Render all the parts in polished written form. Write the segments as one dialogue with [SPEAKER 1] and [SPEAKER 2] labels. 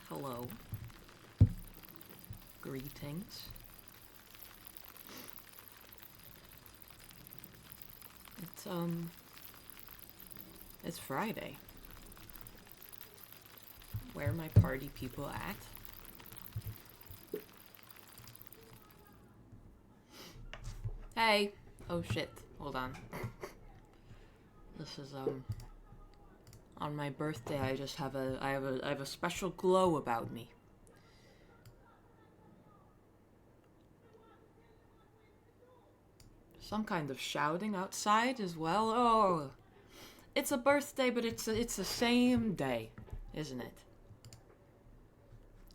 [SPEAKER 1] Hello. Greetings. It's, it's Friday. Where are my party people at? Hey! Oh shit, hold on. This is, on my birthday I just have I have a special glow about me. Some kind of shouting outside as well. Oh, it's a birthday, but it's the same day, isn't it?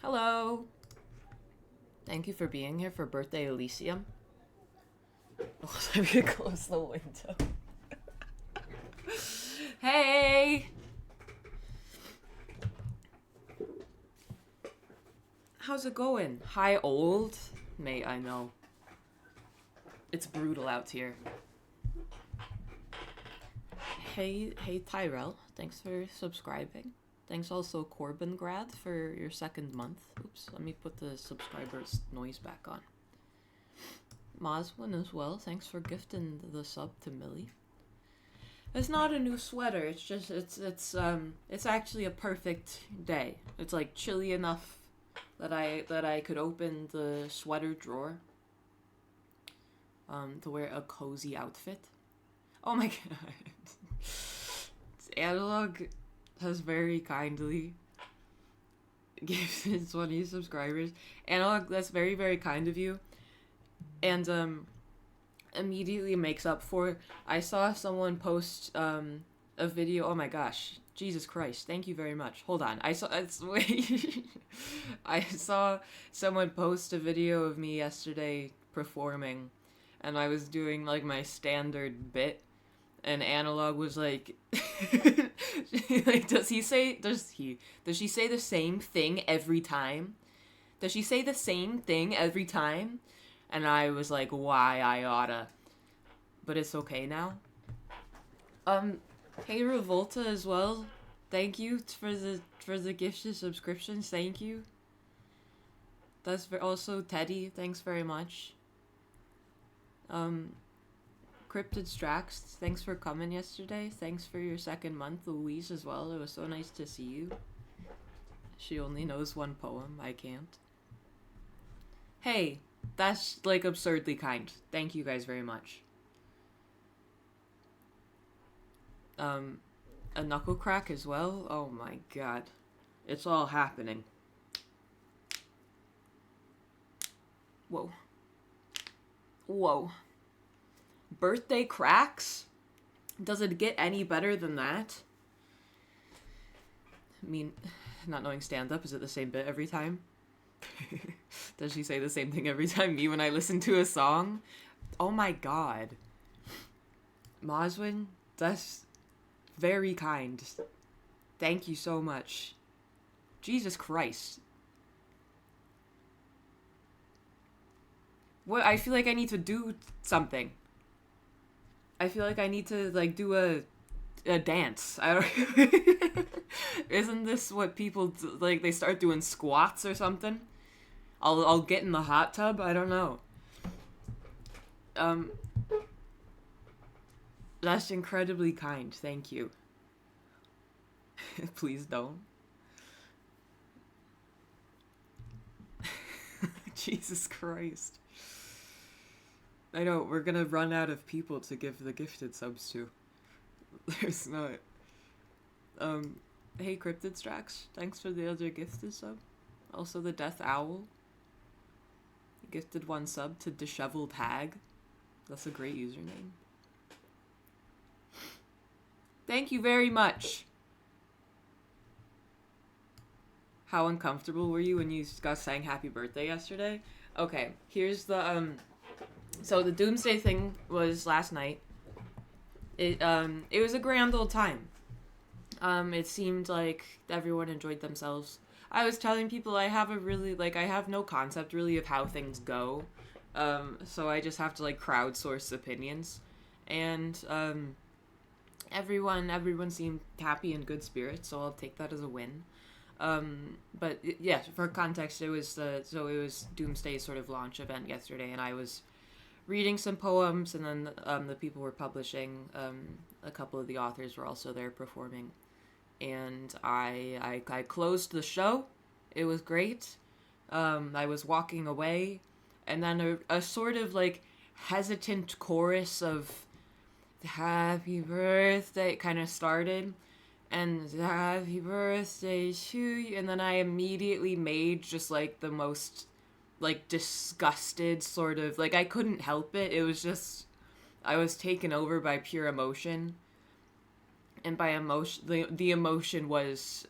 [SPEAKER 1] Hello. Thank you for being here for birthday Elysium. Oh, I'm gonna close the window. Hey. How's it going? Hi, old mate. I know. It's brutal out here. Hey, Tyrell. Thanks for subscribing. Thanks also Corbin Grad for your second month. Oops, let me put the subscribers noise back on. Moswin as well. Thanks for gifting the sub to Millie. It's not a new sweater. It's just it's actually a perfect day. It's like chilly enough that I could open the sweater drawer to wear a cozy outfit. Oh my god. Analog has very kindly gifted 20 subscribers. Analog, that's very, very kind of you. And immediately makes up for, I saw someone post a video. Oh my gosh. Jesus Christ. Thank you very much. Hold on. I saw someone post a video of me yesterday performing, and I was doing like my standard bit, and Analog was like, like, does she say the same thing every time? Does she say the same thing every time? And I was like, why I oughta. But it's okay now. Hey Revolta as well. Thank you for the gifted subscriptions. Thank you. That's also Teddy. Thanks very much. Cryptid Strax, thanks for coming yesterday. Thanks for your second month. Louise as well. It was so nice to see you. She only knows one poem. I can't. Hey, that's like absurdly kind. Thank you guys very much. A knuckle crack as well. Oh my god. It's all happening. Whoa. Whoa. Birthday cracks? Does it get any better than that? I mean, not knowing stand-up, is it the same bit every time? Does she say the same thing every time? Me when I listen to a song? Oh my god. Moswin, that's very kind. Thank you so much. Jesus Christ. What? I feel like I need to do something. I feel like I need to like do a dance. I don't. Isn't this what people do? Like they start doing squats or something? I'll get in the hot tub. I don't know. That's incredibly kind. Thank you. Please don't. Jesus Christ. I know, we're gonna run out of people to give the gifted subs to. There's not. Hey Cryptid Strax, thanks for the other gifted sub. Also the Death Owl. Gifted one sub to Disheveled Hag. That's a great username. Thank you very much. How uncomfortable were you when you guys sang happy birthday yesterday? Okay, here's the, so the Doomsday thing was last night. It was a grand old time. It seemed like everyone enjoyed themselves. I was telling people I have no concept really of how things go. So I just have to like crowdsource opinions. And, everyone seemed happy and good spirits, so I'll take that as a win. But yeah, for context, it was Doomsday's sort of launch event yesterday, and I was reading some poems, and then the people were publishing. A couple of the authors were also there performing, and I closed the show. It was great. I was walking away, and then a sort of like hesitant chorus of "Happy Birthday" kind of started, and "Happy Birthday to you," and then I immediately made just like the most like disgusted sort of, like, I couldn't help it. It was just, I was taken over by pure emotion. And by emotion, the emotion was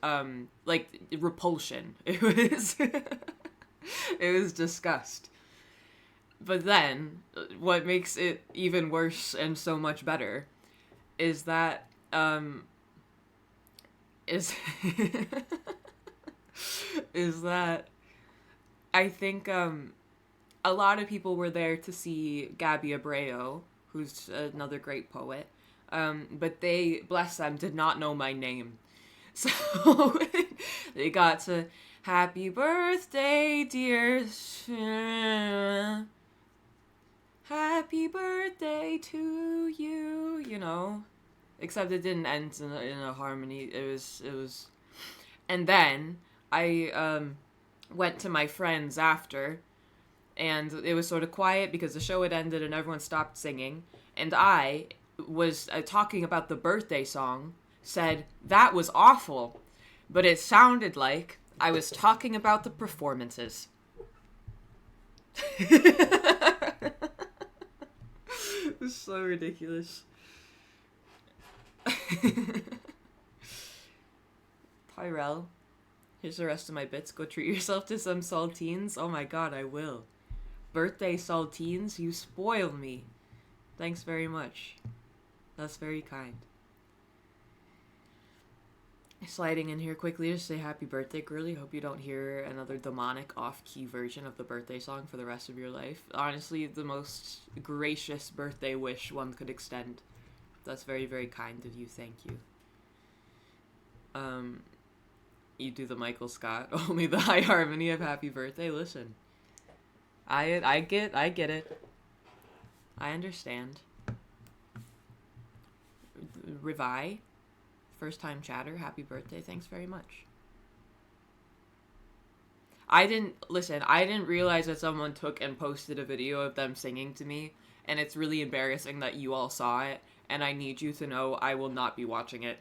[SPEAKER 1] like repulsion. It was it was disgust. But then what makes it even worse and so much better is that is is that I think a lot of people were there to see Gabby Abreu, who's another great poet. But they, bless them, did not know my name. So they got to "Happy birthday, dear. Happy birthday to you," you know. Except it didn't end in a harmony. It was. And then I went to my friends after, and it was sort of quiet because the show had ended and everyone stopped singing. And I was talking about the birthday song, said that was awful, but it sounded like I was talking about the performances. It's so ridiculous. Tyrell, here's the rest of my bits. Go treat yourself to some saltines. Oh my god, I will. Birthday saltines, you spoil me. Thanks very much. That's very kind. Sliding in here quickly to say happy birthday, girly. Hope you don't hear another demonic off-key version of the birthday song for the rest of your life. Honestly, the most gracious birthday wish one could extend. That's very, very kind of you. Thank you. You do the Michael Scott, only the high harmony of happy birthday. Listen, I get it. I understand. Revi, first time chatter, happy birthday, thanks very much. I didn't realize that someone took and posted a video of them singing to me, and it's really embarrassing that you all saw it, and I need you to know I will not be watching it.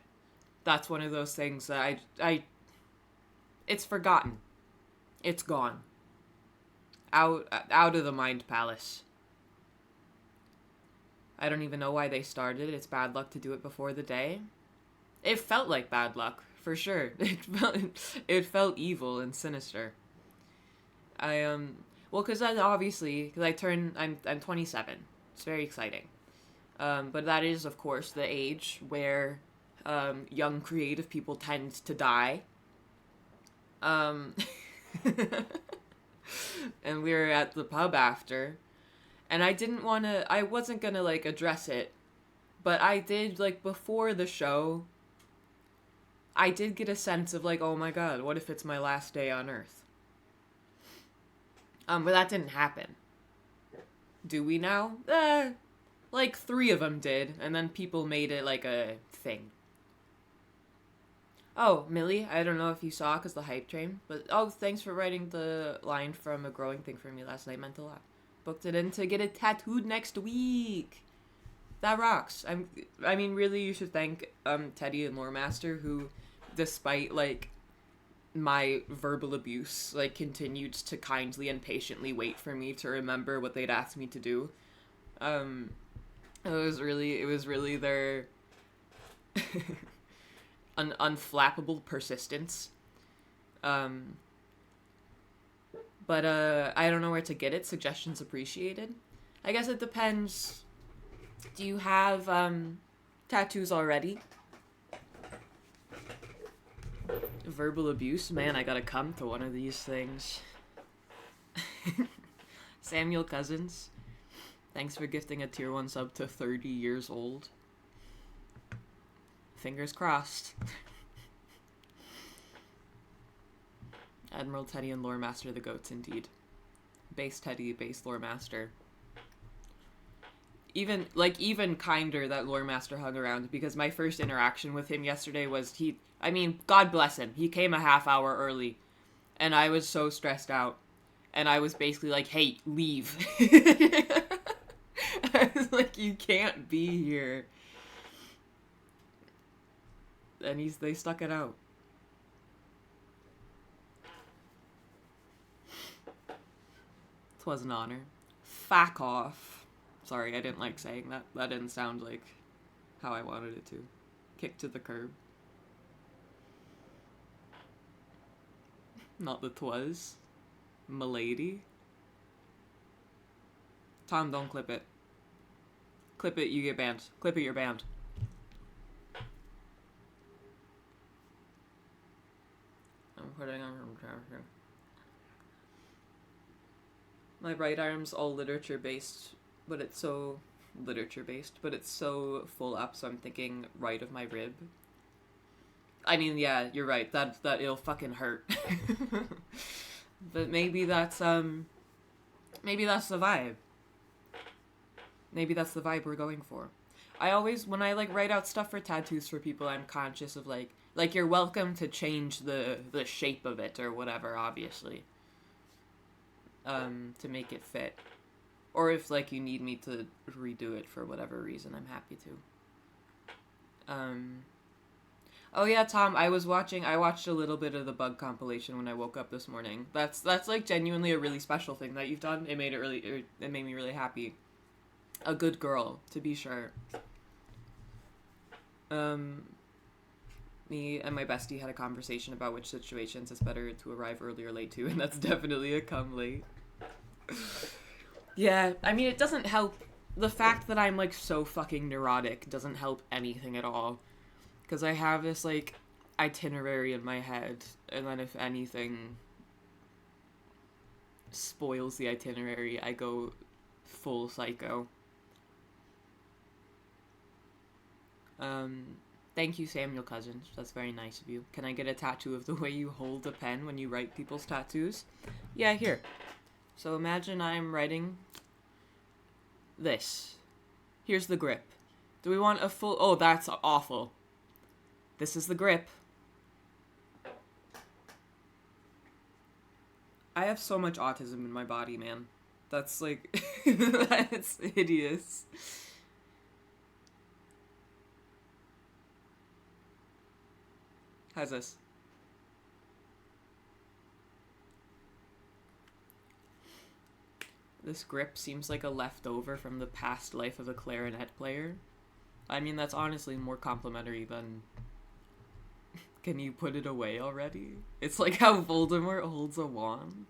[SPEAKER 1] That's one of those things that it's forgotten. It's gone. Out of the mind palace. I don't even know why they started. It's bad luck to do it before the day. It felt like bad luck, for sure. It felt evil and sinister. Well, because I'm 27. It's very exciting. But that is, of course, the age where young creative people tend to die. And we were at the pub after, and I wasn't gonna, like, address it, but I did, like, before the show, I did get a sense of, like, oh my god, what if it's my last day on Earth? But that didn't happen. Do we now? Like, 3 of them did, and then people made it, like, a thing. Oh, Millie, I don't know if you saw, because the hype train, but, oh, thanks for writing the line from A Growing Thing for me last night, meant a lot. Booked it in to get it tattooed next week. That rocks. I mean, really, you should thank Teddy and Loremaster, who, despite, like, my verbal abuse, like, continued to kindly and patiently wait for me to remember what they'd asked me to do. It was really their unflappable persistence. But I don't know where to get it. Suggestions appreciated. I guess it depends. Do you have tattoos already? Verbal abuse? Man, I gotta come to one of these things. Samuel Cousins, thanks for gifting a tier 1 sub to 30 years old. Fingers crossed. Admiral Teddy and Lore Master the Goats, indeed. Base Teddy, base Lore Master. Even kinder that Lore Master hung around, because my first interaction with him yesterday was God bless him, he came a half hour early, and I was so stressed out, and I was basically like, hey, leave. I was like, you can't be here. And they stuck it out. It was an honor. Fuck off. Sorry, I didn't like saying that. That didn't sound like how I wanted it to. Kick to the curb. Not the twas. Milady. Tom, don't clip it. Clip it, you get banned. Clip it, you're banned. I'm putting on from character. My right arm's all literature-based, but it's so full up, so I'm thinking right of my rib. I mean, yeah, you're right. That it'll fucking hurt. But maybe that's the vibe. Maybe that's the vibe we're going for. I always, when I write out stuff for tattoos for people, I'm conscious of like you're welcome to change the shape of it or whatever, obviously. To make it fit. Or if you need me to redo it for whatever reason, I'm happy to. Oh yeah, Tom, I watched a little bit of the Bug compilation when I woke up this morning. That's genuinely a really special thing that you've done. It made me really happy. A good girl, to be sure. Me and my bestie had a conversation about which situations it's better to arrive early or late to, and that's definitely a come late. Yeah, I mean, it doesn't help. The fact that I'm so fucking neurotic doesn't help anything at all. Because I have this itinerary in my head, and then if anything spoils the itinerary, I go full psycho. Thank you, Samuel Cousins. That's very nice of you. Can I get a tattoo of the way you hold a pen when you write people's tattoos? Yeah, here. So imagine I'm writing this. Here's the grip. Do we want a full... Oh, that's awful. This is the grip. I have so much autism in my body, man. That's that's hideous. How's this? This grip seems like a leftover from the past life of a clarinet player. I mean, that's honestly more complimentary than... Can you put it away already? It's like how Voldemort holds a wand.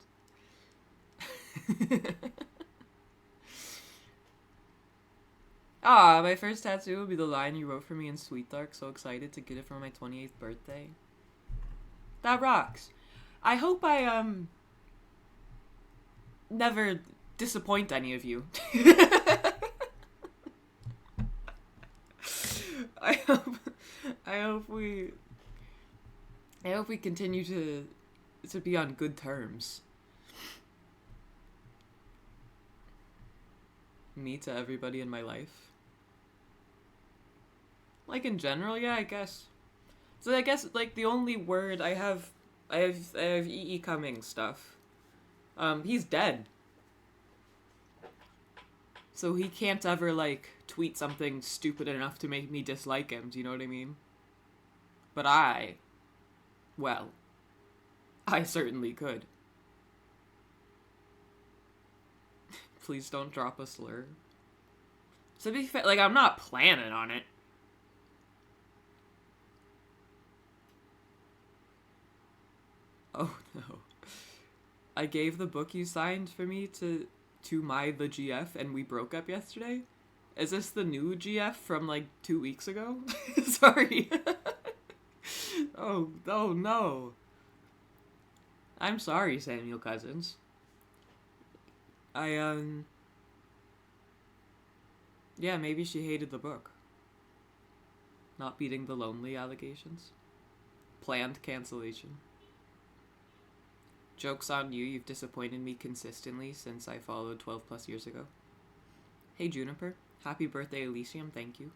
[SPEAKER 1] My first tattoo will be the line you wrote for me in Sweet Dark. So excited to get it for my 28th birthday. That rocks. I hope I, never disappoint any of you. I hope we continue to be on good terms. Me to everybody in my life. In general, yeah, I guess. So I guess the only word I have E.E. Cummings stuff. He's dead. So he can't ever tweet something stupid enough to make me dislike him, do you know what I mean? But I certainly could. Please don't drop a slur. So to be fair, I'm not planning on it. Oh no. I gave the book you signed for me to the GF and we broke up yesterday? Is this the new GF from 2 weeks ago? Sorry. Oh no. I'm sorry, Samuel Cousins. Yeah, maybe she hated the book. Not beating the lonely allegations. Planned cancellation. Joke's on you, you've disappointed me consistently since I followed 12 plus years ago. Hey Juniper, happy birthday Elysium, thank you.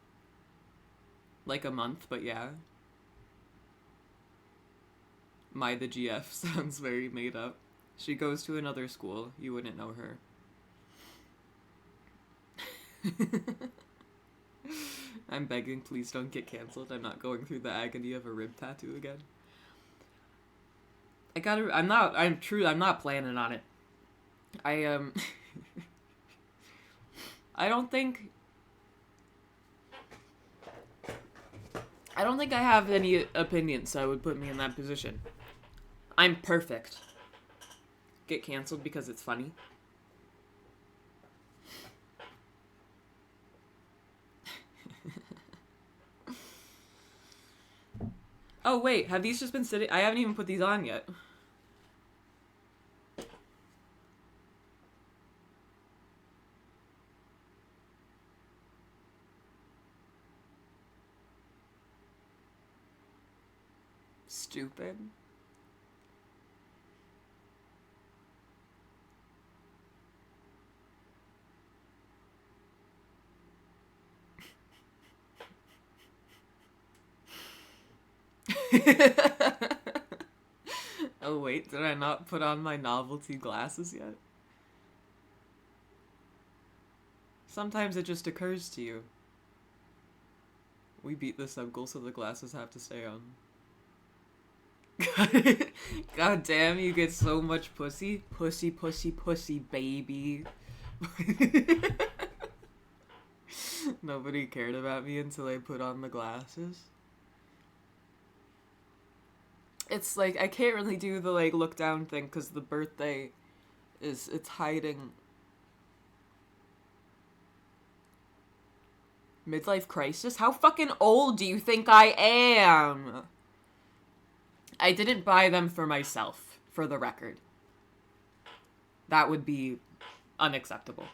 [SPEAKER 1] Like a month, but yeah. My the GF sounds very made up. She goes to another school, you wouldn't know her. I'm begging, please don't get cancelled. I'm not going through the agony of a rib tattoo again. I'm not planning on it. I don't think I have any opinions that would put me in that position. I'm perfect. Get canceled because it's funny. Oh wait, have these just been sitting? I haven't even put these on yet. Stupid. Oh wait, did I not put on my novelty glasses yet? Sometimes it just occurs to you. We beat the sub-goal so the glasses have to stay on. God damn, you get so much pussy. Pussy, pussy, pussy, baby. Nobody cared about me until I put on the glasses. It's like, I can't really do the like look down thing because the birthday it's hiding. Midlife crisis? How fucking old do you think I am? I didn't buy them for myself, for the record. That would be unacceptable.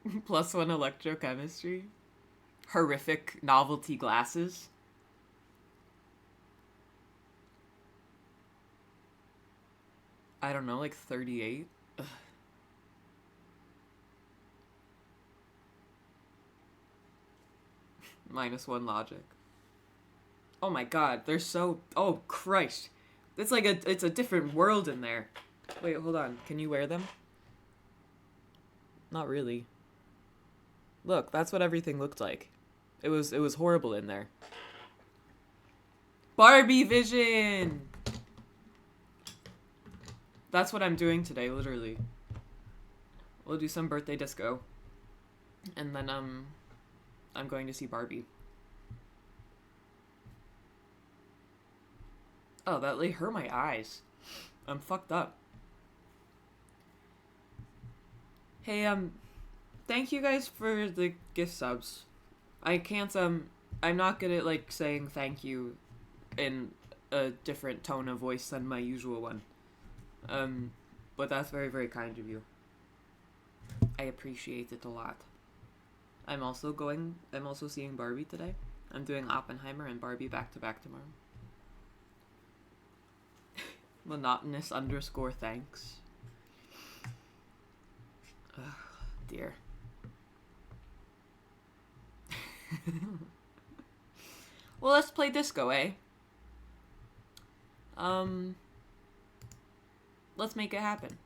[SPEAKER 1] +1 electrochemistry. Horrific novelty glasses. I don't know, like 38? Ugh. -1 logic. Oh my god, they're so... Oh, Christ. It's like it's a different world in there. Wait, hold on. Can you wear them? Not really. Look, that's what everything looked like. It was horrible in there. Barbie vision! That's what I'm doing today, literally. We'll do some birthday disco. And then, I'm going to see Barbie. Oh, that like hurt my eyes. I'm fucked up. Hey, thank you guys for the gift subs. I can't, I'm not good at, like, saying thank you in a different tone of voice than my usual one. But that's very, very kind of you. I appreciate it a lot. I'm also seeing Barbie today. I'm doing Oppenheimer and Barbie back-to-back tomorrow. Monotonous _ thanks. Ugh, dear. Well, let's play disco, eh? Let's make it happen.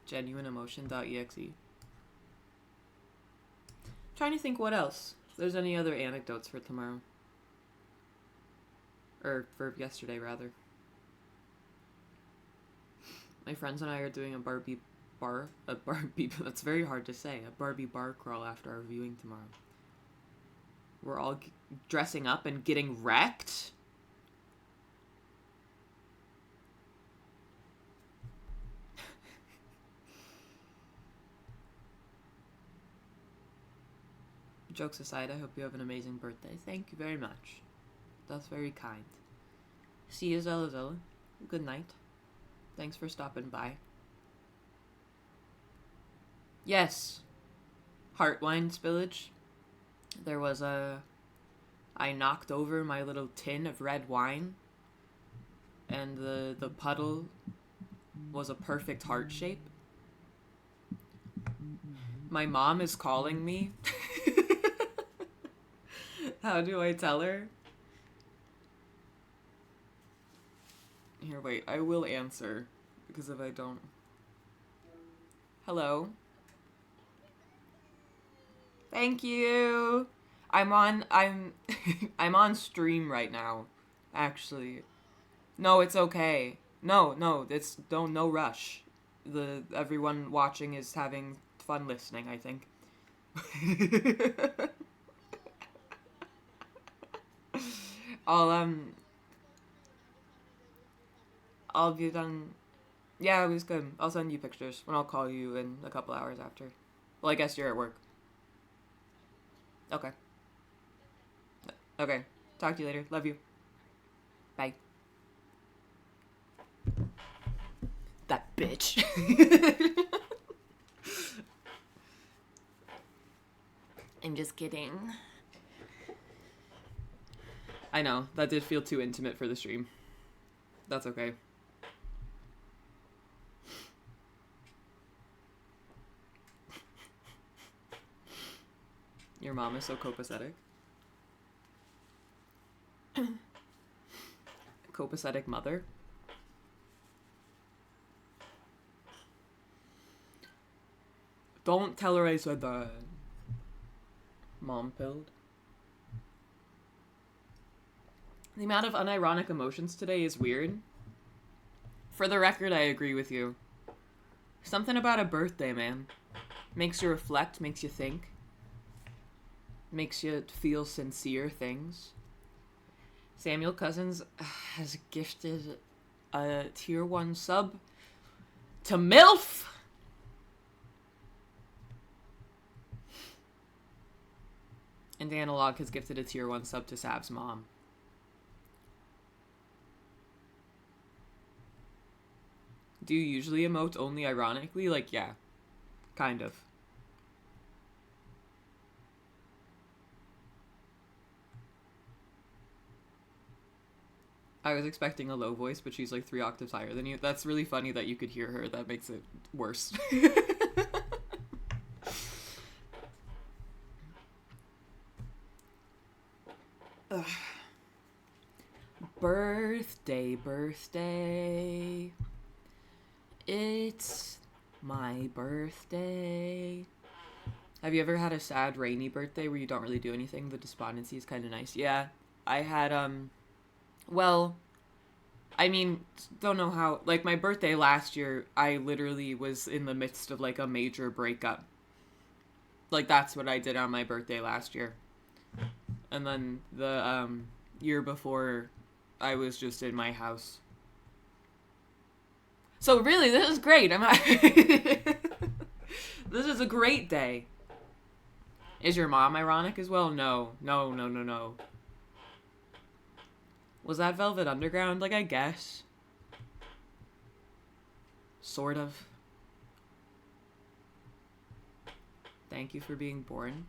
[SPEAKER 1] Genuineemotion.exe. Trying to think what else. If there's any other anecdotes for tomorrow. Or for yesterday, rather. My friends and I are doing a Barbie bar. That's very hard to say. A Barbie bar crawl after our viewing tomorrow. We're all dressing up and getting wrecked? Jokes aside, I hope you have an amazing birthday. Thank you very much. That's very kind. See you, Zella Zella. Good night. Thanks for stopping by. Yes. Heartwine spillage. There was a... I knocked over my little tin of red wine, and the puddle was a perfect heart shape. My mom is calling me. How do I tell her? Here, wait, I will answer, because if I don't... Hello? Thank you! I'm I'm on stream right now, actually. No, it's okay. No, it's no rush. Everyone watching is having fun listening, I think. I'll I'll be done. Yeah, it was good. I'll send you pictures when I'll call you in a couple hours after. Well, I guess you're at work. Okay. Okay. Talk to you later. Love you. Bye. That bitch. I'm just kidding. I know, that did feel too intimate for the stream. That's okay. Your mom is so copacetic. Copacetic mother. Don't tell her I said that. Mom pilled. The amount of unironic emotions today is weird. For the record, I agree with you. Something about a birthday, man. Makes you reflect, makes you think. Makes you feel sincere things. Samuel Cousins has gifted a tier 1 sub to MILF! And Analog has gifted a tier 1 sub to Sav's mom. Do you usually emote only ironically? Like, yeah. Kind of. I was expecting a low voice, but she's like 3 octaves higher than you. That's really funny that you could hear her. That makes it worse. Birthday. It's my birthday. Have you ever had a sad, rainy birthday where you don't really do anything? The despondency is kind of nice. Yeah, I had, well, I mean, don't know how, like, my birthday last year, I literally was in the midst of, like, a major breakup. Like, that's what I did on my birthday last year. And then the, year before, I was just in my house. So really, this is great. This is a great day. Is your mom ironic as well? No. Was that Velvet Underground? Like, I guess. Sort of. Thank you for being born.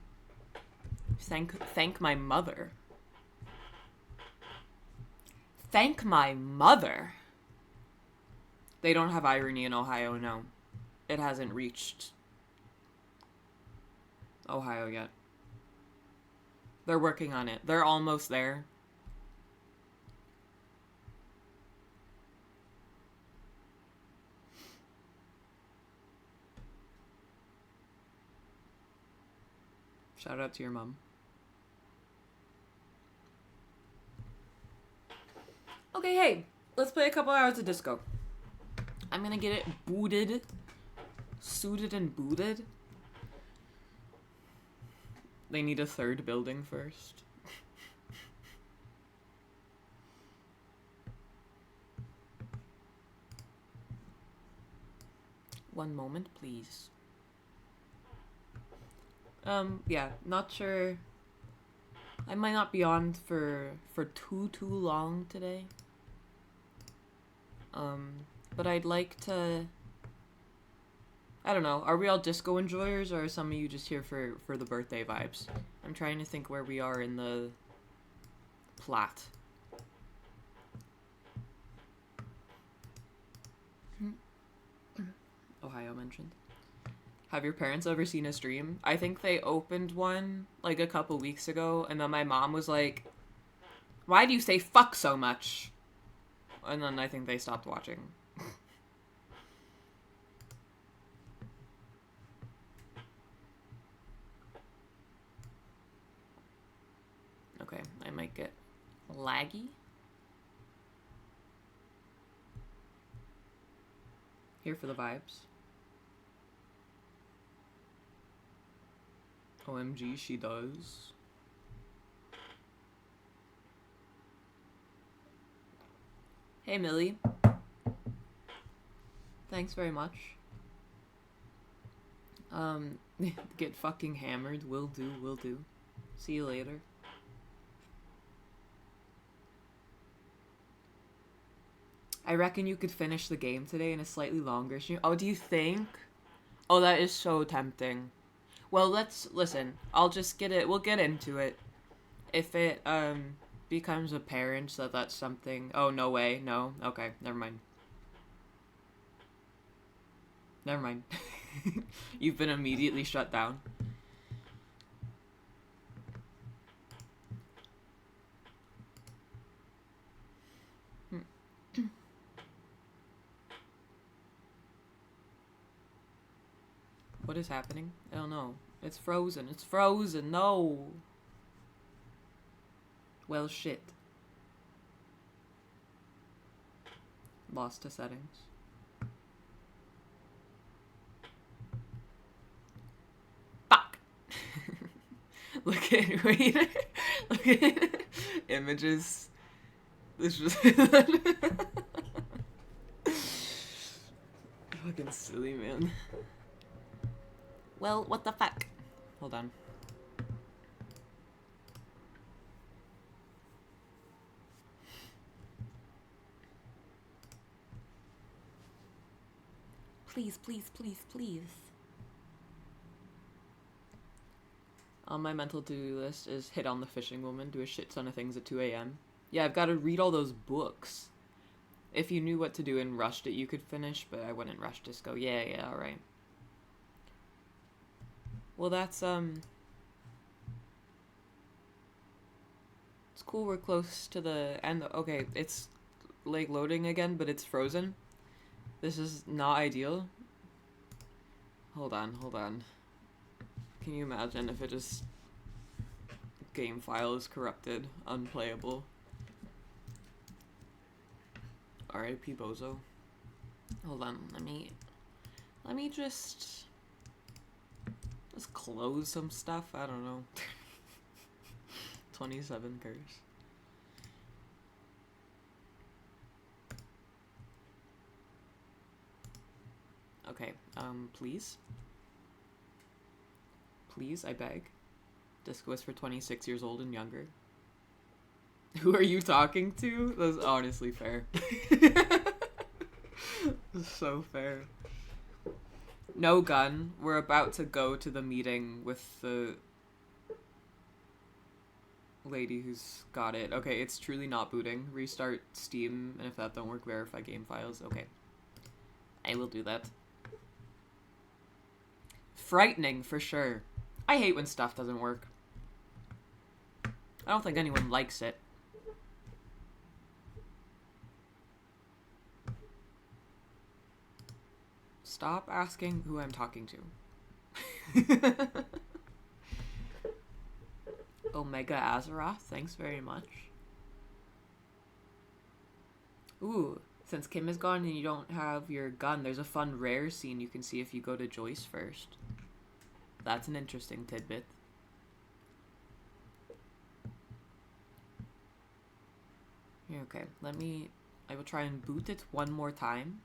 [SPEAKER 1] Thank my mother. Thank my mother. They don't have irony in Ohio, no. It hasn't reached Ohio yet. They're working on it. They're almost there. Shout out to your mom. Okay, hey, let's play a couple hours of disco. I'm gonna get it booted. Suited and booted. They need a third building first. One moment, please. Yeah, not sure. I might not be on for too long today. But I'd like I don't know. Are we all disco enjoyers, or are some of you just here for the birthday vibes? I'm trying to think where we are in the plot. Ohio mentioned. Have your parents ever seen a stream? I think they opened one like a couple weeks ago, and then my mom was like, "Why do you say fuck so much?" And then I think they stopped watching. Okay, I might get laggy. Here for the vibes. OMG, she does. Hey, Millie. Thanks very much. Get fucking hammered. Will do, will do. See you later. I reckon you could finish the game today in a slightly longer stream. Oh, do you think? Oh, that is so tempting. Well, let's listen. I'll just get it. We'll get into it. If it becomes apparent that that's something. Oh, no way. No. Okay, never mind. Never mind. You've been immediately shut down. What is happening? I don't know. It's frozen. It's frozen. No. Well, shit. Lost to settings. Fuck. Look at wait. Look at images. This was fucking silly, man. Well, what the fuck? Hold on. Please, please, please, please. On my mental to-do list is hit on the fishing woman, do a shit ton of things at 2 a.m. Yeah, I've got to read all those books. If you knew what to do and rushed it, you could finish, but I wouldn't rush disco. Yeah, alright. Well, that's, it's cool, we're close to the end. Okay, it's, like, loading again, but it's frozen. This is not ideal. Hold on. Can you imagine if it just... game file is corrupted, unplayable. R.I.P. Bozo. Hold on, let me just close some stuff. I don't know. 27 curse. Okay, please. Please, I beg. Disco is for 26 years old and younger. Who are you talking to? That's honestly fair. That's so fair. No gun. We're about to go to the meeting with the lady who's got it. Okay, it's truly not booting. Restart Steam, and if that don't work, verify game files. Okay. I will do that. Frightening, for sure. I hate when stuff doesn't work. I don't think anyone likes it. Stop asking who I'm talking to. Omega Azeroth, thanks very much. Ooh, since Kim is gone and you don't have your gun, there's a fun rare scene you can see if you go to Joyce first. That's an interesting tidbit. Okay, I will try and boot it one more time.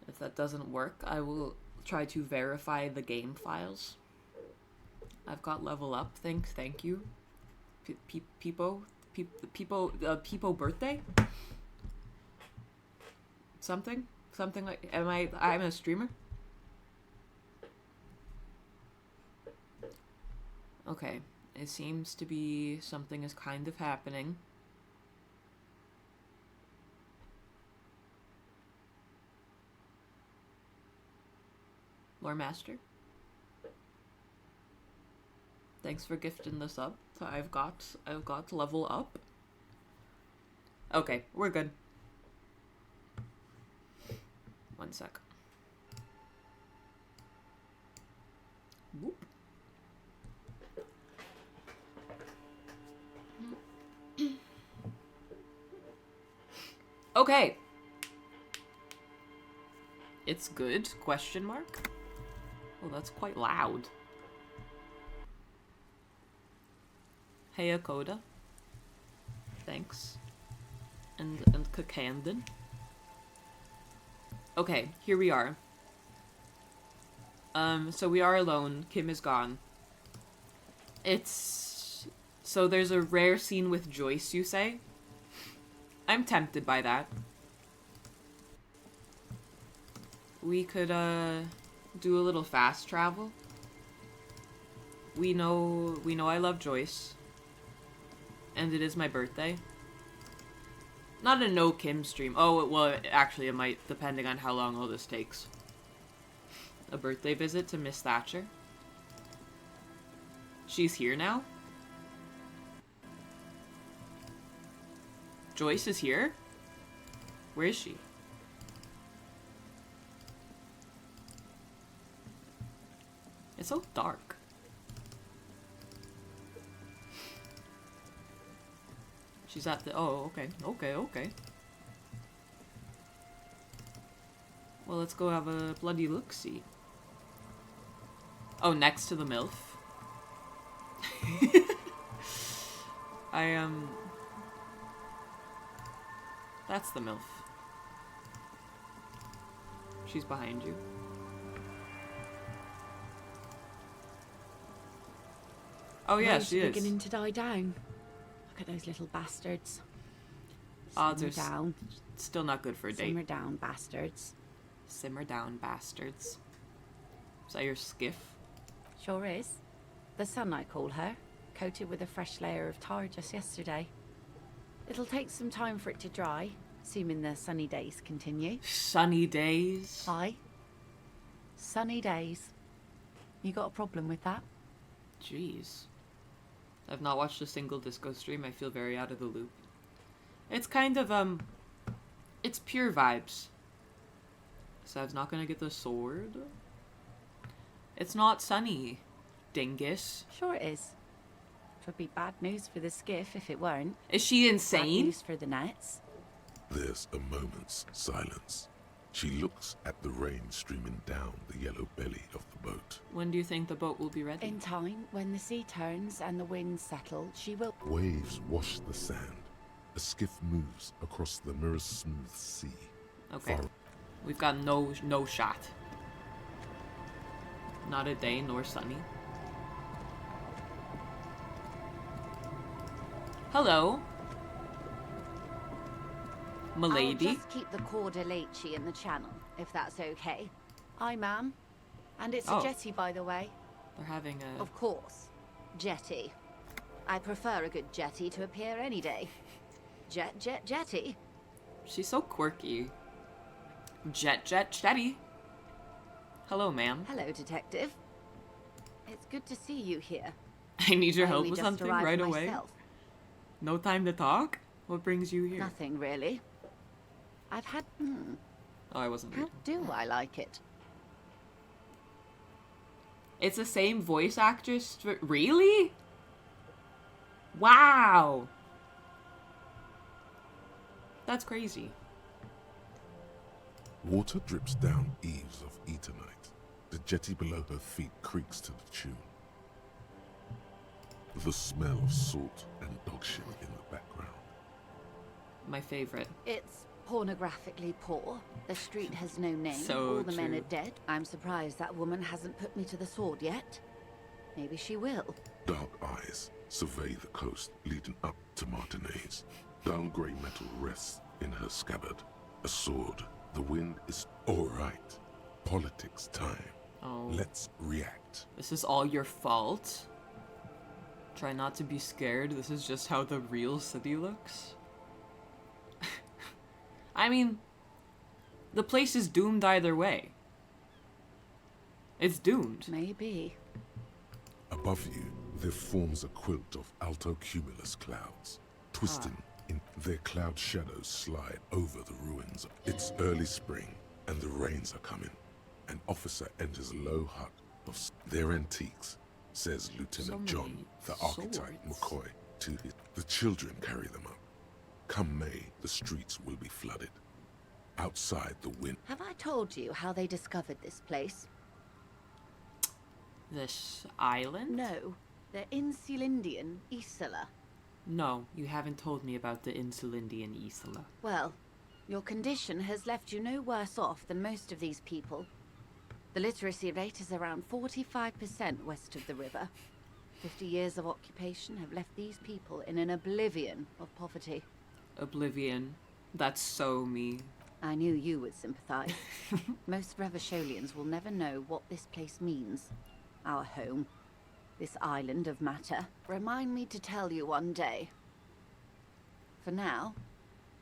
[SPEAKER 1] If that doesn't work, I will try to verify the game files. I've got level up, thank you. Peepo birthday? Something? Something like, I'm a streamer? Okay, it seems to be something is kind of happening. Lore Master? Thanks for gifting this up. I've got level up. Okay, we're good. One sec. Whoop. Okay. It's good? Question mark? Oh, that's quite loud. Hey, Akoda. Thanks. And Kakandon. Okay, here we are. So we are alone. Kim is gone. So there's a rare scene with Joyce, you say? I'm tempted by that. We could, do a little fast travel. We know I love Joyce. And it is my birthday. Not a no Kim stream. Oh, well, actually it might, depending on how long all this takes. A birthday visit to Miss Thatcher. She's here now? Joyce is here? Where is she? It's so dark. She's at the... Oh, okay. Well, let's go have a bloody look-see. Oh, next to the MILF. That's the MILF. She's behind you. Oh yeah, she is.
[SPEAKER 2] Beginning to die down. Look at those little bastards.
[SPEAKER 1] Odds are down. Still not good for a date.
[SPEAKER 2] Simmer down, bastards.
[SPEAKER 1] Simmer down, bastards. Is that your skiff?
[SPEAKER 2] Sure is. The sun, I call her. Coated with a fresh layer of tar just yesterday. It'll take some time for it to dry, assuming the sunny days continue.
[SPEAKER 1] Sunny days?
[SPEAKER 2] Aye. Sunny days. You got a problem with that?
[SPEAKER 1] Jeez. I've not watched a single disco stream. I feel very out of the loop. It's kind of, it's pure vibes. Sav's not gonna get the sword. It's not sunny, dingus.
[SPEAKER 2] Sure it is. Twould be bad news for the skiff if it weren't.
[SPEAKER 1] Is she insane?
[SPEAKER 2] Bad news for the nets.
[SPEAKER 3] There's a moment's silence. She looks at the rain streaming down the yellow belly of the boat.
[SPEAKER 1] When do you think the boat will be ready?
[SPEAKER 2] In time, when the sea turns and the winds settle, she will...
[SPEAKER 3] Waves wash the sand. A skiff moves across the mirror-smooth sea.
[SPEAKER 1] Okay. We've got no shot. Not a day nor sunny. Hello. M'lady.
[SPEAKER 2] I'll just keep the Corda Leachy in the channel, if that's okay. Aye, ma'am. And it's a jetty, by the way.
[SPEAKER 1] They're having a...
[SPEAKER 2] Of course. Jetty. I prefer a good jetty to appear any day. Jetty.
[SPEAKER 1] She's so quirky. Jetty. Hello, ma'am.
[SPEAKER 2] Hello, detective. It's good to see you here.
[SPEAKER 1] I need your
[SPEAKER 2] I
[SPEAKER 1] help
[SPEAKER 2] only
[SPEAKER 1] with
[SPEAKER 2] just
[SPEAKER 1] something
[SPEAKER 2] arrived
[SPEAKER 1] right away.
[SPEAKER 2] myself.
[SPEAKER 1] No time to talk? What brings you here?
[SPEAKER 2] Nothing, really. I've had...
[SPEAKER 1] Oh, I wasn't
[SPEAKER 2] How
[SPEAKER 1] reading.
[SPEAKER 2] do I like it?
[SPEAKER 1] It's the same voice actress. Really? Wow. That's crazy.
[SPEAKER 3] Water drips down eaves of Eternite. The jetty below her feet creaks to the tune. The smell of salt and dog shit in the background.
[SPEAKER 1] My favorite.
[SPEAKER 2] It's pornographically poor. The street has no name.
[SPEAKER 1] So
[SPEAKER 2] All the men
[SPEAKER 1] true.
[SPEAKER 2] are dead. I'm surprised that woman hasn't put me to the sword yet. Maybe she will.
[SPEAKER 3] Dark eyes survey the coast leading up to Martinez. Dull grey metal rests in her scabbard. A sword The wind is all right. Politics time.
[SPEAKER 1] Oh.
[SPEAKER 3] Let's react.
[SPEAKER 1] This is all your fault. Try not to be scared. This is just how the real city looks. I mean, the place is doomed either way. It's doomed.
[SPEAKER 2] Maybe.
[SPEAKER 3] Above you, there forms a quilt of altocumulus clouds, twisting in their cloud shadows slide over the ruins. It's early spring, and the rains are coming. An officer enters a low hut of their antiques, says Lieutenant
[SPEAKER 1] So
[SPEAKER 3] John,
[SPEAKER 1] many
[SPEAKER 3] the architect
[SPEAKER 1] swords.
[SPEAKER 3] McCoy, to his. The children carry them up. Come May, the streets will be flooded. Outside, the wind.
[SPEAKER 2] Have I told you how they discovered this place?
[SPEAKER 1] This island?
[SPEAKER 2] No. The Insulindian Isola.
[SPEAKER 1] No, you haven't told me about the Insulindian Isola.
[SPEAKER 2] Well, your condition has left you no worse off than most of these people. The literacy rate is around 45% west of the river. 50 years of occupation have left these people in an oblivion of poverty.
[SPEAKER 1] Oblivion. That's so me.
[SPEAKER 2] I knew you would sympathize. Most Revacholians will never know what this place means. Our home. This island of matter. Remind me to tell you one day. For now,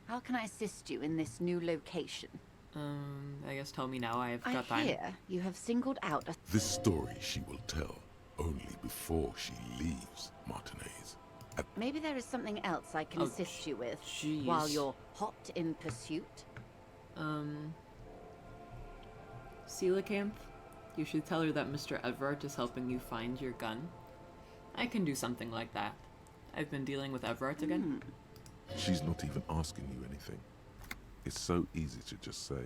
[SPEAKER 2] how can I assist you in this new location?
[SPEAKER 1] I guess tell me now. I've
[SPEAKER 2] I
[SPEAKER 1] got time.
[SPEAKER 2] hear you have singled out a...
[SPEAKER 3] This story she will tell only before she leaves Martinez.
[SPEAKER 2] Maybe there is something else I can
[SPEAKER 1] Oh,
[SPEAKER 2] assist you with
[SPEAKER 1] jeez.
[SPEAKER 2] while you're hot in pursuit.
[SPEAKER 1] Coelacanth, you should tell her that Mr. Everard is helping you find your gun. I can do something like that. I've been dealing with Everard again.
[SPEAKER 3] She's not even asking you anything. It's so easy to just say.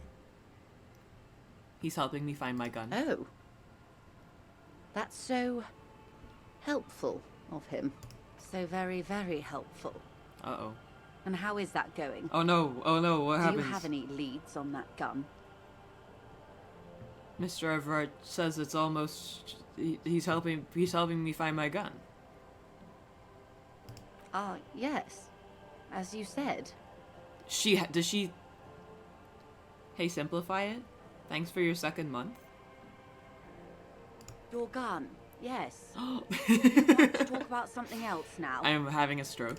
[SPEAKER 1] He's helping me find my gun.
[SPEAKER 2] Oh. That's so helpful of him. So very, very helpful.
[SPEAKER 1] Uh-oh.
[SPEAKER 2] And how is that going?
[SPEAKER 1] Oh no, what
[SPEAKER 2] Do
[SPEAKER 1] happens?
[SPEAKER 2] you have any leads on that gun?
[SPEAKER 1] Mr. Everard says it's almost... He's helping me find my gun.
[SPEAKER 2] Yes. As you said.
[SPEAKER 1] Does she... Hey, simplify it. Thanks for your second month.
[SPEAKER 2] Your gun. Yes. Let's talk about something else now.
[SPEAKER 1] I am having a stroke.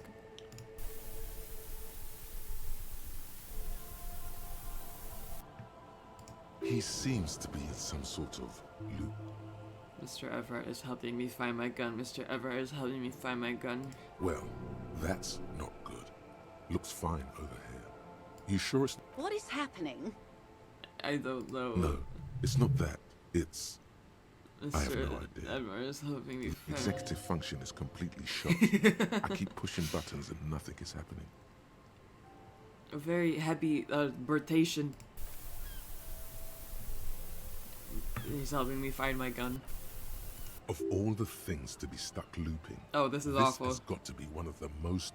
[SPEAKER 3] He seems to be in some sort of loop.
[SPEAKER 1] Mr. Everard is helping me find my gun. Mr. Everard is helping me find my gun.
[SPEAKER 3] Well, that's not good. Looks fine over here. You sure it's...
[SPEAKER 2] What is happening?
[SPEAKER 1] I don't know.
[SPEAKER 3] No, it's not that. It's... I have
[SPEAKER 1] Mr.
[SPEAKER 3] no idea.
[SPEAKER 1] Everard is helping me find...
[SPEAKER 3] Executive function is completely shot. I keep pushing buttons and nothing is happening.
[SPEAKER 1] A very heavy rotation. He's helping me find my gun.
[SPEAKER 3] Of all the things to be stuck looping,
[SPEAKER 1] Oh, this is
[SPEAKER 3] this
[SPEAKER 1] awful.
[SPEAKER 3] has got to be one of the most...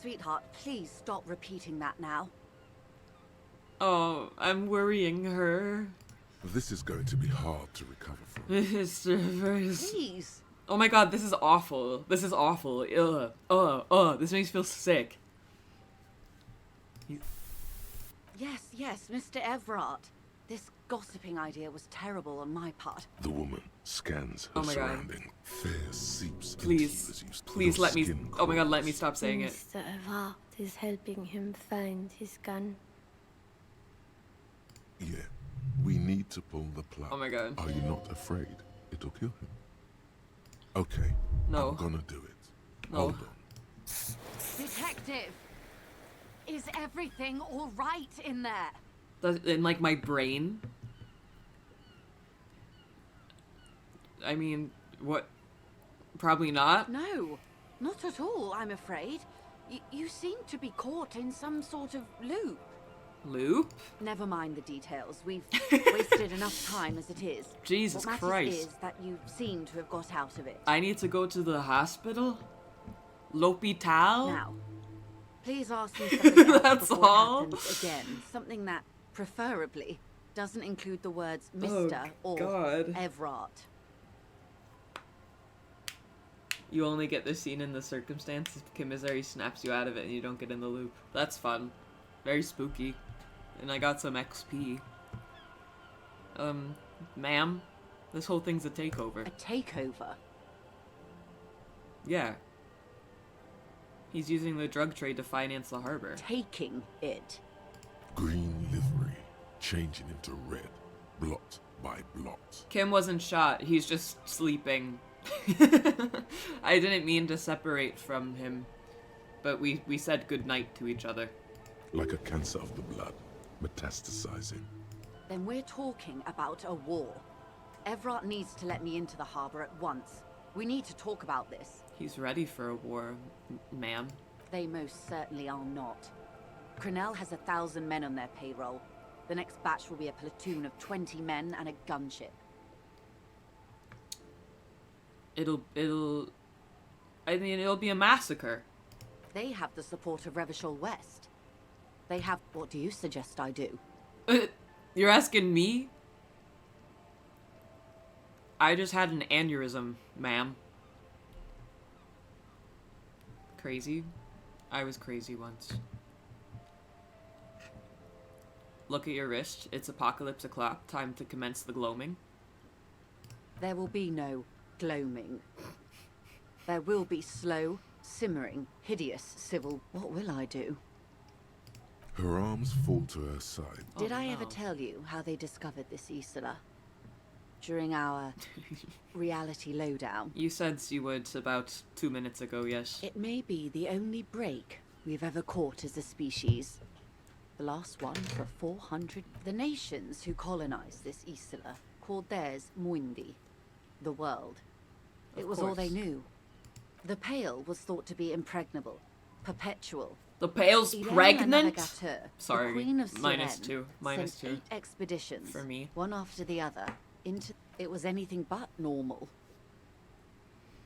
[SPEAKER 2] Sweetheart, please stop repeating that now.
[SPEAKER 1] Oh, I'm worrying her.
[SPEAKER 3] This is going to be hard to recover from.
[SPEAKER 1] Mr. Everard.
[SPEAKER 2] Please.
[SPEAKER 1] Oh my god, this is awful. This is awful. This makes me feel sick.
[SPEAKER 2] Yes, Mr. Everard. This gossiping idea was terrible on my part.
[SPEAKER 3] The woman scans her
[SPEAKER 1] Oh my God.
[SPEAKER 3] surrounding. Fear seeps into
[SPEAKER 1] Please,
[SPEAKER 3] you as you...
[SPEAKER 1] please
[SPEAKER 3] your
[SPEAKER 1] let me...
[SPEAKER 3] skin
[SPEAKER 1] Oh my god, let me
[SPEAKER 3] crawls.
[SPEAKER 1] stop saying it.
[SPEAKER 4] Mr. Everard is helping him find his gun.
[SPEAKER 3] Yeah, we need to pull the plug.
[SPEAKER 1] Oh my god.
[SPEAKER 3] Are you not afraid it'll kill him? Okay,
[SPEAKER 1] No.
[SPEAKER 3] I'm gonna do it.
[SPEAKER 1] No.
[SPEAKER 3] Hold on.
[SPEAKER 2] Detective! Is everything all right in there?
[SPEAKER 1] In, like, my brain? I mean, what? Probably not.
[SPEAKER 2] No, not at all, I'm afraid. You seem to be caught in some sort of loop.
[SPEAKER 1] Loop?
[SPEAKER 2] Never mind the details. We've wasted enough time as it is.
[SPEAKER 1] Jesus
[SPEAKER 2] what matters
[SPEAKER 1] Christ.
[SPEAKER 2] is that you seem to have got out of it.
[SPEAKER 1] I need to go to the hospital? L'Hopital?
[SPEAKER 2] Now, please ask me something else
[SPEAKER 1] That's
[SPEAKER 2] before
[SPEAKER 1] all?
[SPEAKER 2] it happens again. Something that, preferably, doesn't include the words Mr. or
[SPEAKER 1] God.
[SPEAKER 2] Everard.
[SPEAKER 1] You only get this scene in the circumstance if Commissary snaps you out of it and you don't get in the loop. That's fun. Very spooky. and I got some XP. Ma'am, this whole thing's a takeover.
[SPEAKER 2] A takeover?
[SPEAKER 1] Yeah. He's using the drug trade to finance the harbor.
[SPEAKER 2] Taking it.
[SPEAKER 3] Green livery, changing into red, blot by blot.
[SPEAKER 1] Kim wasn't shot, he's just sleeping. I didn't mean to separate from him, but we said goodnight to each other.
[SPEAKER 3] Like a cancer of the blood, metastasizing.
[SPEAKER 2] Then we're talking about a war. Everard needs to let me into the harbor at once. We need to talk about this.
[SPEAKER 1] He's ready for a war, ma'am.
[SPEAKER 2] They most certainly are not. Crenell has 1,000 men on their payroll. The next batch will be a platoon of 20 men and a gunship.
[SPEAKER 1] It'll be a massacre.
[SPEAKER 2] They have the support of Revachol West. They have... What do you suggest I do?
[SPEAKER 1] You're asking me? I just had an aneurysm, ma'am. Crazy? I was crazy once. Look at your wrist. It's apocalypse o'clock. Time to commence the gloaming.
[SPEAKER 2] There will be no gloaming. There will be slow, simmering, hideous civil... What will I do?
[SPEAKER 3] Her arms fall to her side.
[SPEAKER 2] Did
[SPEAKER 1] Oh,
[SPEAKER 2] I ever
[SPEAKER 1] no.
[SPEAKER 2] tell you how they discovered this Isola? During our reality lowdown.
[SPEAKER 1] You said you would about 2 minutes ago, yes.
[SPEAKER 2] It may be the only break we've ever caught as a species. The last one for 400... The nations who colonized this Isola called theirs Muindi, the world. It was all they
[SPEAKER 1] course.
[SPEAKER 2] knew. The Pale was thought to be impregnable, perpetual.
[SPEAKER 1] The Pale's
[SPEAKER 2] Irene la
[SPEAKER 1] pregnant?
[SPEAKER 2] Navigateur,
[SPEAKER 1] Sorry,
[SPEAKER 2] the Queen of
[SPEAKER 1] minus
[SPEAKER 2] Sirene,
[SPEAKER 1] 2, minus
[SPEAKER 2] sent
[SPEAKER 1] 2.
[SPEAKER 2] 8 expeditions,
[SPEAKER 1] For me.
[SPEAKER 2] one after the other, into... It was anything but normal.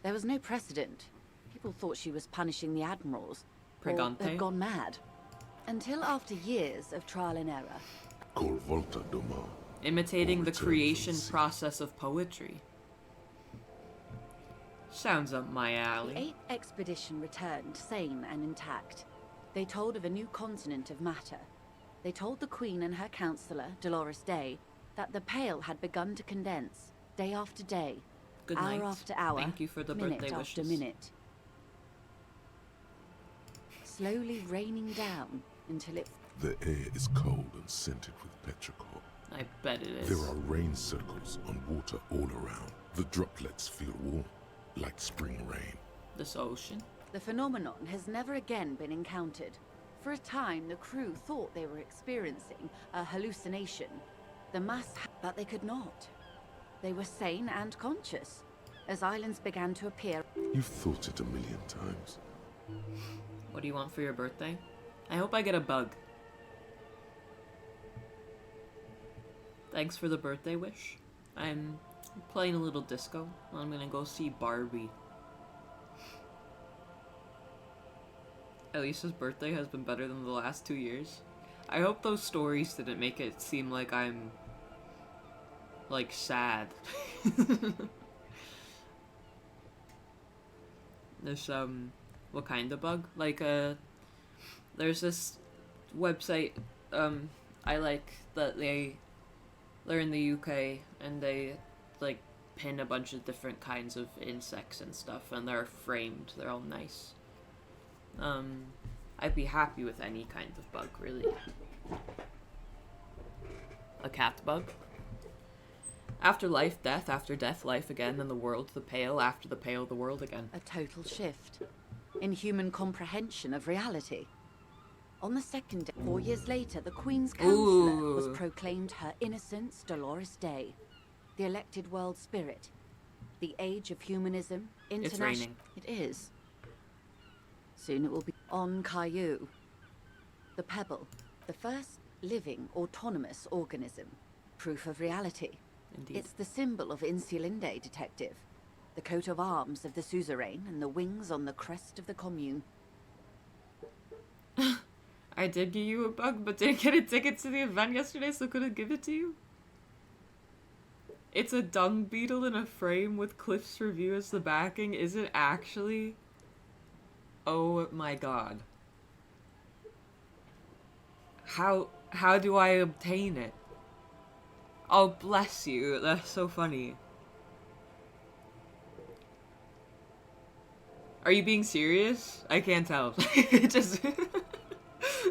[SPEAKER 2] There was no precedent. People thought she was punishing the admirals, or
[SPEAKER 1] Pregante?
[SPEAKER 2] had gone mad. Until after years of trial and error,
[SPEAKER 3] Col Volta Doma.
[SPEAKER 1] Imitating
[SPEAKER 3] Or
[SPEAKER 1] the
[SPEAKER 3] return from
[SPEAKER 1] creation
[SPEAKER 3] sea.
[SPEAKER 1] process of poetry. Sounds up my
[SPEAKER 2] the
[SPEAKER 1] alley.
[SPEAKER 2] 8th expedition returned sane and intact. They told of a new continent of matter. They told the Queen and her counselor, Dolores Day, that the Pale had begun to condense, day after day,
[SPEAKER 1] Good
[SPEAKER 2] hour
[SPEAKER 1] night.
[SPEAKER 2] after hour,
[SPEAKER 1] Thank you for the
[SPEAKER 2] minute
[SPEAKER 1] birthday
[SPEAKER 2] after
[SPEAKER 1] wishes.
[SPEAKER 2] minute. Slowly raining down until it...
[SPEAKER 3] The air is cold and scented with petrichor.
[SPEAKER 1] I bet it is.
[SPEAKER 3] There are rain circles on water all around. The droplets feel warm, like spring rain.
[SPEAKER 1] This ocean.
[SPEAKER 2] The phenomenon has never again been encountered. For a time, the crew thought they were experiencing a hallucination. The mass... But they could not. They were sane and conscious. As islands began to appear...
[SPEAKER 3] You've thought it a million times.
[SPEAKER 1] What do you want for your birthday? I hope I get a bug. Thanks for the birthday wish. I'm playing a little disco. I'm gonna go see Barbie. Elisa's birthday has been better than the last 2 years. I hope those stories didn't make it seem like I'm like sad. This what kind of bug? Like there's this website I like that they're in the UK and they like pin a bunch of different kinds of insects and stuff and they're framed. They're all nice. I'd be happy with any kind of bug, really. A cat bug? After life, death, after death, life again, and the world, the Pale, after the Pale, the world again.
[SPEAKER 2] A total shift in human comprehension of reality. On the second day, 4 years later, the Queen's counselor was
[SPEAKER 1] Ooh.
[SPEAKER 2] proclaimed Her Innocence Dolores Day, the elected world spirit, the age of humanism,
[SPEAKER 1] It's raining.
[SPEAKER 2] It is. Soon it will be on Caillou, the pebble, the first living autonomous organism, proof of reality.
[SPEAKER 1] Indeed.
[SPEAKER 2] It's the symbol of Insulinde, detective. The coat of arms of the suzerain and the wings on the crest of the commune.
[SPEAKER 1] I did give you a bug, but didn't get a ticket to the event yesterday, so couldn't give it to you. It's a dung beetle in a frame with Cliff's review as the backing. Is it actually? Oh my god. How do I obtain it? Oh, bless you. That's so funny. Are you being serious? I can't tell. It just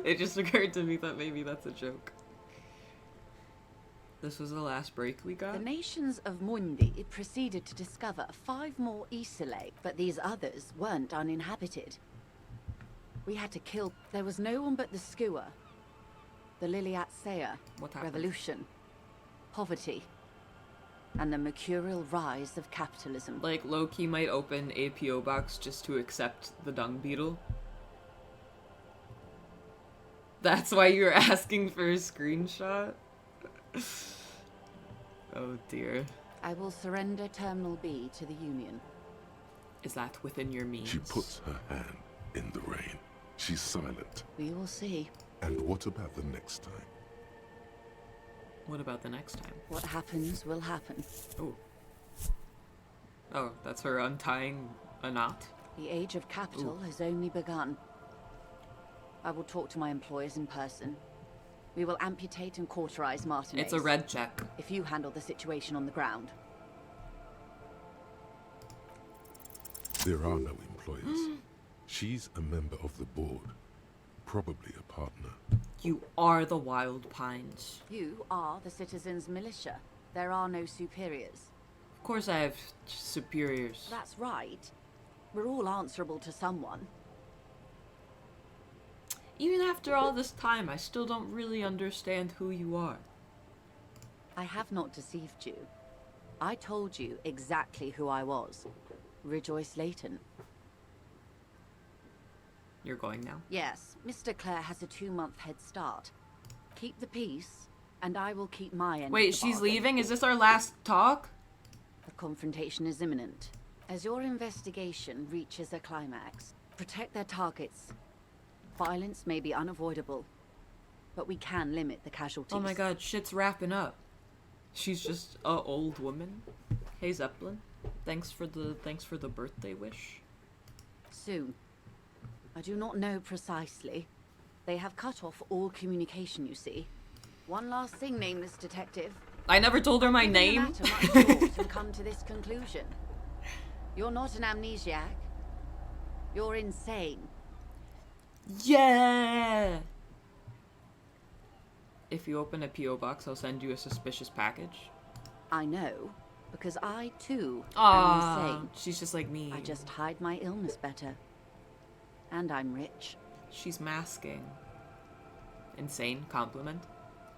[SPEAKER 1] it just occurred to me that maybe that's a joke. This was the last break we got?
[SPEAKER 2] The nations of Mundi proceeded to discover 5 more Isolae, but these others weren't uninhabited. We had to kill... There was no one but the Skua, the Liliat Seya,
[SPEAKER 1] What happened?
[SPEAKER 2] revolution, poverty, and the mercurial rise of capitalism.
[SPEAKER 1] Like, Loki might open a P.O. box just to accept the dung beetle. That's why you were asking for a screenshot? Oh dear.
[SPEAKER 2] I will surrender Terminal B to the Union.
[SPEAKER 1] Is that within your means?
[SPEAKER 3] She puts her hand in the rain. She's silent.
[SPEAKER 2] We will see.
[SPEAKER 3] And what about the next time?
[SPEAKER 1] What about the next time?
[SPEAKER 2] What happens will happen.
[SPEAKER 1] Oh. Oh, that's her untying a knot?
[SPEAKER 2] The age of capital has only begun. I will talk to my employers in person. We will amputate and cauterize Martinez.
[SPEAKER 1] It's a red check.
[SPEAKER 2] If you handle the situation on the ground.
[SPEAKER 3] There are no employers. She's a member of the board. Probably a partner.
[SPEAKER 1] You are the Wild Pines.
[SPEAKER 2] You are the citizens' militia. There are no superiors.
[SPEAKER 1] Of course I have superiors.
[SPEAKER 2] That's right. We're all answerable to someone.
[SPEAKER 1] Even after all this time, I still don't really understand who you are.
[SPEAKER 2] I have not deceived you. I told you exactly who I was. Rejoice Layton.
[SPEAKER 1] You're going now?
[SPEAKER 2] Yes, Mr. Clare has a 2-month head start. Keep the peace, and I will keep my end of
[SPEAKER 1] Wait,
[SPEAKER 2] the
[SPEAKER 1] she's
[SPEAKER 2] bargain.
[SPEAKER 1] leaving? Is this our last talk?
[SPEAKER 2] The confrontation is imminent. As your investigation reaches a climax, protect their targets. Violence may be unavoidable, but we can limit the casualties.
[SPEAKER 1] Oh my god, shit's wrapping up. She's just a old woman. Hey Zeppelin, thanks for the birthday wish.
[SPEAKER 2] Soon. I do not know precisely. They have cut off all communication, you see. One last thing, nameless detective.
[SPEAKER 1] I never told her my
[SPEAKER 2] Given the
[SPEAKER 1] name.
[SPEAKER 2] matter much thought and come to this conclusion. You're not an amnesiac. You're insane.
[SPEAKER 1] Yeah! If you open a P.O. box, I'll send you a suspicious package.
[SPEAKER 2] I know, because I too am
[SPEAKER 1] Aww,
[SPEAKER 2] insane.
[SPEAKER 1] she's just like me.
[SPEAKER 2] I just hide my illness better. And I'm rich.
[SPEAKER 1] She's masking. Insane compliment.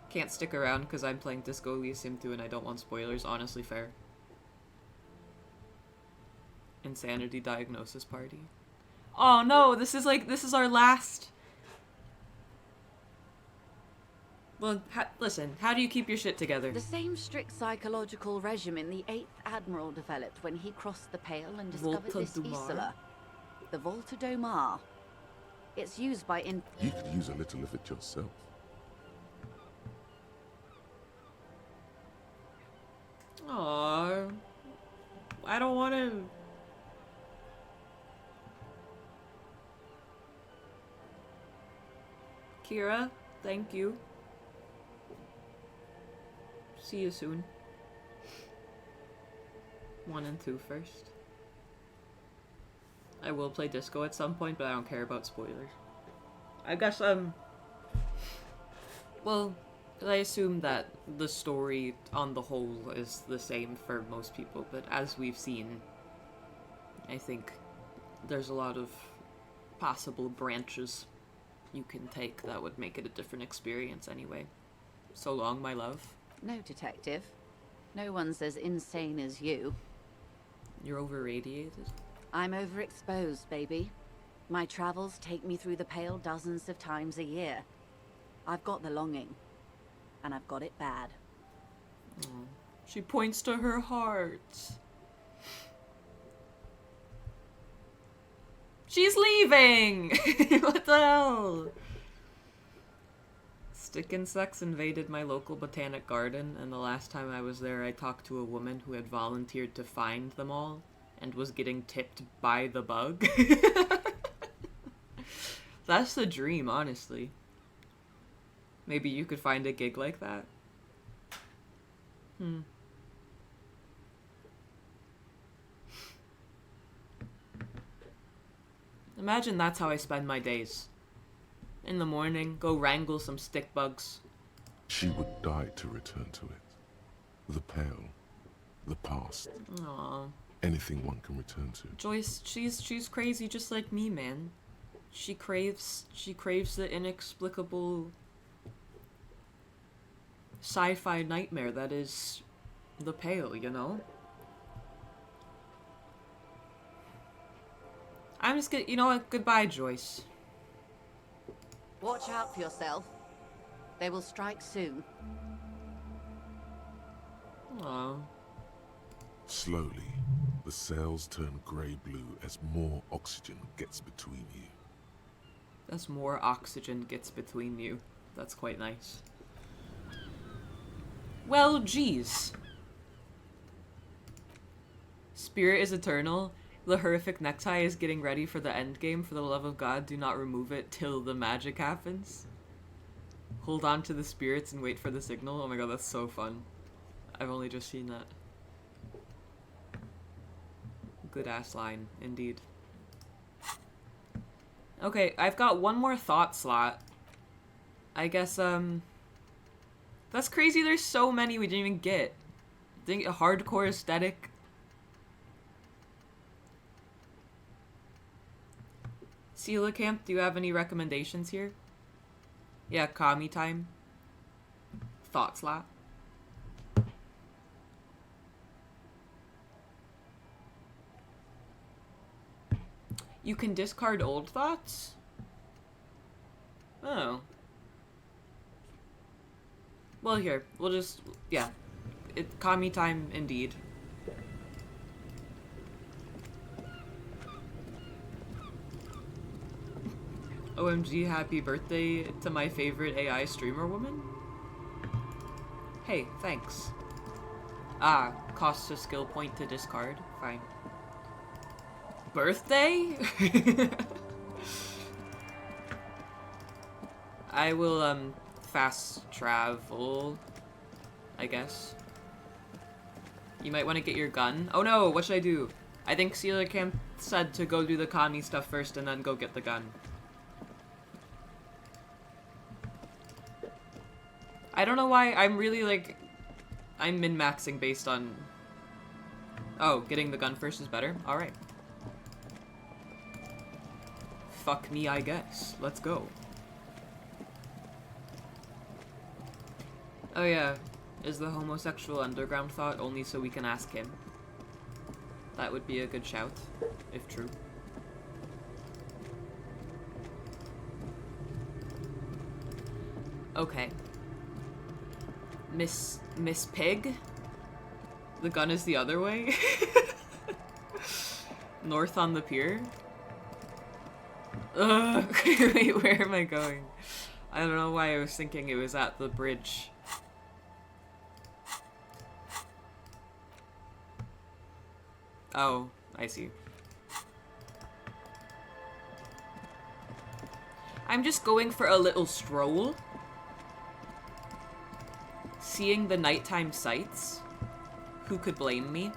[SPEAKER 1] Can't stick around because I'm playing Disco Elysium 2 and I don't want spoilers. Honestly, fair. Insanity diagnosis party. Oh no, this is our last. Well, listen, how do you keep your shit together?
[SPEAKER 2] The same strict psychological regimen the 8th Admiral developed when he crossed the Pale and discovered
[SPEAKER 1] Volta
[SPEAKER 2] this
[SPEAKER 1] do Mar?
[SPEAKER 2] Isola. The Volta do Mar. It's used by
[SPEAKER 3] You could use a little of it yourself.
[SPEAKER 1] Aww. I don't want to. Kira, thank you. See you soon. 1 and 2 first. I will play Disco at some point, but I don't care about spoilers. I guess, well, I assume that the story on the whole is the same for most people, but as we've seen, I think there's a lot of possible branches you can take that would make it a different experience anyway. So long, my love.
[SPEAKER 2] No, detective. No one's as insane as you.
[SPEAKER 1] You're over-radiated?
[SPEAKER 2] I'm overexposed, baby. My travels take me through the Pale dozens of times a year. I've got the longing. And I've got it bad.
[SPEAKER 1] Oh. She points to her heart. She's leaving! What the hell? Stick insects invaded my local botanic garden, and the last time I was there I talked to a woman who had volunteered to find them all, and was getting tipped by the bug. That's the dream, honestly. Maybe you could find a gig like that. Imagine that's how I spend my days. In the morning, go wrangle some stick bugs.
[SPEAKER 3] She would die to return to it. The pale, the past,
[SPEAKER 1] Aww.
[SPEAKER 3] anything one can return to.
[SPEAKER 1] Joyce, she's crazy just like me, man. She craves the inexplicable sci-fi nightmare that is the pale, you know? I'm just gonna, you know what? Goodbye, Joyce.
[SPEAKER 2] Watch out for yourself. They will strike soon.
[SPEAKER 1] Aww.
[SPEAKER 3] Slowly, the sails turn grey-blue as more oxygen gets between you.
[SPEAKER 1] As more oxygen gets between you. That's quite nice. Well, geez. Spirit is eternal. The horrific necktie is getting ready for the endgame. For the love of God, do not remove it till the magic happens. Hold on to the spirits and wait for the signal. Oh my god, that's so fun. I've only just seen that. Good ass line, indeed. Okay, I've got one more thought slot. I guess, that's crazy, there's so many we didn't even get. Think a hardcore aesthetic. Coelacanth, do you have any recommendations here? Yeah, Kami time. Thought slot. You can discard old thoughts? Oh. Well, here, we'll just, yeah. Kami time indeed. OMG, happy birthday to my favorite AI streamer woman? Hey, thanks. Ah, costs a skill point to discard. Fine. Birthday? I will, fast travel, I guess. You might want to get your gun. Oh no, what should I do? I think Coelacanth said to go do the Kami stuff first and then go get the gun. I don't know why I'm really, like, I'm min-maxing based on... Oh, getting the gun first is better? Alright. Fuck me, I guess. Let's go. Oh yeah, is the homosexual underground thought only so we can ask him? That would be a good shout, if true. Okay. Miss Pig? The gun is the other way? North on the pier? Ugh, wait, where am I going? I don't know why I was thinking it was at the bridge. Oh, I see. I'm just going for a little stroll. Seeing the nighttime sights. Who could blame me?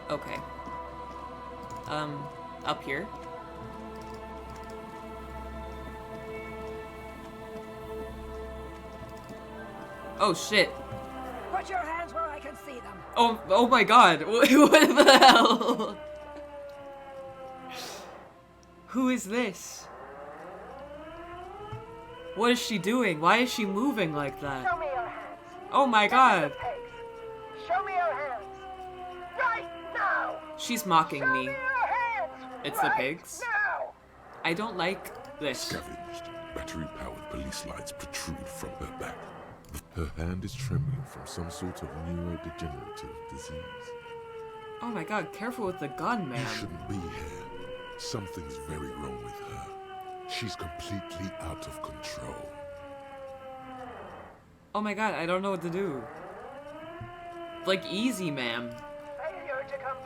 [SPEAKER 1] Okay. Up here. Oh shit.
[SPEAKER 5] Put your hands where I can see them.
[SPEAKER 1] Oh my god. What the hell? Who is this? What is she doing? Why is she moving like that?
[SPEAKER 5] Show me your hands.
[SPEAKER 1] Oh my god.
[SPEAKER 5] Pigs. Show me your hands. Right now.
[SPEAKER 1] She's mocking
[SPEAKER 5] Show
[SPEAKER 1] me.
[SPEAKER 5] me your hands.
[SPEAKER 1] It's the
[SPEAKER 5] right
[SPEAKER 1] pigs?
[SPEAKER 5] now.
[SPEAKER 1] I don't like this.
[SPEAKER 3] Scavenged, battery-powered police lights protrude from her back. Her hand is trembling from some sort of neurodegenerative disease.
[SPEAKER 1] Oh my god, careful with the gun,
[SPEAKER 3] You
[SPEAKER 1] man.
[SPEAKER 3] shouldn't be here. Something's very wrong with her. She's completely out of control.
[SPEAKER 1] Oh my god, I don't know what to do. Like, easy, ma'am.
[SPEAKER 5] Failure to come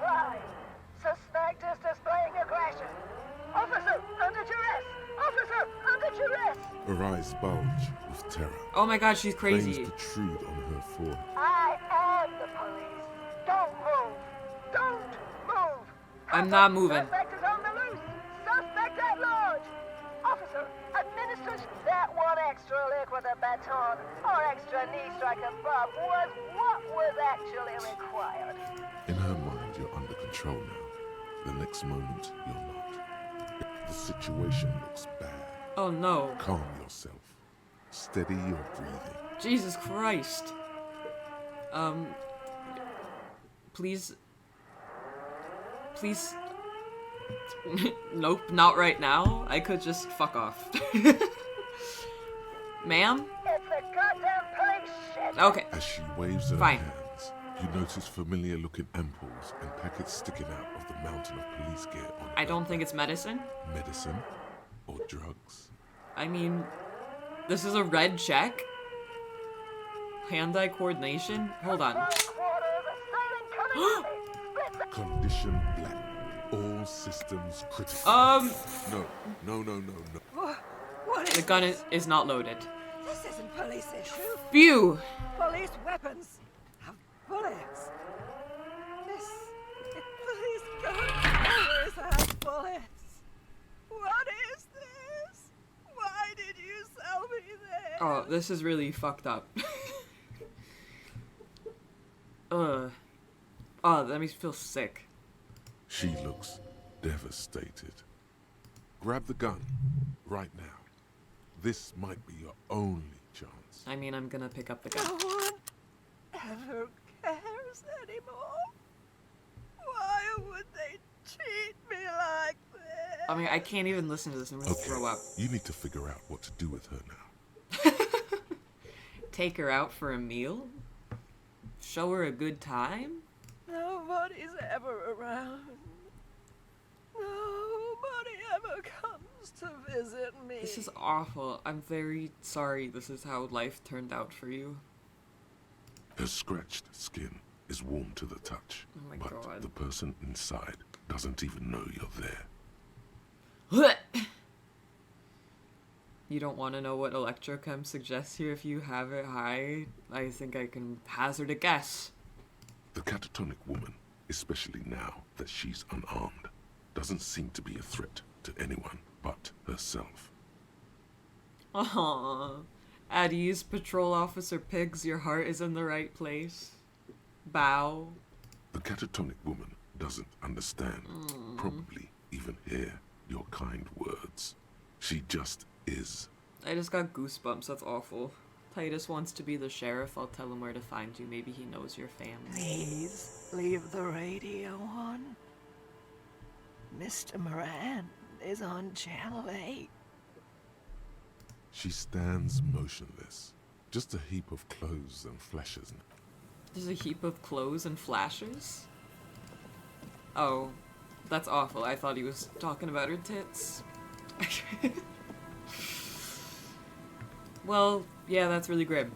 [SPEAKER 5] under duress! Officer, under duress!
[SPEAKER 3] Her eyes bulge with terror.
[SPEAKER 1] Oh my god, she's
[SPEAKER 3] Veins
[SPEAKER 1] crazy.
[SPEAKER 3] protrude on her forehead.
[SPEAKER 5] I am the police. Don't move. Don't move.
[SPEAKER 1] I'm not moving.
[SPEAKER 5] Suspect is on the loose. Suspect at large. Officer, administers that one extra lick with a baton or extra knee strike above was what was actually required.
[SPEAKER 3] In her mind, you're under control now. The next moment, you're not. The situation looks bad.
[SPEAKER 1] Oh no.
[SPEAKER 3] Calm yourself. Steady your breathing.
[SPEAKER 1] Jesus Christ. Please. Please. Nope, not right now. I could just fuck off. Ma'am?
[SPEAKER 5] It's the goddamn police shit.
[SPEAKER 1] Okay.
[SPEAKER 3] As she waves her
[SPEAKER 1] Fine.
[SPEAKER 3] hands, you notice familiar-looking ampoules and packets sticking out of the mountain of police gear on
[SPEAKER 1] I
[SPEAKER 3] her
[SPEAKER 1] don't think it's medicine.
[SPEAKER 3] medicine or drugs.
[SPEAKER 1] I mean, this is a red check. Hand-eye coordination. Hold on.
[SPEAKER 3] Condition black. All systems critical. No.
[SPEAKER 6] What
[SPEAKER 1] The gun is not loaded.
[SPEAKER 6] This isn't police issue.
[SPEAKER 1] Phew.
[SPEAKER 6] Police weapons have bullets. This police gun always has bullets. What is this? Why did you sell me this?
[SPEAKER 1] Oh, this is really fucked up. Oh, that makes me feel sick.
[SPEAKER 3] She looks devastated. Grab the gun right now. This might be your only chance.
[SPEAKER 1] I mean, I'm gonna pick up the
[SPEAKER 6] No
[SPEAKER 1] gun.
[SPEAKER 6] one ever cares anymore. Why would they treat me like this?
[SPEAKER 1] I mean, I can't even listen to this. I'm gonna
[SPEAKER 3] Okay,
[SPEAKER 1] throw up.
[SPEAKER 3] you need to figure out what to do with her now.
[SPEAKER 1] Take her out for a meal? Show her a good time?
[SPEAKER 6] Nobody's ever around. Nobody ever comes to visit me.
[SPEAKER 1] This is awful. I'm very sorry this is how life turned out for you.
[SPEAKER 3] Her scratched skin is warm to the touch,
[SPEAKER 1] Oh my
[SPEAKER 3] but
[SPEAKER 1] God.
[SPEAKER 3] the person inside doesn't even know you're there.
[SPEAKER 1] You don't want to know what electrochem suggests here if you have it high? I think I can hazard a guess.
[SPEAKER 3] The catatonic woman, especially now that she's unarmed, doesn't seem to be a threat to anyone but herself.
[SPEAKER 1] Aww. At ease, Patrol Officer Pigs, your heart is in the right place. Bow.
[SPEAKER 3] The catatonic woman doesn't understand, probably even hear your kind words. She just is.
[SPEAKER 1] I just got goosebumps, that's awful. Titus wants to be the sheriff, I'll tell him where to find you. Maybe he knows your family.
[SPEAKER 6] Please leave the radio on. Mr. Moran is on Channel 8.
[SPEAKER 3] She stands motionless, just a heap of clothes and flashes.
[SPEAKER 1] There's a heap of clothes and flashers? Oh, that's awful. I thought he was talking about her tits. Well, yeah, that's really grim.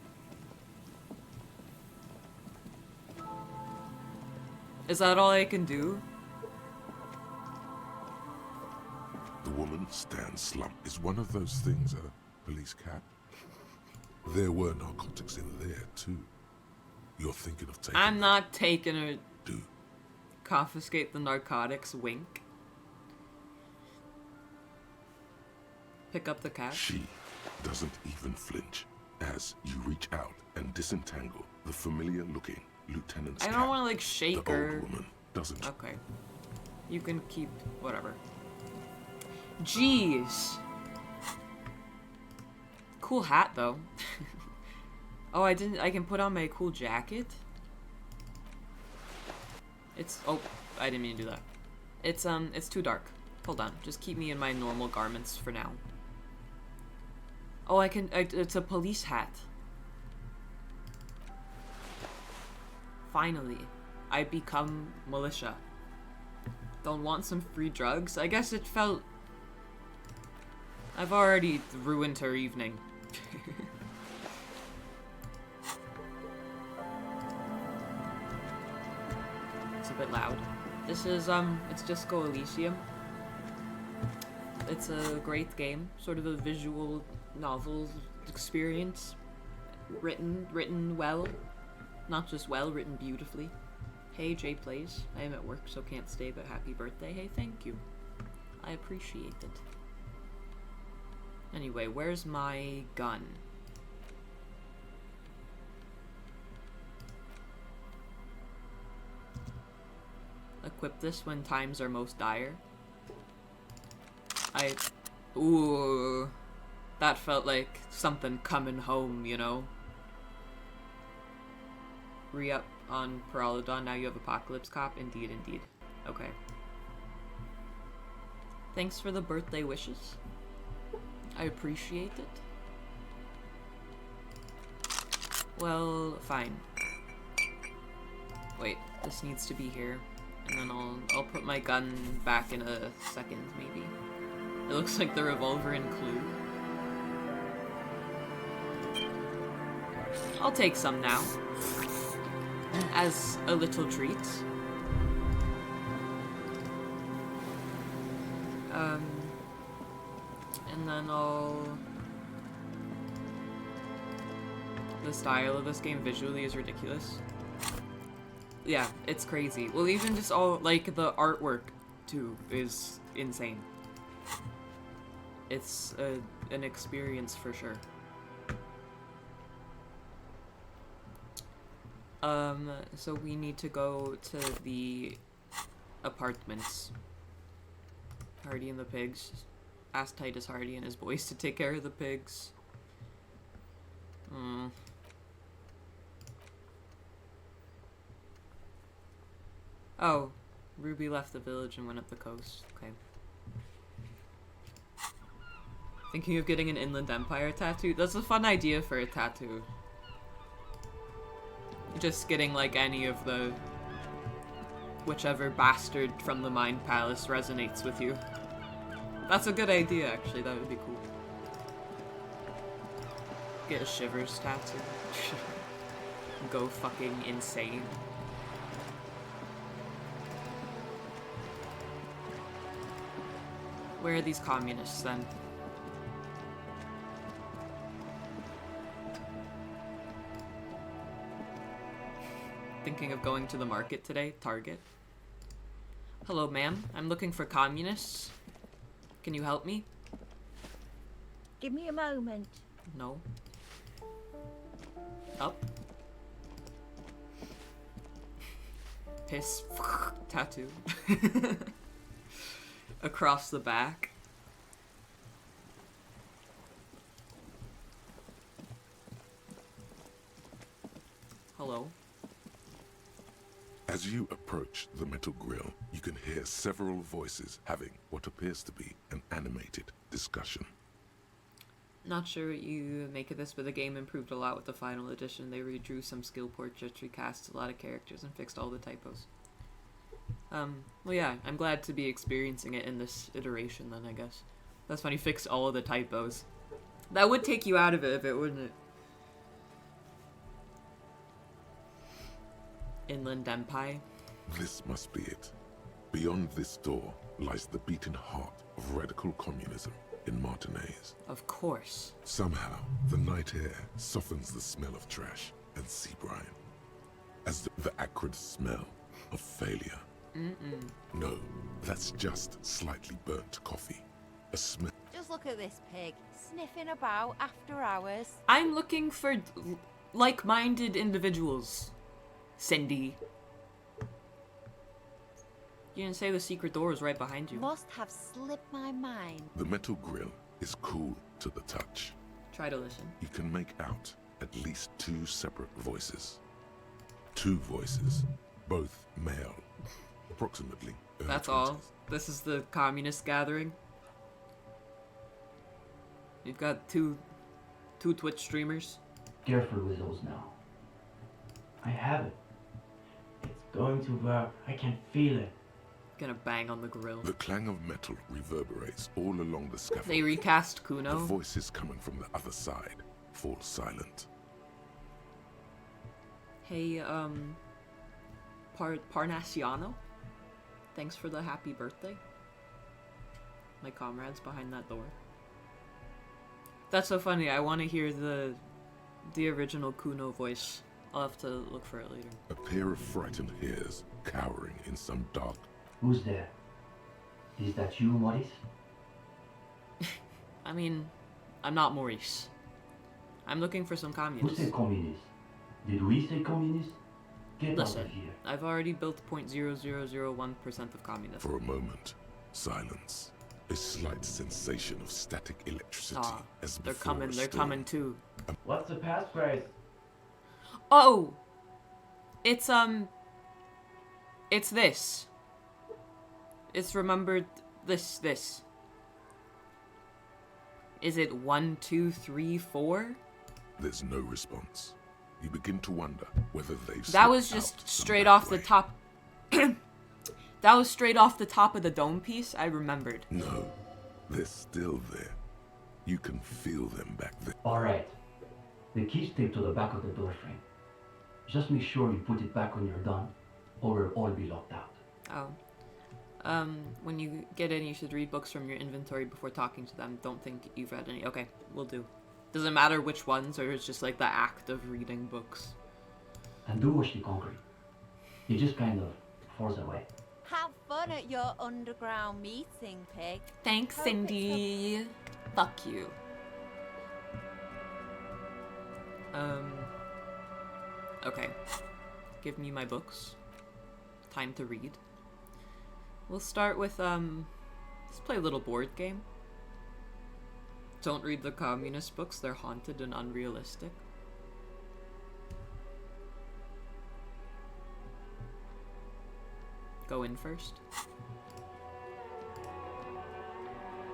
[SPEAKER 1] Is that all I can do?
[SPEAKER 3] The woman stands slumped. Is one of those things a police cap? There were narcotics in there, too. You're thinking of taking
[SPEAKER 1] I'm not taking her.
[SPEAKER 3] Do.
[SPEAKER 1] Confiscate the narcotics, wink. Pick up the cash.
[SPEAKER 3] She doesn't even flinch as you reach out and disentangle the familiar-looking lieutenant's
[SPEAKER 1] I
[SPEAKER 3] cap.
[SPEAKER 1] don't want to like shake
[SPEAKER 3] The
[SPEAKER 1] her.
[SPEAKER 3] old woman doesn't.
[SPEAKER 1] Okay. You can keep whatever. Jeez. Cool hat though. Oh, I can put on my cool jacket. Oh, I didn't mean to do that. It's too dark. Hold on. Just keep me in my normal garments for now. Oh, it's a police hat. Finally, I become militia. Don't want some free drugs? I guess it felt... I've already ruined her evening. It's a bit loud. This is, it's Disco Elysium. It's a great game, sort of a visual novel experience. Written well. Not just well, written beautifully. Hey, Jay Plays. I am at work, so can't stay, but happy birthday. Hey, thank you. I appreciate it. Anyway, where's my gun? Equip this when times are most dire. Ooh. That felt like something coming home, you know? Re-up on Peralodon, now you have Apocalypse Cop? Indeed, indeed. Okay. Thanks for the birthday wishes. I appreciate it. Well, fine. Wait, this needs to be here. And then I'll put my gun back in a second, maybe. It looks like the revolver in Clue. I'll take some now. As a little treat. And then the style of this game visually is ridiculous. Yeah, it's crazy. Well, even just all, like, the artwork, too, is insane. It's an experience for sure. So we need to go to the apartments. Hardy and the pigs. Ask Titus Hardy and his boys to take care of the pigs. Oh, Ruby left the village and went up the coast. Okay. Thinking of getting an Inland Empire tattoo? That's a fun idea for a tattoo. Just getting, like, any of the... whichever bastard from the Mind Palace resonates with you. That's a good idea, actually. That would be cool. Get a Shivers tattoo. Go fucking insane. Where are these communists, then? Thinking of going to the market today? Target. Hello, ma'am. I'm looking for communists. Can you help me?
[SPEAKER 7] Give me a moment.
[SPEAKER 1] No. Up. Piss. Tattoo. Across the back. Hello.
[SPEAKER 3] As you approach the metal grill, you can hear several voices having what appears to be an animated discussion.
[SPEAKER 1] Not sure what you make of this, but the game improved a lot with the final edition. They redrew some skill portraits, recast a lot of characters, and fixed all the typos. Well yeah, I'm glad to be experiencing it in this iteration then, I guess. That's funny, fixed all of the typos. That would take you out of it if it wouldn't. Inland Empire.
[SPEAKER 3] This must be it. Beyond this door lies the beating heart of radical communism in Martinez.
[SPEAKER 1] Of course.
[SPEAKER 3] Somehow, the night air softens the smell of trash and sea brine, as the acrid smell of failure. No, that's just slightly burnt coffee. A smell.
[SPEAKER 2] Just look at this pig, sniffing about after hours.
[SPEAKER 1] I'm looking for like-minded individuals, Cindy. You didn't say the secret door was right behind you.
[SPEAKER 2] Must have slipped my mind.
[SPEAKER 3] The metal grill is cool to the touch.
[SPEAKER 1] Try to listen.
[SPEAKER 3] You can make out at least two separate voices. Two voices, both male. Approximately early
[SPEAKER 1] That's
[SPEAKER 3] 20s.
[SPEAKER 1] all. This is the communist gathering. You've got two Twitch streamers.
[SPEAKER 8] They're for Lizzles now. I have it. It's going to work. I can feel it.
[SPEAKER 1] Gonna bang on the grill.
[SPEAKER 3] The clang of metal reverberates all along the scaffold.
[SPEAKER 1] They recast
[SPEAKER 3] The
[SPEAKER 1] Kuno.
[SPEAKER 3] voices coming from the other side fall silent.
[SPEAKER 1] Hey, Parnassiano. Thanks for the happy birthday. my comrades behind that door. That's so funny. I want to hear the original Kuno voice. I'll have to look for it later.
[SPEAKER 3] A pair of frightened hares cowering in some dark.
[SPEAKER 8] Who's there? Is that you, Maurice?
[SPEAKER 1] I mean, I'm not Maurice. I'm looking for some
[SPEAKER 8] Who
[SPEAKER 1] communists.
[SPEAKER 8] said communist? Did we say communist? Get out
[SPEAKER 1] Listen,
[SPEAKER 8] of here.
[SPEAKER 1] I've already built 0.0001% of communism.
[SPEAKER 3] For a moment, silence. A slight sensation of static electricity
[SPEAKER 1] Aw,
[SPEAKER 3] as
[SPEAKER 1] they're
[SPEAKER 3] before
[SPEAKER 1] coming.
[SPEAKER 3] a
[SPEAKER 1] They're
[SPEAKER 3] storm.
[SPEAKER 1] coming too.
[SPEAKER 8] What's the passphrase?
[SPEAKER 1] Oh, it's this. It's remembered this. Is it 1, 2, 3, 4?
[SPEAKER 3] There's no response. You begin to wonder whether they've
[SPEAKER 1] That was
[SPEAKER 3] slipped
[SPEAKER 1] just
[SPEAKER 3] out some
[SPEAKER 1] straight
[SPEAKER 3] back
[SPEAKER 1] off the
[SPEAKER 3] way.
[SPEAKER 1] top. That was straight off the top of the dome piece. I remembered.
[SPEAKER 3] No, they're still there. You can feel them back there.
[SPEAKER 8] Alright. The key's taped to the back of the door frame. Just make sure you put it back when you're done, or we'll all be locked out.
[SPEAKER 1] Oh. When you get in, you should read books from your inventory before talking to them. Don't think you've read any. Okay, will do. Does it matter which ones, or it's just like the act of reading books?
[SPEAKER 8] And do watch the concrete. It just kind of falls away.
[SPEAKER 9] Have fun at your underground meeting, pig.
[SPEAKER 1] Thanks,
[SPEAKER 9] Hope it's
[SPEAKER 1] Cindy. Fuck you. Okay. Give me my books. Time to read. We'll start with, let's play a little board game. Don't read the communist books, they're haunted and unrealistic. Go in first.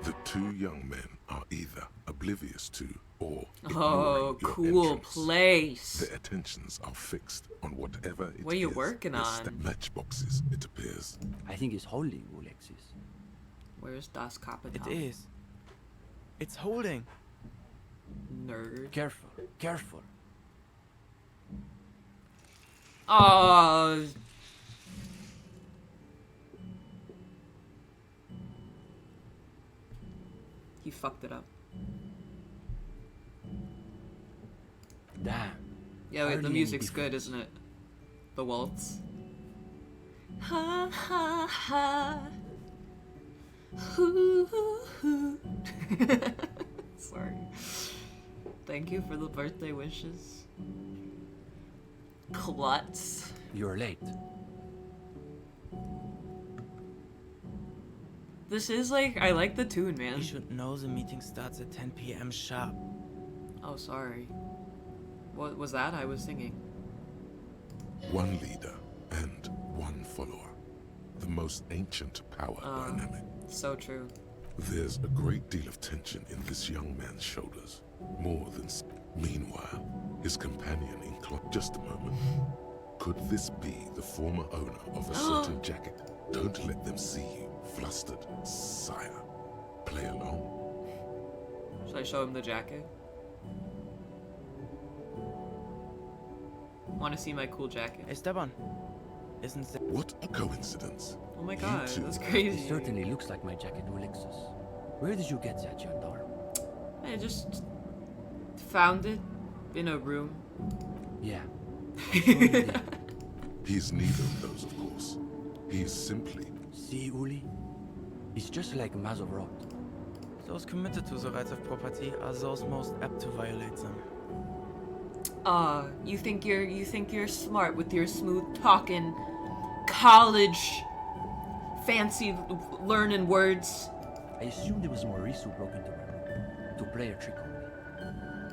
[SPEAKER 3] The two young men are either oblivious to or
[SPEAKER 1] Oh,
[SPEAKER 3] ignoring your
[SPEAKER 1] cool
[SPEAKER 3] entrance.
[SPEAKER 1] place.
[SPEAKER 3] Their attentions are fixed on whatever it is.
[SPEAKER 1] What are you working
[SPEAKER 3] They're
[SPEAKER 1] on?
[SPEAKER 3] matchboxes, it appears.
[SPEAKER 10] I think it's holding, Alexis.
[SPEAKER 1] Where's Das Kapital?
[SPEAKER 11] It is. It's holding.
[SPEAKER 1] Nerd.
[SPEAKER 10] Careful, careful.
[SPEAKER 1] Oh. He fucked it up.
[SPEAKER 10] Damn.
[SPEAKER 1] Yeah, wait, the
[SPEAKER 10] Hardly any
[SPEAKER 1] music's good,
[SPEAKER 10] difference.
[SPEAKER 1] isn't it? The waltz. Ha ha ha. Hoo, hoo, hoo. Sorry. Thank you for the birthday wishes. Klutz.
[SPEAKER 10] You're late.
[SPEAKER 1] This is like, I like the tune, man.
[SPEAKER 11] You should know the meeting starts at 10 p.m. sharp.
[SPEAKER 1] Oh, sorry. What was that? I was singing.
[SPEAKER 3] One leader and one follower. The most ancient power dynamic.
[SPEAKER 1] So true.
[SPEAKER 3] There's a great deal of tension in this young man's shoulders. More than... Meanwhile, his companion inclined... Just a moment. Could this be the former owner of a certain jacket? Don't let them see you flustered, sire. Play along.
[SPEAKER 1] Should I show him the jacket? Want to see my cool jacket?
[SPEAKER 11] Esteban, isn't there...
[SPEAKER 3] What a coincidence.
[SPEAKER 1] Oh my
[SPEAKER 3] You
[SPEAKER 1] god,
[SPEAKER 3] two
[SPEAKER 1] that's
[SPEAKER 10] It
[SPEAKER 1] crazy.
[SPEAKER 10] certainly looks like my jacket, Alexis. Where did you get that, gendarme?
[SPEAKER 1] I just found it in a room.
[SPEAKER 10] Yeah.
[SPEAKER 3] He's neither of those, of course. He's simply...
[SPEAKER 10] See, Uli? It's just like Mazovrat.
[SPEAKER 11] Those committed to the rights of property are those most apt to violate them.
[SPEAKER 1] You think you're smart with your smooth talking, college, fancy learning words.
[SPEAKER 10] I assumed it was Maurice who broke into my room to play a trick on me.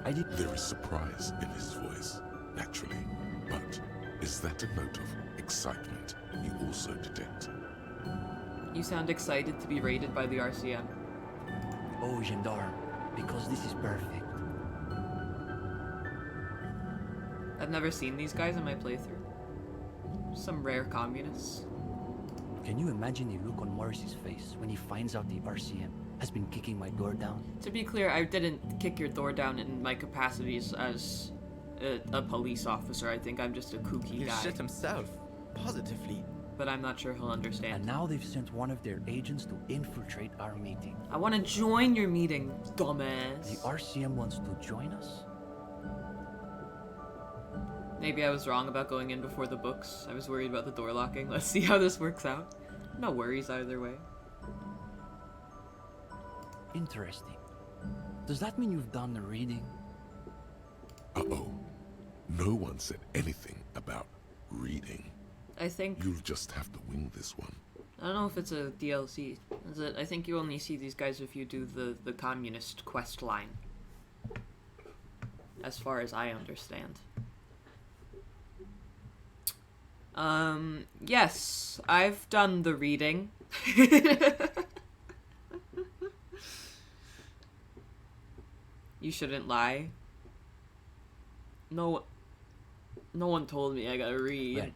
[SPEAKER 10] I did.
[SPEAKER 3] There is surprise in his voice, naturally. But is that a note of excitement you also detect?
[SPEAKER 1] You sound excited to be raided by the RCM.
[SPEAKER 10] Oh, gendarme, because this is perfect.
[SPEAKER 1] I've never seen these guys in my playthrough. Some rare communists.
[SPEAKER 10] Can you imagine the look on Maurice's face when he finds out the RCM has been kicking my door down?
[SPEAKER 1] To be clear, I didn't kick your door down in my capacities as a police officer. I think I'm just a kooky
[SPEAKER 11] He
[SPEAKER 1] guy.
[SPEAKER 11] shit himself. Positively.
[SPEAKER 1] but I'm not sure he'll understand.
[SPEAKER 10] And now they've sent one of their agents to infiltrate our meeting.
[SPEAKER 1] I want to join your meeting, dumbass.
[SPEAKER 10] The RCM wants to join us?
[SPEAKER 1] Maybe I was wrong about going in before the books. I was worried about the door locking. Let's see how this works out. No worries either way.
[SPEAKER 10] Interesting. Does that mean you've done the reading?
[SPEAKER 3] Uh-oh. No one said anything about reading.
[SPEAKER 1] I think...
[SPEAKER 3] You'll just have to wing this one.
[SPEAKER 1] I don't know if it's a DLC. Is it? I think you only see these guys if you do the communist quest line. As far as I understand. Yes, I've done the reading. You shouldn't lie. No one told me I gotta read.
[SPEAKER 10] Well,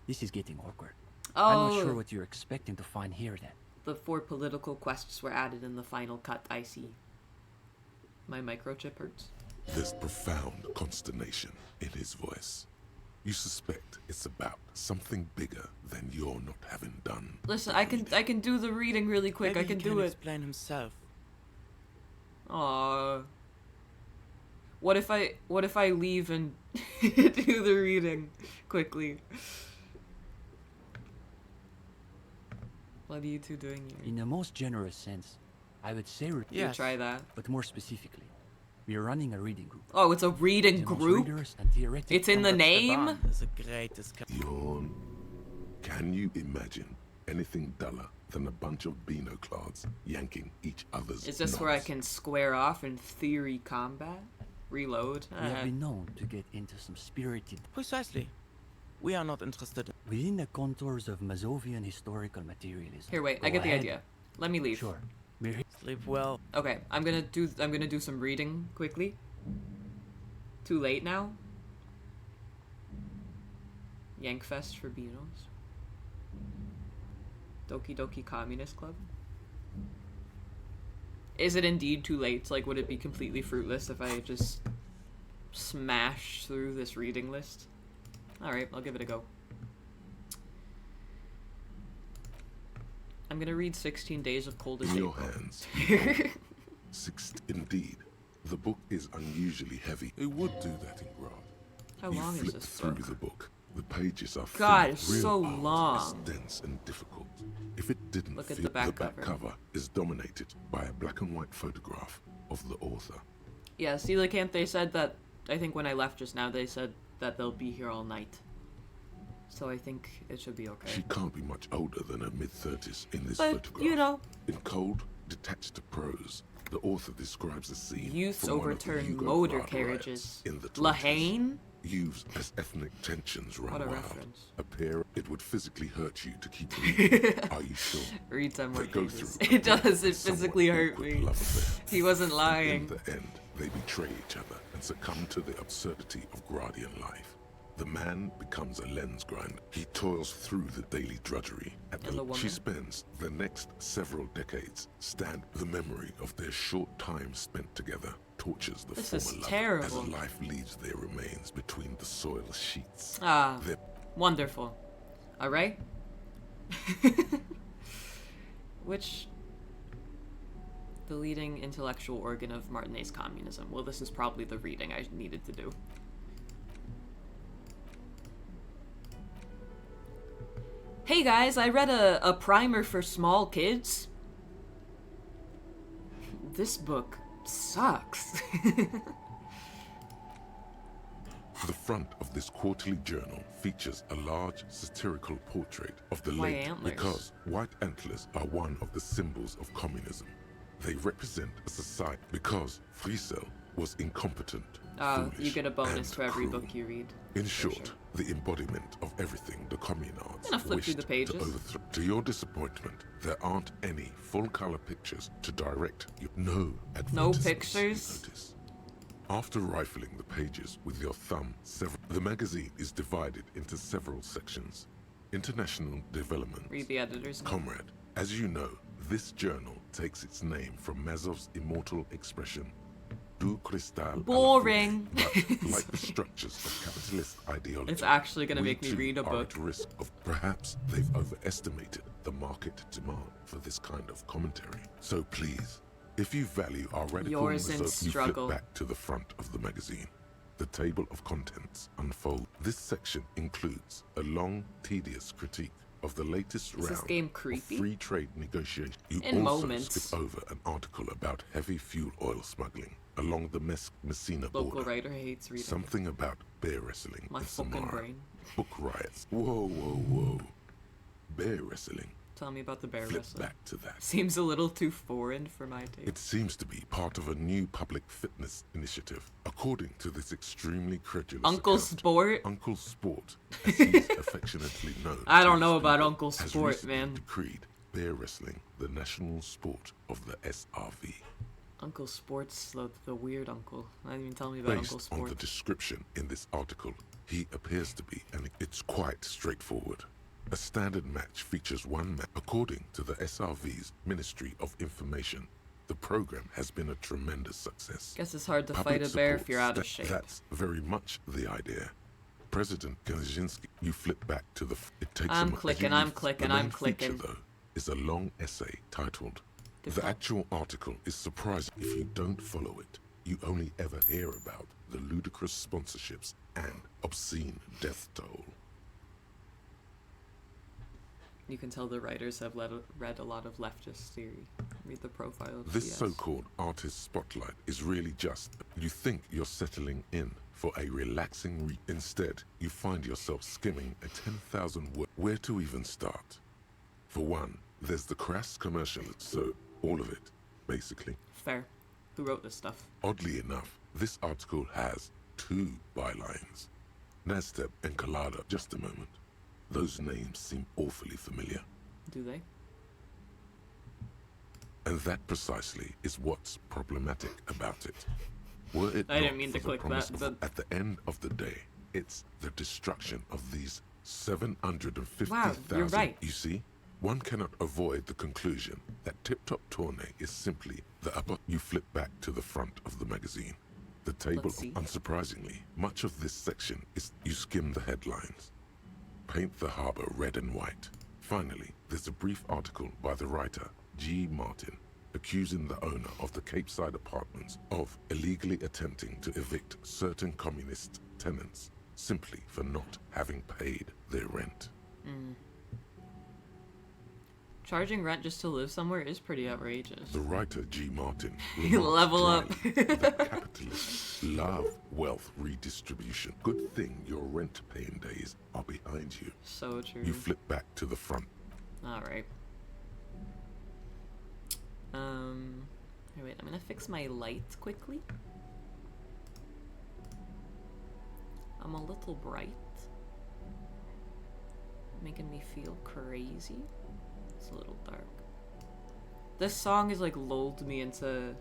[SPEAKER 10] this is getting awkward.
[SPEAKER 1] Oh,
[SPEAKER 10] I'm not sure what you're expecting to find here then.
[SPEAKER 1] the 4 political quests were added in the final cut, I see. My microchip hurts.
[SPEAKER 3] There's profound consternation in his voice. You suspect it's about something bigger than you're not having done.
[SPEAKER 1] Listen, I can do the reading really quick.
[SPEAKER 11] Maybe
[SPEAKER 1] I can
[SPEAKER 11] he
[SPEAKER 1] do it.
[SPEAKER 11] explain himself.
[SPEAKER 1] Aww. What if I leave and do the reading quickly? What are you two doing here?
[SPEAKER 10] In the most generous sense, I would say we're...
[SPEAKER 1] You try that.
[SPEAKER 10] But more specifically, we are running a reading group.
[SPEAKER 1] Oh, it's a reading
[SPEAKER 10] The most
[SPEAKER 1] group?
[SPEAKER 10] rigorous and theoretical
[SPEAKER 1] It's in the name?
[SPEAKER 11] Is a great
[SPEAKER 3] Yawn. Can you imagine anything duller than a bunch of Beano-clads yanking each other's
[SPEAKER 1] Is this where I can square off in theory combat? Reload?
[SPEAKER 10] We have been known to get into some spirited...
[SPEAKER 11] Precisely. We are not interested.
[SPEAKER 10] Within the contours of Mazovian historical materialism.
[SPEAKER 1] Here, wait. I
[SPEAKER 10] Go
[SPEAKER 1] get the
[SPEAKER 10] ahead.
[SPEAKER 1] idea. Let me leave.
[SPEAKER 10] Sure. We're here.
[SPEAKER 11] Sleep well.
[SPEAKER 1] Okay, I'm gonna do some reading quickly. Too late now. Yankfest for Beanos. Doki Doki Communist Club. Is it indeed too late? Like, would it be completely fruitless if I just smash through this reading list? Alright, I'll give it a go. I'm gonna read 16 Days of Cold as
[SPEAKER 3] In your
[SPEAKER 1] April.
[SPEAKER 3] hands. Indeed. The book is unusually heavy. It would do that in Grad.
[SPEAKER 1] How
[SPEAKER 3] You
[SPEAKER 1] long is
[SPEAKER 3] flip
[SPEAKER 1] this
[SPEAKER 3] through
[SPEAKER 1] book?
[SPEAKER 3] the book. The pages are
[SPEAKER 1] God,
[SPEAKER 3] filled
[SPEAKER 1] it's
[SPEAKER 3] with real
[SPEAKER 1] so
[SPEAKER 3] art.
[SPEAKER 1] long.
[SPEAKER 3] It's dense and difficult. If it didn't
[SPEAKER 1] Look at
[SPEAKER 3] feel
[SPEAKER 1] the back
[SPEAKER 3] cover is dominated by a black and white photograph of the author.
[SPEAKER 1] Yeah, Coelacanth, they said that, I think when I left just now, they said that they'll be here all night. So I think it should be okay.
[SPEAKER 3] She can't be much older than her mid-30s in this
[SPEAKER 1] But,
[SPEAKER 3] photograph.
[SPEAKER 1] you know.
[SPEAKER 3] In cold, detached prose, the author describes a scene
[SPEAKER 1] Youths
[SPEAKER 3] from one of the
[SPEAKER 1] overturn
[SPEAKER 3] Yugo
[SPEAKER 1] motor
[SPEAKER 3] Grad
[SPEAKER 1] carriages.
[SPEAKER 3] riots in the 20s.
[SPEAKER 1] Lahane?
[SPEAKER 3] Youths as ethnic tensions run
[SPEAKER 1] What a
[SPEAKER 3] wild.
[SPEAKER 1] reference.
[SPEAKER 3] Appear it would physically hurt you to keep reading. Are you sure?
[SPEAKER 1] Read some more
[SPEAKER 3] They go
[SPEAKER 1] pages.
[SPEAKER 3] through
[SPEAKER 1] It does, it
[SPEAKER 3] somewhat
[SPEAKER 1] physically hurt
[SPEAKER 3] awkward
[SPEAKER 1] me.
[SPEAKER 3] love affair.
[SPEAKER 1] He wasn't lying.
[SPEAKER 3] In the end, they betray each other and succumb to the absurdity of Gradian life. The man becomes a lens grinder. He toils through the daily drudgery.
[SPEAKER 1] And the woman?
[SPEAKER 3] She spends the next several decades stand the memory of their short time spent together. Tortures the
[SPEAKER 1] This is
[SPEAKER 3] former lover
[SPEAKER 1] terrible.
[SPEAKER 3] as life leaves their remains between the soil sheets.
[SPEAKER 1] Ah,
[SPEAKER 3] Their
[SPEAKER 1] wonderful. Alright? Which... The leading intellectual organ of Martinez communism. Well, this is probably the reading I needed to do. Hey guys, I read a primer for small kids. This book sucks.
[SPEAKER 3] The front of this quarterly journal features a large satirical portrait of the
[SPEAKER 1] White
[SPEAKER 3] late
[SPEAKER 1] antlers.
[SPEAKER 3] because white antlers are one of the symbols of communism. They represent a society because Friesel was incompetent,
[SPEAKER 1] You
[SPEAKER 3] foolish,
[SPEAKER 1] get a bonus
[SPEAKER 3] and
[SPEAKER 1] for every
[SPEAKER 3] cruel.
[SPEAKER 1] book you read.
[SPEAKER 3] In
[SPEAKER 1] for
[SPEAKER 3] short,
[SPEAKER 1] sure.
[SPEAKER 3] the embodiment of everything the communards
[SPEAKER 1] gonna flip through
[SPEAKER 3] wished
[SPEAKER 1] the pages.
[SPEAKER 3] to overthrow. To your disappointment, there aren't any full-color pictures to direct you. No advertisements, you
[SPEAKER 1] pictures?
[SPEAKER 3] notice. After rifling the pages with your thumb, the magazine is divided into several sections. International development.
[SPEAKER 1] Read the editor's note.
[SPEAKER 3] Comrade, as you know, this journal takes its name from Mazov's immortal expression, du cristal a la
[SPEAKER 1] Boring.
[SPEAKER 3] fine, but like the structures of capitalist ideology.
[SPEAKER 1] It's actually gonna
[SPEAKER 3] we
[SPEAKER 1] make me
[SPEAKER 3] too
[SPEAKER 1] read a
[SPEAKER 3] are
[SPEAKER 1] book.
[SPEAKER 3] at risk of perhaps they've overestimated the market demand for this kind of commentary. So please, if you value our radical
[SPEAKER 1] Yours in
[SPEAKER 3] you
[SPEAKER 1] struggle.
[SPEAKER 3] flip back to the front of the magazine. The table of contents unfold. This section includes a long, tedious critique of the latest
[SPEAKER 1] Is
[SPEAKER 3] round
[SPEAKER 1] this game
[SPEAKER 3] of
[SPEAKER 1] creepy?
[SPEAKER 3] free trade negotiations. You
[SPEAKER 1] In
[SPEAKER 3] also
[SPEAKER 1] moments.
[SPEAKER 3] skip over an article about heavy fuel oil smuggling along the Messina
[SPEAKER 1] Local
[SPEAKER 3] border.
[SPEAKER 1] writer hates reading.
[SPEAKER 3] Something about bear wrestling
[SPEAKER 1] My
[SPEAKER 3] in
[SPEAKER 1] fucking
[SPEAKER 3] Samara.
[SPEAKER 1] brain.
[SPEAKER 3] Book riots. Whoa. Bear wrestling.
[SPEAKER 1] Tell me about the bear
[SPEAKER 3] Flip
[SPEAKER 1] wrestling.
[SPEAKER 3] back to that.
[SPEAKER 1] Seems a little too foreign for my taste.
[SPEAKER 3] It seems to be part of a new public fitness initiative, according to this extremely credulous
[SPEAKER 1] Uncle
[SPEAKER 3] account.
[SPEAKER 1] Sport?
[SPEAKER 3] Uncle Sport, as he's affectionately known.
[SPEAKER 1] I
[SPEAKER 3] to
[SPEAKER 1] don't
[SPEAKER 3] his
[SPEAKER 1] know about
[SPEAKER 3] people,
[SPEAKER 1] Uncle
[SPEAKER 3] has
[SPEAKER 1] Sport,
[SPEAKER 3] recently
[SPEAKER 1] man.
[SPEAKER 3] decreed bear wrestling the national sport of the SRV.
[SPEAKER 1] Uncle Sport's the weird uncle. Not even tell me about Uncle
[SPEAKER 3] Based on the
[SPEAKER 1] Sport.
[SPEAKER 3] description in this article, he appears to be, and it's quite straightforward. A standard match features one match. According to the SRV's Ministry of Information, the program has been a tremendous success.
[SPEAKER 1] Guess it's hard to
[SPEAKER 3] Public
[SPEAKER 1] fight a bear if
[SPEAKER 3] support
[SPEAKER 1] you're out of
[SPEAKER 3] sta-
[SPEAKER 1] shape.
[SPEAKER 3] That's very much the idea. President Kaczynski, you flip back to the... It takes
[SPEAKER 1] I'm
[SPEAKER 3] a mo-
[SPEAKER 1] clicking,
[SPEAKER 3] you-
[SPEAKER 1] I'm clicking,
[SPEAKER 3] the
[SPEAKER 1] I'm
[SPEAKER 3] main feature,
[SPEAKER 1] clicking.
[SPEAKER 3] though, is a long essay titled...
[SPEAKER 1] Good
[SPEAKER 3] The
[SPEAKER 1] call.
[SPEAKER 3] actual article is surprising. If you don't follow it, you only ever hear about the ludicrous sponsorships and obscene death toll.
[SPEAKER 1] You can tell the writers have read a lot of leftist theory. Read the profile of
[SPEAKER 3] This
[SPEAKER 1] CS.
[SPEAKER 3] so-called artist spotlight is really just, you think you're settling in for a relaxing read. Instead, you find yourself skimming a 10,000 word. Where to even start? For one, there's the crass commercial, so all of it, basically.
[SPEAKER 1] Fair. Who wrote this stuff?
[SPEAKER 3] Oddly enough, this article has 2 bylines. Nasteb and Kalada. Just a moment. Those names seem awfully familiar.
[SPEAKER 1] Do they?
[SPEAKER 3] And that precisely is what's problematic about it. Were it
[SPEAKER 1] I didn't
[SPEAKER 3] not
[SPEAKER 1] mean
[SPEAKER 3] for
[SPEAKER 1] to
[SPEAKER 3] the
[SPEAKER 1] click
[SPEAKER 3] promise
[SPEAKER 1] that,
[SPEAKER 3] of-
[SPEAKER 1] but-
[SPEAKER 3] At the end of the day, it's the destruction of these 750,000.
[SPEAKER 1] Wow, you're right.
[SPEAKER 3] You see? One cannot avoid the conclusion that Tip Top Tourney is simply the upper. You flip back to the front of the magazine. The table,
[SPEAKER 1] Let's see.
[SPEAKER 3] unsurprisingly, much of this section is you skim the headlines. Paint the harbor red and white. Finally, there's a brief article by the writer, G. Martin, accusing the owner of the Capeside Apartments of illegally attempting to evict certain communist tenants simply for not having paid their rent.
[SPEAKER 1] Charging rent just to live somewhere is pretty outrageous.
[SPEAKER 3] The writer G. Martin
[SPEAKER 1] Level up.
[SPEAKER 3] that capitalists love wealth redistribution. Good thing your rent-paying days are behind you.
[SPEAKER 1] So true.
[SPEAKER 3] You flip back to the front.
[SPEAKER 1] Alright. Here, wait, I'm gonna fix my lights quickly. I'm a little bright. Making me feel crazy. It's a little dark. This song has like lulled me into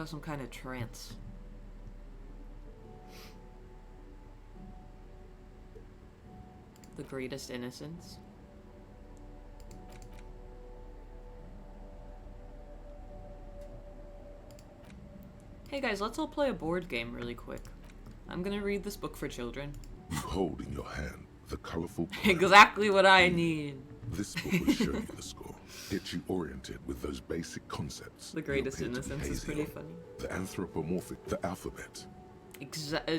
[SPEAKER 1] some kind of trance. The Greatest Innocence. Hey guys, let's all play a board game really quick. I'm gonna read this book for children.
[SPEAKER 3] You hold in your hand the colorful coin.
[SPEAKER 1] Exactly what I need.
[SPEAKER 3] This book will show you the score. Get you oriented with those basic concepts.
[SPEAKER 1] The Greatest
[SPEAKER 3] you appear to be
[SPEAKER 1] Innocence is
[SPEAKER 3] hazy
[SPEAKER 1] pretty
[SPEAKER 3] on.
[SPEAKER 1] funny.
[SPEAKER 3] The anthropomorphic, the alphabet.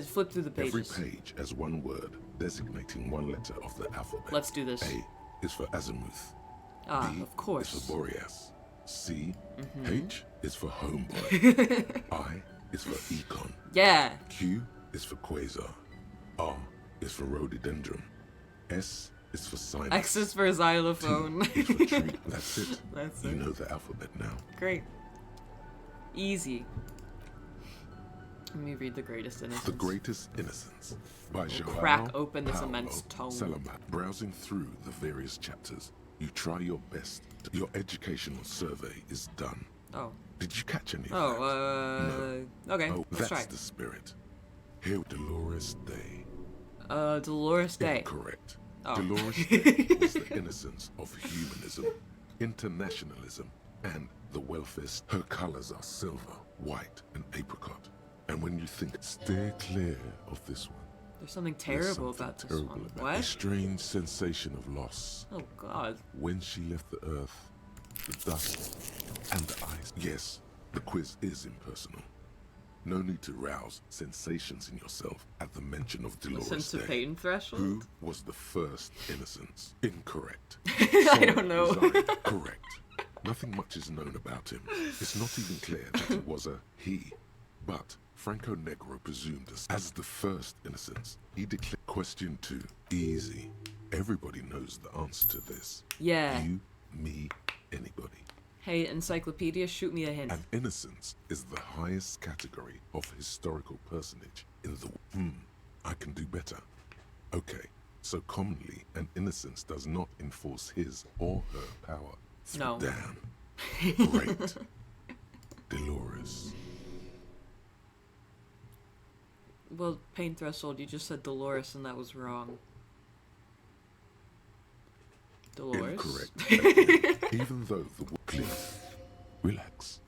[SPEAKER 1] Flip through the
[SPEAKER 3] Every
[SPEAKER 1] pages.
[SPEAKER 3] page has one word designating one letter of the alphabet.
[SPEAKER 1] Let's do this.
[SPEAKER 3] A is for azimuth.
[SPEAKER 1] Ah,
[SPEAKER 3] B
[SPEAKER 1] of course.
[SPEAKER 3] is for Boreas. C,
[SPEAKER 1] Mhm.
[SPEAKER 3] H is for homeboy. I is for econ.
[SPEAKER 1] Yeah.
[SPEAKER 3] Q is for quasar. R is for rhododendron. S is for sinus.
[SPEAKER 1] X is for xylophone.
[SPEAKER 3] T is for tree. That's it.
[SPEAKER 1] That's
[SPEAKER 3] You
[SPEAKER 1] it.
[SPEAKER 3] know the alphabet now.
[SPEAKER 1] Great. Easy. Let me read The Greatest Innocence.
[SPEAKER 3] The Greatest Innocence by Joao
[SPEAKER 1] crack open this
[SPEAKER 3] Paulo
[SPEAKER 1] immense tome.
[SPEAKER 3] Salamat. Browsing through the various chapters, you try your best. Your educational survey is done.
[SPEAKER 1] Oh.
[SPEAKER 3] Did you catch any of that?
[SPEAKER 1] Oh, okay,
[SPEAKER 3] Oh,
[SPEAKER 1] let's
[SPEAKER 3] that's
[SPEAKER 1] try.
[SPEAKER 3] the spirit. Here, Dolores Day.
[SPEAKER 1] Dolores Day.
[SPEAKER 3] Incorrect.
[SPEAKER 1] Oh.
[SPEAKER 3] Dolores Day was the innocence of humanism, internationalism, And the welfare, her colors are silver, white, and apricot. And when you think, steer clear of this one.
[SPEAKER 1] There's something
[SPEAKER 3] There's
[SPEAKER 1] terrible
[SPEAKER 3] something
[SPEAKER 1] about this
[SPEAKER 3] terrible
[SPEAKER 1] one.
[SPEAKER 3] about A
[SPEAKER 1] What?
[SPEAKER 3] strange sensation of loss.
[SPEAKER 1] Oh God.
[SPEAKER 3] When she left the earth, the dust, and the ice. Yes, the quiz is impersonal. No need to rouse sensations in yourself at the mention of Dolores
[SPEAKER 1] Listen to
[SPEAKER 3] Day.
[SPEAKER 1] pain threshold.
[SPEAKER 3] Who was the first innocence? Incorrect.
[SPEAKER 1] I don't know.
[SPEAKER 3] Resigned. Correct. Nothing much is known about him. It's not even clear that it was a he. But Franco Negro presumed as the first innocence. He declared question 2. Easy. Everybody knows the answer to this.
[SPEAKER 1] Yeah.
[SPEAKER 3] You, me, anybody.
[SPEAKER 1] Hey, encyclopedia, shoot me a hint.
[SPEAKER 3] And innocence is the highest category of historical personage in the... I can do better. Okay, so commonly an innocence does not enforce his or her power.
[SPEAKER 1] No.
[SPEAKER 3] Damn. Great. Dolores.
[SPEAKER 1] Well, pain threshold, you just said Dolores and that was wrong. Dolores?
[SPEAKER 3] Incorrect. Even though the... Please, relax.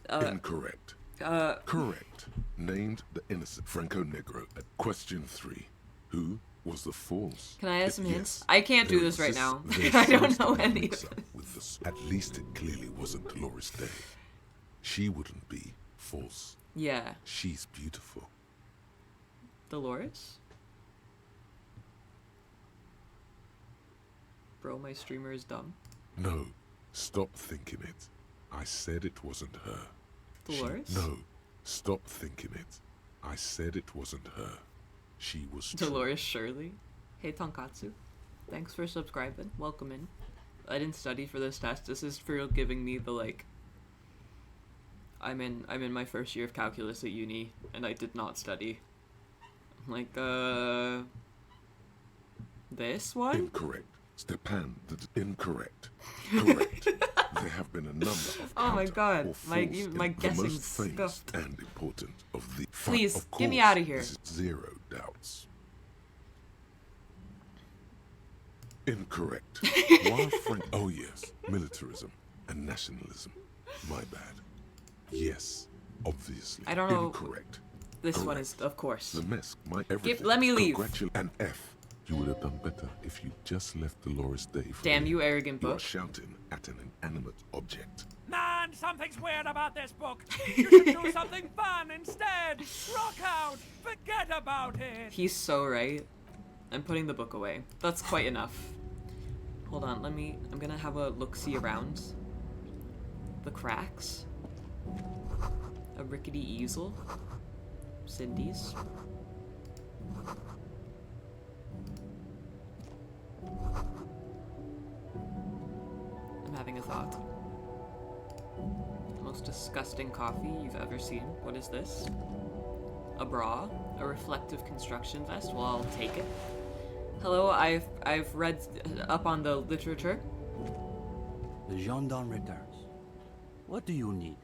[SPEAKER 3] Incorrect. Correct. Named the innocent Franco Negro at question 3. Who was the false?
[SPEAKER 1] Can I add some hints?
[SPEAKER 3] Yes,
[SPEAKER 1] I can't do
[SPEAKER 3] there
[SPEAKER 1] this right now.
[SPEAKER 3] there
[SPEAKER 1] I don't
[SPEAKER 3] seems to
[SPEAKER 1] know
[SPEAKER 3] be a
[SPEAKER 1] any of
[SPEAKER 3] mix-up with this. At least it clearly wasn't Dolores Day. She wouldn't be false.
[SPEAKER 1] Yeah.
[SPEAKER 3] She's beautiful.
[SPEAKER 1] Dolores? Bro, my streamer is dumb.
[SPEAKER 3] No, stop thinking it. I said it wasn't her.
[SPEAKER 1] Dolores?
[SPEAKER 3] No, stop thinking it. I said it wasn't her. She was true.
[SPEAKER 1] Dolores Shirley? Hey Tonkatsu. Thanks for subscribing. Welcome in. I didn't study for this test. This is for giving me the like... I'm in my first year of calculus at uni, and I did not study. Like, this one?
[SPEAKER 3] Incorrect. Stepan, incorrect. Correct. There have been a number of
[SPEAKER 1] Oh my God,
[SPEAKER 3] or
[SPEAKER 1] my
[SPEAKER 3] false
[SPEAKER 1] my
[SPEAKER 3] in the
[SPEAKER 1] guessing's
[SPEAKER 3] most famous
[SPEAKER 1] scuffed.
[SPEAKER 3] and important of the...
[SPEAKER 1] Please,
[SPEAKER 3] of
[SPEAKER 1] get me
[SPEAKER 3] course,
[SPEAKER 1] out of here.
[SPEAKER 3] this is zero doubts. Incorrect. While Frank... Oh yes, militarism and nationalism. My bad. Yes, obviously.
[SPEAKER 1] I don't know.
[SPEAKER 3] Incorrect.
[SPEAKER 1] This one
[SPEAKER 3] Correct.
[SPEAKER 1] is, of course.
[SPEAKER 3] The mess, my everything.
[SPEAKER 1] Let me leave.
[SPEAKER 3] And F. You would have done better if you just left Dolores Day for
[SPEAKER 1] Damn
[SPEAKER 3] me.
[SPEAKER 1] you, arrogant
[SPEAKER 3] You are
[SPEAKER 1] book.
[SPEAKER 3] shouting at an inanimate object.
[SPEAKER 6] Man, something's weird about this book. You should do something fun instead. Rock out. Forget about it.
[SPEAKER 1] He's so right. I'm putting the book away. That's quite enough. Hold on, I'm gonna have a look-see around. The cracks. A rickety easel. Cindy's. I'm having a thought. Most disgusting coffee you've ever seen. What is this? A bra? A reflective construction vest? Well, I'll take it. Hello, I've read up on the literature.
[SPEAKER 10] The gendarme returns. What do you need?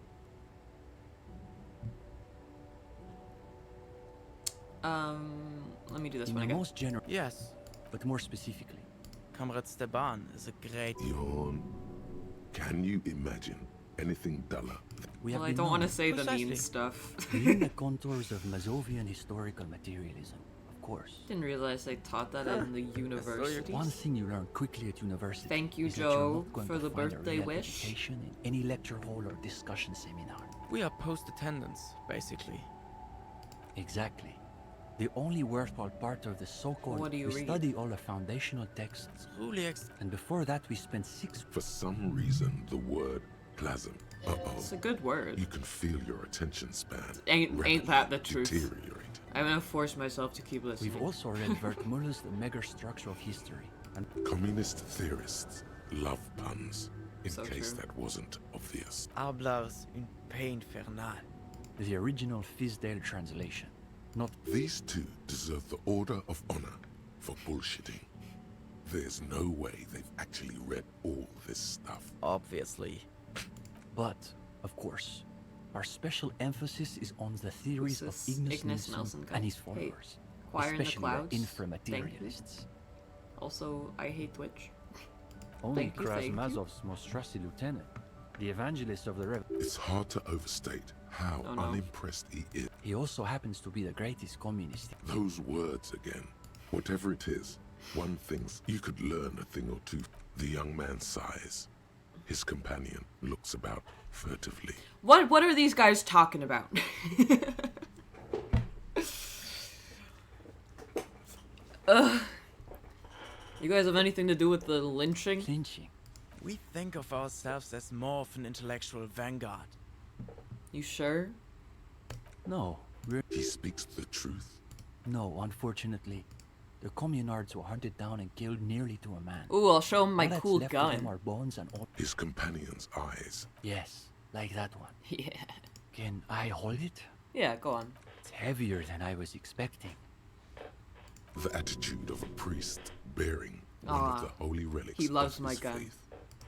[SPEAKER 1] Let me do this
[SPEAKER 10] In
[SPEAKER 1] one
[SPEAKER 10] the
[SPEAKER 1] again.
[SPEAKER 10] most general,
[SPEAKER 11] Yes,
[SPEAKER 10] but more specifically.
[SPEAKER 11] Comrade Steban is a great...
[SPEAKER 3] Yawn. Can you imagine anything duller?
[SPEAKER 10] We
[SPEAKER 1] Well,
[SPEAKER 10] have
[SPEAKER 1] I
[SPEAKER 10] been
[SPEAKER 1] don't want to
[SPEAKER 10] known
[SPEAKER 1] say the
[SPEAKER 11] Precisely.
[SPEAKER 1] mean stuff.
[SPEAKER 10] within the contours of Mazovian historical materialism, of course.
[SPEAKER 1] Didn't realize they taught that in the university.
[SPEAKER 10] One thing you learn quickly at university.
[SPEAKER 1] Thank you,
[SPEAKER 10] is that you're
[SPEAKER 1] Joe,
[SPEAKER 10] not going
[SPEAKER 1] for
[SPEAKER 10] to
[SPEAKER 1] the
[SPEAKER 10] find a
[SPEAKER 1] birthday
[SPEAKER 10] real
[SPEAKER 1] wish.
[SPEAKER 10] education in any lecture hall or discussion seminar.
[SPEAKER 11] We are post-attendance, basically.
[SPEAKER 10] Exactly. The only worthwhile part of the so-called
[SPEAKER 1] What do you
[SPEAKER 10] we
[SPEAKER 1] read?
[SPEAKER 10] study all the foundational texts,
[SPEAKER 11] Truly
[SPEAKER 10] and before that we spend 6
[SPEAKER 3] For some reason, the word plasm.
[SPEAKER 1] It's a good word.
[SPEAKER 3] You can feel your attention span.
[SPEAKER 1] Ain't that the truth?
[SPEAKER 3] Deteriorate.
[SPEAKER 1] I'm gonna force myself to keep listening.
[SPEAKER 10] We've also read Vertmuller's The Megastructure of History, and
[SPEAKER 3] Communist theorists love puns. In
[SPEAKER 1] So
[SPEAKER 3] case
[SPEAKER 1] true.
[SPEAKER 3] that wasn't obvious.
[SPEAKER 11] Hablars une pain infernale.
[SPEAKER 10] the original Fisdale translation. Not
[SPEAKER 3] These two deserve the Order of Honor for bullshitting. There's no way they've actually read all this stuff.
[SPEAKER 11] Obviously.
[SPEAKER 10] But, of course, our special emphasis is on the theories
[SPEAKER 1] Who's
[SPEAKER 10] of
[SPEAKER 1] this?
[SPEAKER 10] Ignace
[SPEAKER 1] Ignace
[SPEAKER 10] Nilsson
[SPEAKER 1] Nilsson guy.
[SPEAKER 10] and his
[SPEAKER 1] Hey,
[SPEAKER 10] followers,
[SPEAKER 1] Choir in the
[SPEAKER 10] especially
[SPEAKER 1] Clouds.
[SPEAKER 10] the
[SPEAKER 1] Thank you.
[SPEAKER 10] inframaterialists.
[SPEAKER 1] Also, I hate Twitch.
[SPEAKER 12] Only
[SPEAKER 1] Thank you, thank you.
[SPEAKER 12] Krasmazov's most trusty lieutenant.
[SPEAKER 10] The evangelist of the rev.
[SPEAKER 3] It's hard to overstate how
[SPEAKER 1] Oh, no.
[SPEAKER 3] unimpressed he is.
[SPEAKER 10] He also happens to be the greatest communist.
[SPEAKER 3] Those words again. Whatever it is, one thinks you could learn a thing or two. The young man sighs. His companion looks about furtively.
[SPEAKER 1] What are these guys talking about? You guys have anything to do with the lynching?
[SPEAKER 10] Lynching?
[SPEAKER 11] We think of ourselves as more of an intellectual vanguard.
[SPEAKER 1] You sure?
[SPEAKER 10] No, we're...
[SPEAKER 3] He speaks the truth.
[SPEAKER 10] No, unfortunately. The communards were hunted down and killed nearly to a man.
[SPEAKER 1] Ooh, I'll show him my
[SPEAKER 10] All that's
[SPEAKER 1] cool
[SPEAKER 10] left of them
[SPEAKER 1] gun.
[SPEAKER 10] are bones and all...
[SPEAKER 3] His companion's eyes.
[SPEAKER 10] Yes, like that one.
[SPEAKER 1] Yeah.
[SPEAKER 10] Can I hold it?
[SPEAKER 1] Yeah, go on.
[SPEAKER 10] It's heavier than I was expecting.
[SPEAKER 3] The attitude of a priest bearing one
[SPEAKER 1] Aw,
[SPEAKER 3] of the holy relics
[SPEAKER 1] he loves
[SPEAKER 3] of
[SPEAKER 1] my
[SPEAKER 3] his
[SPEAKER 1] gun.
[SPEAKER 3] faith.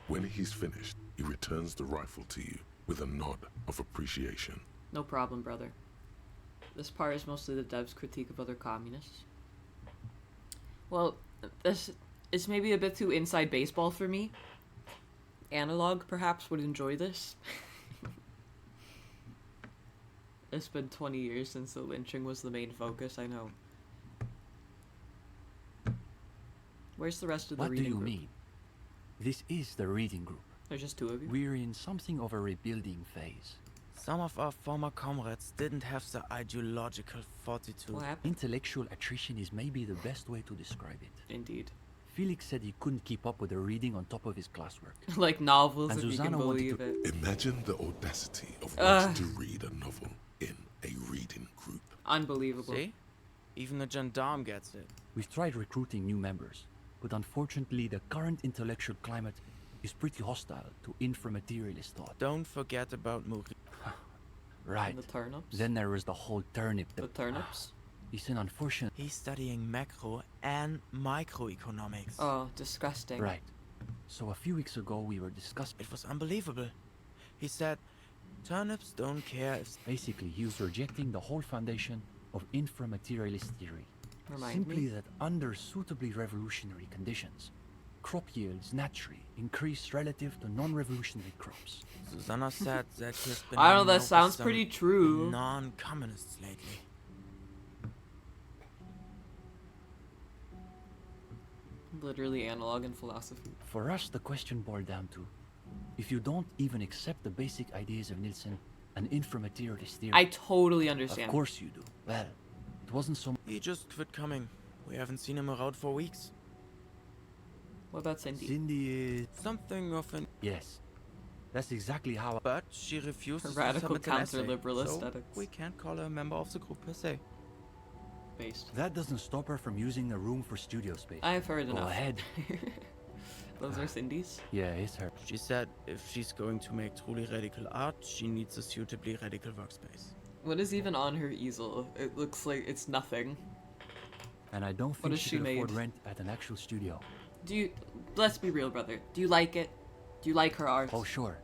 [SPEAKER 3] When he's finished, he returns the rifle to you with a nod of appreciation.
[SPEAKER 1] No problem, brother. This part is mostly the dev's critique of other communists. Well, this is maybe a bit too inside baseball for me. Analog, perhaps, would enjoy this. It's been 20 years since the lynching was the main focus, I know. Where's the rest of the
[SPEAKER 10] What do
[SPEAKER 1] reading
[SPEAKER 10] you
[SPEAKER 1] group?
[SPEAKER 10] mean? This is the reading group.
[SPEAKER 1] There's just two of you?
[SPEAKER 10] We're in something of a rebuilding phase.
[SPEAKER 11] Some of our former comrades didn't have the ideological fortitude.
[SPEAKER 1] What happened?
[SPEAKER 10] Intellectual attrition is maybe the best way to describe it.
[SPEAKER 1] Indeed.
[SPEAKER 10] Felix said he couldn't keep up with the reading on top of his classwork.
[SPEAKER 1] Like novels,
[SPEAKER 10] And
[SPEAKER 1] if you can
[SPEAKER 10] Susanna wanted
[SPEAKER 1] believe it.
[SPEAKER 3] Imagine the audacity of wanting to read a novel in a reading group.
[SPEAKER 1] Unbelievable.
[SPEAKER 11] See? Even a gendarme gets it.
[SPEAKER 10] We've tried recruiting new members, but unfortunately the current intellectual climate is pretty hostile to inframaterialist thought.
[SPEAKER 11] Don't forget about Muri.
[SPEAKER 10] Right.
[SPEAKER 1] And the turnips?
[SPEAKER 10] Then there was the whole turnip.
[SPEAKER 1] The turnips?
[SPEAKER 10] It's an unfortunate...
[SPEAKER 11] He's studying macro and microeconomics.
[SPEAKER 1] Oh, disgusting.
[SPEAKER 10] Right. So a few weeks ago we were discussing...
[SPEAKER 11] It was unbelievable. He said, turnips don't care if...
[SPEAKER 10] Basically, he was rejecting the whole foundation of inframaterialist theory.
[SPEAKER 1] Remind
[SPEAKER 10] Simply
[SPEAKER 1] me?
[SPEAKER 10] that under suitably revolutionary conditions, crop yields naturally increase relative to non-revolutionary crops.
[SPEAKER 11] Susanna said that he's been...
[SPEAKER 1] I don't know,
[SPEAKER 11] hanging
[SPEAKER 1] that
[SPEAKER 11] out with
[SPEAKER 1] sounds
[SPEAKER 11] some
[SPEAKER 1] pretty true.
[SPEAKER 11] Non-communists lately.
[SPEAKER 1] Literally analog and philosophy.
[SPEAKER 10] For us, the question boiled down to, if you don't even accept the basic ideas of Nielsen and inframaterialist theory...
[SPEAKER 1] I totally understand.
[SPEAKER 10] Of course you do. Well, it wasn't so...
[SPEAKER 11] He just quit coming. We haven't seen him around for weeks.
[SPEAKER 1] What about Cindy?
[SPEAKER 10] Cindy is...
[SPEAKER 11] Something of an...
[SPEAKER 10] Yes. That's exactly how...
[SPEAKER 11] But she refuses
[SPEAKER 1] Radical
[SPEAKER 11] to submit an essay,
[SPEAKER 1] counter-liberal
[SPEAKER 11] so
[SPEAKER 1] aesthetics.
[SPEAKER 11] we can't call her a member of the group per se.
[SPEAKER 1] Based.
[SPEAKER 10] That doesn't stop her from using the room for studio space.
[SPEAKER 1] I've heard
[SPEAKER 10] Go
[SPEAKER 1] enough.
[SPEAKER 10] ahead.
[SPEAKER 1] Those are Cindy's?
[SPEAKER 10] Yeah, it's her.
[SPEAKER 11] She said if she's going to make truly radical art, she needs a suitably radical workspace.
[SPEAKER 1] What is even on her easel? It looks like it's nothing.
[SPEAKER 10] And I don't
[SPEAKER 1] What
[SPEAKER 10] think
[SPEAKER 1] has
[SPEAKER 10] she
[SPEAKER 1] she
[SPEAKER 10] can afford
[SPEAKER 1] made?
[SPEAKER 10] rent at an actual studio.
[SPEAKER 1] Do you... Let's be real, brother. Do you like it? Do you like her art?
[SPEAKER 10] Oh, sure.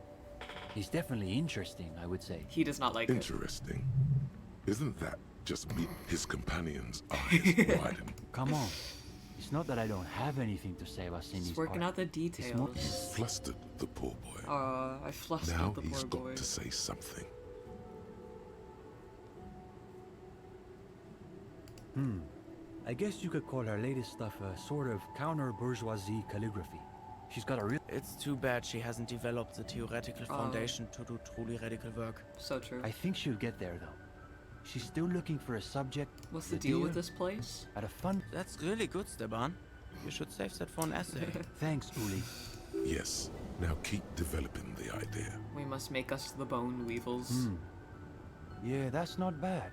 [SPEAKER 10] He's definitely interesting, I would say.
[SPEAKER 1] He does not like it.
[SPEAKER 3] Interesting. Isn't that just me? His companion's eyes widen.
[SPEAKER 10] Come on. It's not that I don't have anything to say about Cindy's
[SPEAKER 1] Just working
[SPEAKER 10] art.
[SPEAKER 1] out the
[SPEAKER 10] It's more...
[SPEAKER 1] details.
[SPEAKER 3] Flustered the poor boy.
[SPEAKER 1] I flustered
[SPEAKER 3] Now
[SPEAKER 1] the
[SPEAKER 3] he's
[SPEAKER 1] poor
[SPEAKER 3] got
[SPEAKER 1] boy.
[SPEAKER 3] to say something.
[SPEAKER 10] I guess you could call her latest stuff a sort of counter-bourgeoisie calligraphy. She's got a real...
[SPEAKER 11] It's too bad she hasn't developed the theoretical foundation to do truly radical work.
[SPEAKER 1] So true.
[SPEAKER 10] I think she'll get there, though. She's still looking for a subject...
[SPEAKER 1] What's the deal with this place?
[SPEAKER 10] At a fun...
[SPEAKER 11] That's really good, Steban. You should save that for an essay.
[SPEAKER 10] Thanks, Uli.
[SPEAKER 3] Yes. Now keep developing the idea.
[SPEAKER 1] We must make us the bone weevils.
[SPEAKER 10] Yeah, that's not bad.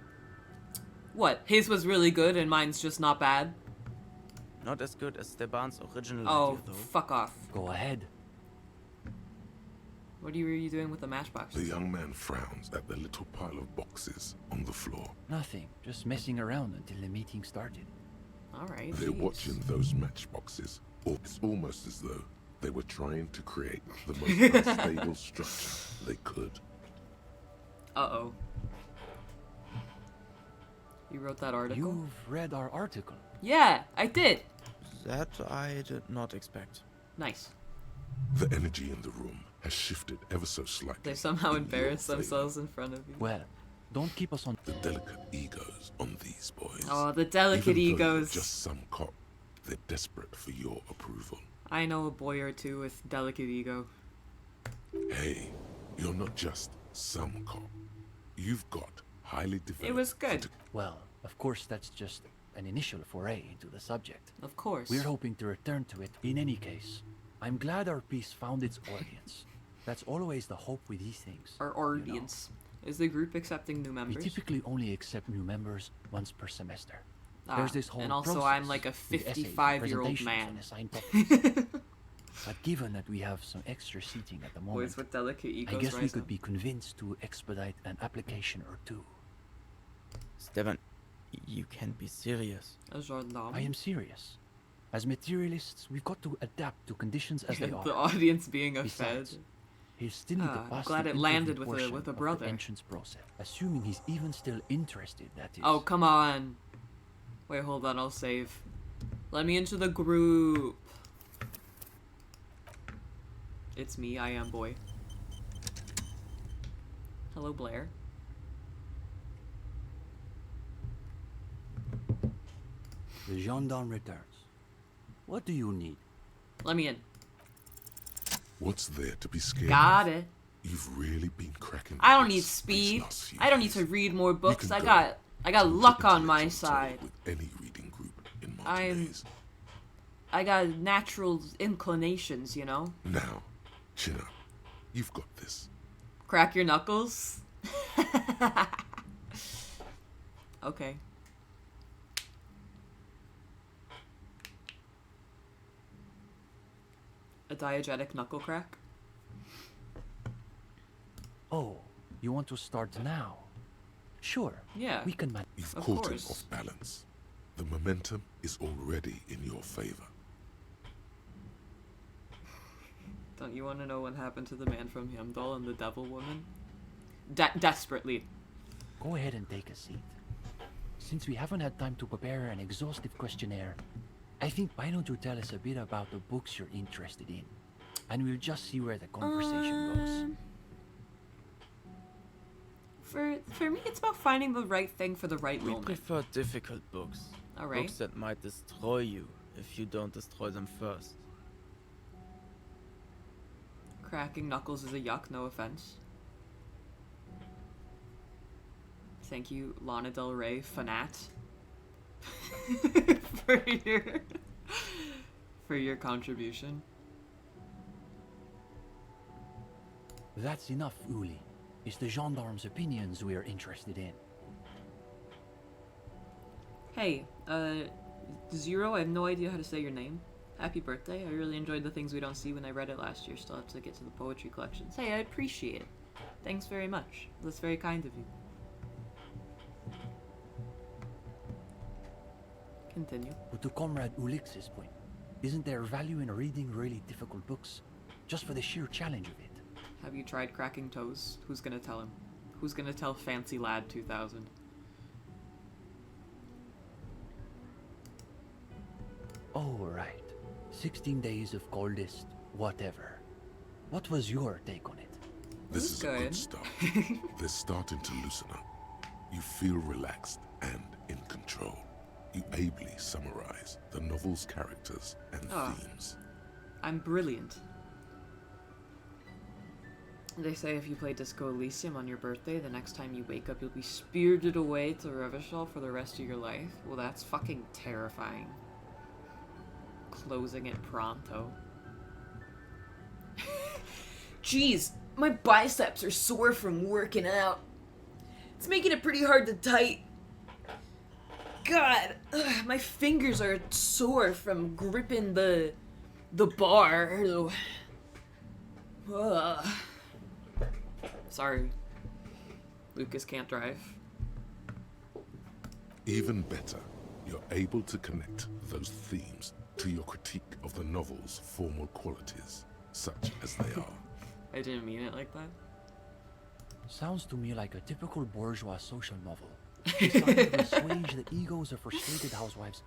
[SPEAKER 1] What? His was really good and mine's just not bad?
[SPEAKER 11] Not as good as Steban's original
[SPEAKER 1] Oh,
[SPEAKER 11] idea, though.
[SPEAKER 1] fuck off.
[SPEAKER 10] Go ahead.
[SPEAKER 1] What were you doing with the matchbox?
[SPEAKER 3] The young man frowns at the little pile of boxes on the floor.
[SPEAKER 10] Nothing. Just messing around until the meeting started.
[SPEAKER 1] Alright.
[SPEAKER 3] They're
[SPEAKER 1] jeez.
[SPEAKER 3] watching those matchboxes. It's almost as though they were trying to create the most unstable structure they could.
[SPEAKER 1] Uh-oh. You wrote that article?
[SPEAKER 10] You've read our article.
[SPEAKER 1] Yeah, I did.
[SPEAKER 11] That I did not expect.
[SPEAKER 1] Nice.
[SPEAKER 3] The energy in the room has shifted ever so slightly.
[SPEAKER 1] They somehow
[SPEAKER 3] in
[SPEAKER 1] embarrass
[SPEAKER 3] your favor.
[SPEAKER 1] themselves in front of you.
[SPEAKER 10] Well, don't keep us on.
[SPEAKER 3] The delicate egos on these boys.
[SPEAKER 1] Oh, the delicate
[SPEAKER 3] Even though you're
[SPEAKER 1] egos.
[SPEAKER 3] just some cop, they're desperate for your approval.
[SPEAKER 1] I know a boy or two with delicate ego.
[SPEAKER 3] Hey, you're not just some cop. You've got highly developed...
[SPEAKER 1] It was good.
[SPEAKER 10] Well, of course, that's just an initial foray into the subject.
[SPEAKER 1] Of course.
[SPEAKER 10] We're hoping to return to it in any case. I'm glad our piece found its audience. That's always the hope with these things.
[SPEAKER 1] Our audience. Is the group accepting new members?
[SPEAKER 10] We typically only accept new members once per semester. There's this whole
[SPEAKER 1] and also
[SPEAKER 10] process
[SPEAKER 1] I'm like a
[SPEAKER 10] with essays,
[SPEAKER 1] 55-year-old
[SPEAKER 10] presentations,
[SPEAKER 1] man.
[SPEAKER 10] and assigned topics. But given that we have some extra seating at the moment,
[SPEAKER 1] Boys with delicate egos.
[SPEAKER 10] I guess we
[SPEAKER 1] rise
[SPEAKER 10] could
[SPEAKER 1] up.
[SPEAKER 10] be convinced to expedite an application or two.
[SPEAKER 11] Stefan, you can't be serious.
[SPEAKER 1] A gendarme.
[SPEAKER 10] I am serious. As materialists, we've got to adapt to conditions as they are.
[SPEAKER 1] The audience being a fed.
[SPEAKER 10] Besides, he's still in the
[SPEAKER 1] I'm
[SPEAKER 10] past.
[SPEAKER 1] glad it landed with a brother.
[SPEAKER 10] The entrance process, assuming he's even still interested. That is.
[SPEAKER 1] Oh, come on. Wait, hold on. I'll save. Let me into the group. It's me. I am boy. Hello, Blair.
[SPEAKER 10] The gendarme returns. What do you need?
[SPEAKER 1] Let me in.
[SPEAKER 3] What's there to be scared
[SPEAKER 1] Got
[SPEAKER 3] of?
[SPEAKER 1] it.
[SPEAKER 3] You've really been cracking
[SPEAKER 1] I don't
[SPEAKER 3] the
[SPEAKER 1] need
[SPEAKER 3] whips
[SPEAKER 1] speed.
[SPEAKER 3] these last few
[SPEAKER 1] I don't need
[SPEAKER 3] days.
[SPEAKER 1] to read more
[SPEAKER 3] You
[SPEAKER 1] books.
[SPEAKER 3] can
[SPEAKER 1] I
[SPEAKER 3] go
[SPEAKER 1] got
[SPEAKER 3] to
[SPEAKER 1] luck on my
[SPEAKER 3] intellectual
[SPEAKER 1] side.
[SPEAKER 3] with any reading group in
[SPEAKER 1] I'm
[SPEAKER 3] Monterey's.
[SPEAKER 1] I got natural inclinations, you know?
[SPEAKER 3] Now, chin up. You've got this.
[SPEAKER 1] Crack your knuckles? Okay. A diegetic knuckle crack?
[SPEAKER 10] Oh, you want to start now? Sure.
[SPEAKER 1] Yeah.
[SPEAKER 10] We can manage.
[SPEAKER 3] You've
[SPEAKER 1] Of
[SPEAKER 3] caught
[SPEAKER 1] course.
[SPEAKER 3] him off balance. The momentum is already in your favor.
[SPEAKER 1] Don't you want to know what happened to the man from Heimdall and the devil woman? Desperately.
[SPEAKER 10] Go ahead and take a seat. Since we haven't had time to prepare an exhaustive questionnaire, I think why don't you tell us a bit about the books you're interested in? And we'll just see where the conversation goes.
[SPEAKER 1] For me, it's about finding the right thing for the right
[SPEAKER 11] We
[SPEAKER 1] moment.
[SPEAKER 11] prefer difficult books.
[SPEAKER 1] Alright.
[SPEAKER 11] Books that might destroy you if you don't destroy them first.
[SPEAKER 1] Cracking knuckles is a yuck, no offense. Thank you, Lana Del Rey, Fanat, for your contribution.
[SPEAKER 10] That's enough, Uli. It's the gendarme's opinions we are interested in.
[SPEAKER 1] Hey, Zero, I have no idea how to say your name. Happy birthday. I really enjoyed the things we don't see when I read it last year. Still have to get to the poetry collections. Hey, I appreciate it. Thanks very much. That's very kind of you. Continue.
[SPEAKER 10] But to Comrade Ulix's point, isn't there value in reading really difficult books? Just for the sheer challenge of it.
[SPEAKER 1] Have you tried cracking toes? Who's gonna tell him? Who's gonna tell Fancy Lad 2000?
[SPEAKER 10] Oh, right. 16 days of coldest whatever. What was your take on it?
[SPEAKER 3] This is a
[SPEAKER 1] good.
[SPEAKER 3] good start. They're starting to loosen up. You feel relaxed and in control. You ably summarize the novel's characters and themes.
[SPEAKER 1] I'm brilliant. They say if you play Disco Elysium on your birthday, the next time you wake up, you'll be spirited away to Revachol for the rest of your life. Well, that's fucking terrifying. Closing it pronto. Jeez, my biceps are sore from working out. It's making it pretty hard to tight. God, my fingers are sore from gripping the bar. Sorry. Lucas can't drive.
[SPEAKER 3] Even better, you're able to connect those themes to your critique of the novel's formal qualities, such as they are.
[SPEAKER 1] I didn't mean it like that.
[SPEAKER 10] Sounds to me like a typical bourgeois social novel. Designed to assuage the egos of frustrated housewives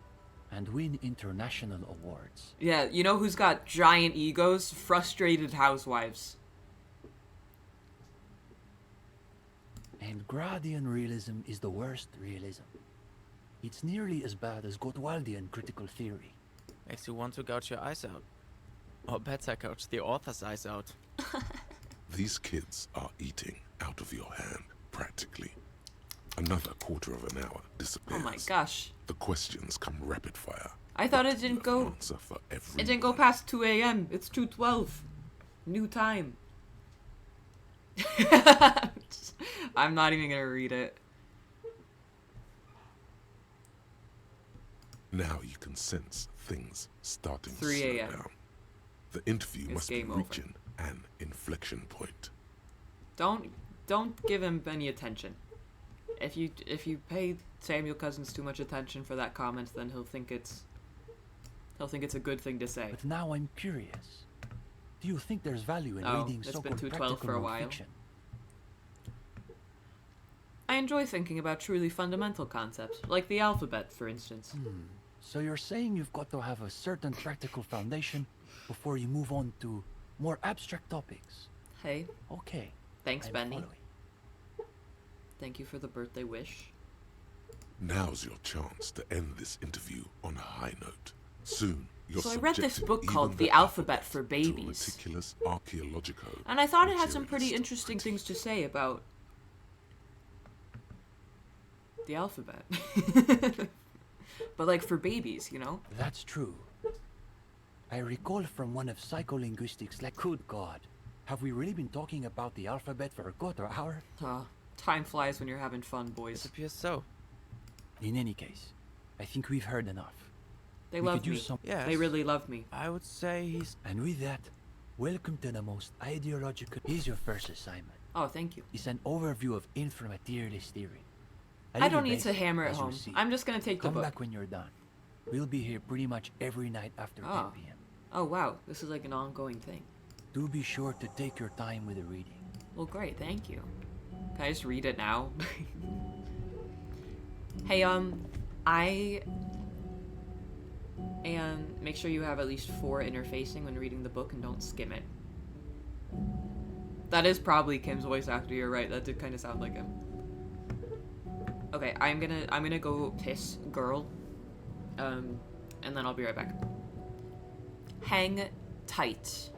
[SPEAKER 10] and win international awards.
[SPEAKER 1] Yeah, you know who's got giant egos? Frustrated housewives.
[SPEAKER 10] And Gradian realism is the worst realism. It's nearly as bad as Gottwaldian critical theory.
[SPEAKER 11] Makes you want to gouge your eyes out. Or better, gouge the author's eyes out.
[SPEAKER 3] These kids are eating out of your hand, practically. Another quarter of an hour disappears.
[SPEAKER 1] Oh my gosh.
[SPEAKER 3] The questions come rapid fire.
[SPEAKER 1] I thought it didn't go.
[SPEAKER 3] Answer for every
[SPEAKER 1] It didn't go past 2 a.m. It's 2:12. New time. I'm not even gonna read it.
[SPEAKER 3] Now you can sense things starting to
[SPEAKER 1] 3
[SPEAKER 3] slow
[SPEAKER 1] a.m.
[SPEAKER 3] down. The interview
[SPEAKER 1] It's
[SPEAKER 3] must be
[SPEAKER 1] game over.
[SPEAKER 3] reaching an inflection point.
[SPEAKER 1] Don't give him any attention. If you pay Samuel Cousins too much attention for that comment, then he'll think it's a good thing to say.
[SPEAKER 10] But now I'm curious. Do you think there's value in
[SPEAKER 1] Oh,
[SPEAKER 10] reading
[SPEAKER 1] it's
[SPEAKER 10] so-called
[SPEAKER 1] been 2:12
[SPEAKER 10] practical
[SPEAKER 1] for a while.
[SPEAKER 10] nonfiction?
[SPEAKER 1] I enjoy thinking about truly fundamental concepts, like the alphabet, for instance.
[SPEAKER 10] So you're saying you've got to have a certain practical foundation before you move on to more abstract topics.
[SPEAKER 1] Hey,
[SPEAKER 10] Okay.
[SPEAKER 1] thanks,
[SPEAKER 10] I'm
[SPEAKER 1] Benny.
[SPEAKER 10] following.
[SPEAKER 1] Thank you for the birthday wish.
[SPEAKER 3] Now's your chance to end this interview on a high note. Soon, you're
[SPEAKER 1] So I read this
[SPEAKER 3] subjected
[SPEAKER 1] book
[SPEAKER 3] even
[SPEAKER 1] called
[SPEAKER 3] the
[SPEAKER 1] The Alphabet for
[SPEAKER 3] to a
[SPEAKER 1] Babies.
[SPEAKER 3] meticulous archaeological
[SPEAKER 1] And I thought it had some pretty
[SPEAKER 3] materialist
[SPEAKER 1] interesting things to say about the alphabet. But like for babies, you know?
[SPEAKER 10] That's true. I recall from one of psycholinguistics, like, good God, have we really been talking about the alphabet for a quarter hour?
[SPEAKER 1] Time flies when you're having fun, boys.
[SPEAKER 11] It appears so.
[SPEAKER 10] In any case, I think we've heard enough.
[SPEAKER 1] They
[SPEAKER 10] We
[SPEAKER 1] love
[SPEAKER 10] could use
[SPEAKER 1] me.
[SPEAKER 10] some-
[SPEAKER 11] Yes.
[SPEAKER 1] They really love me.
[SPEAKER 11] I would say he's...
[SPEAKER 10] And with that, welcome to the most ideological. Here's your first assignment.
[SPEAKER 1] Oh, thank you.
[SPEAKER 10] It's an overview of inframaterialist theory. A
[SPEAKER 1] I
[SPEAKER 10] little
[SPEAKER 1] don't need to
[SPEAKER 10] basic,
[SPEAKER 1] hammer it
[SPEAKER 10] as you
[SPEAKER 1] home.
[SPEAKER 10] see.
[SPEAKER 1] I'm just gonna take the
[SPEAKER 10] Come
[SPEAKER 1] book.
[SPEAKER 10] back when you're done. We'll be here pretty much every night after 10
[SPEAKER 1] Oh.
[SPEAKER 10] p.m.
[SPEAKER 1] Oh wow, this is like an ongoing thing.
[SPEAKER 10] Do be sure to take your time with the reading.
[SPEAKER 1] Well, great, thank you. Can I just read it now? Hey, and make sure you have at least 4 interfacing when reading the book and don't skim it. That is probably Kim's voice actor, you're right, that did kind of sound like him. Okay, I'm gonna go piss, girl. And then I'll be right back. Hang tight.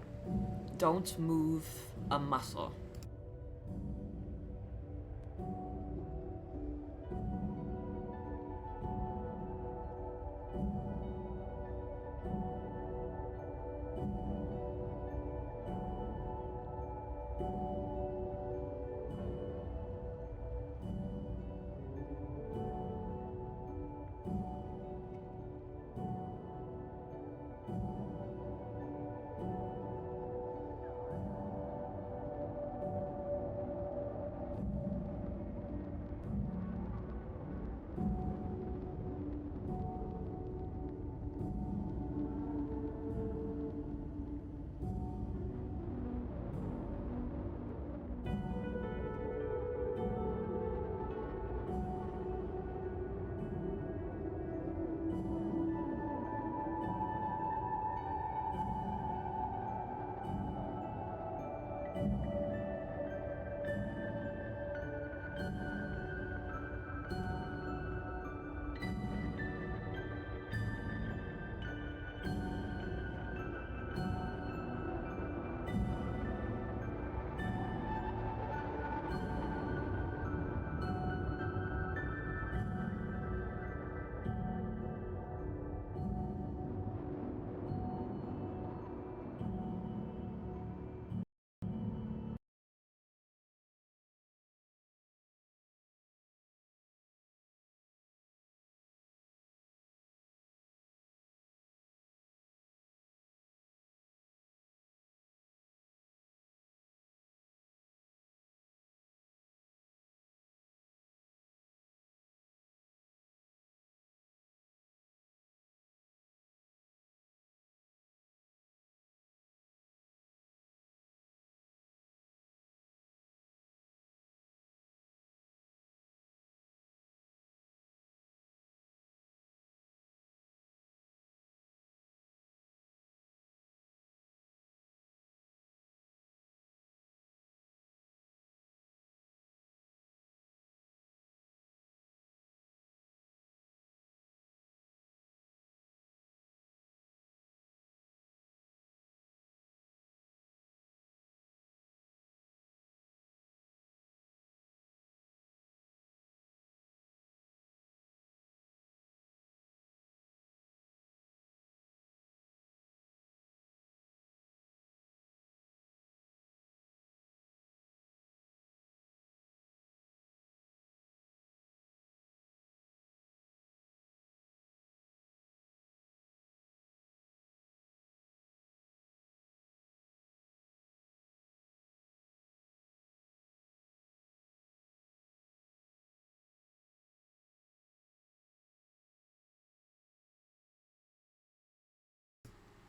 [SPEAKER 1] Don't move a muscle.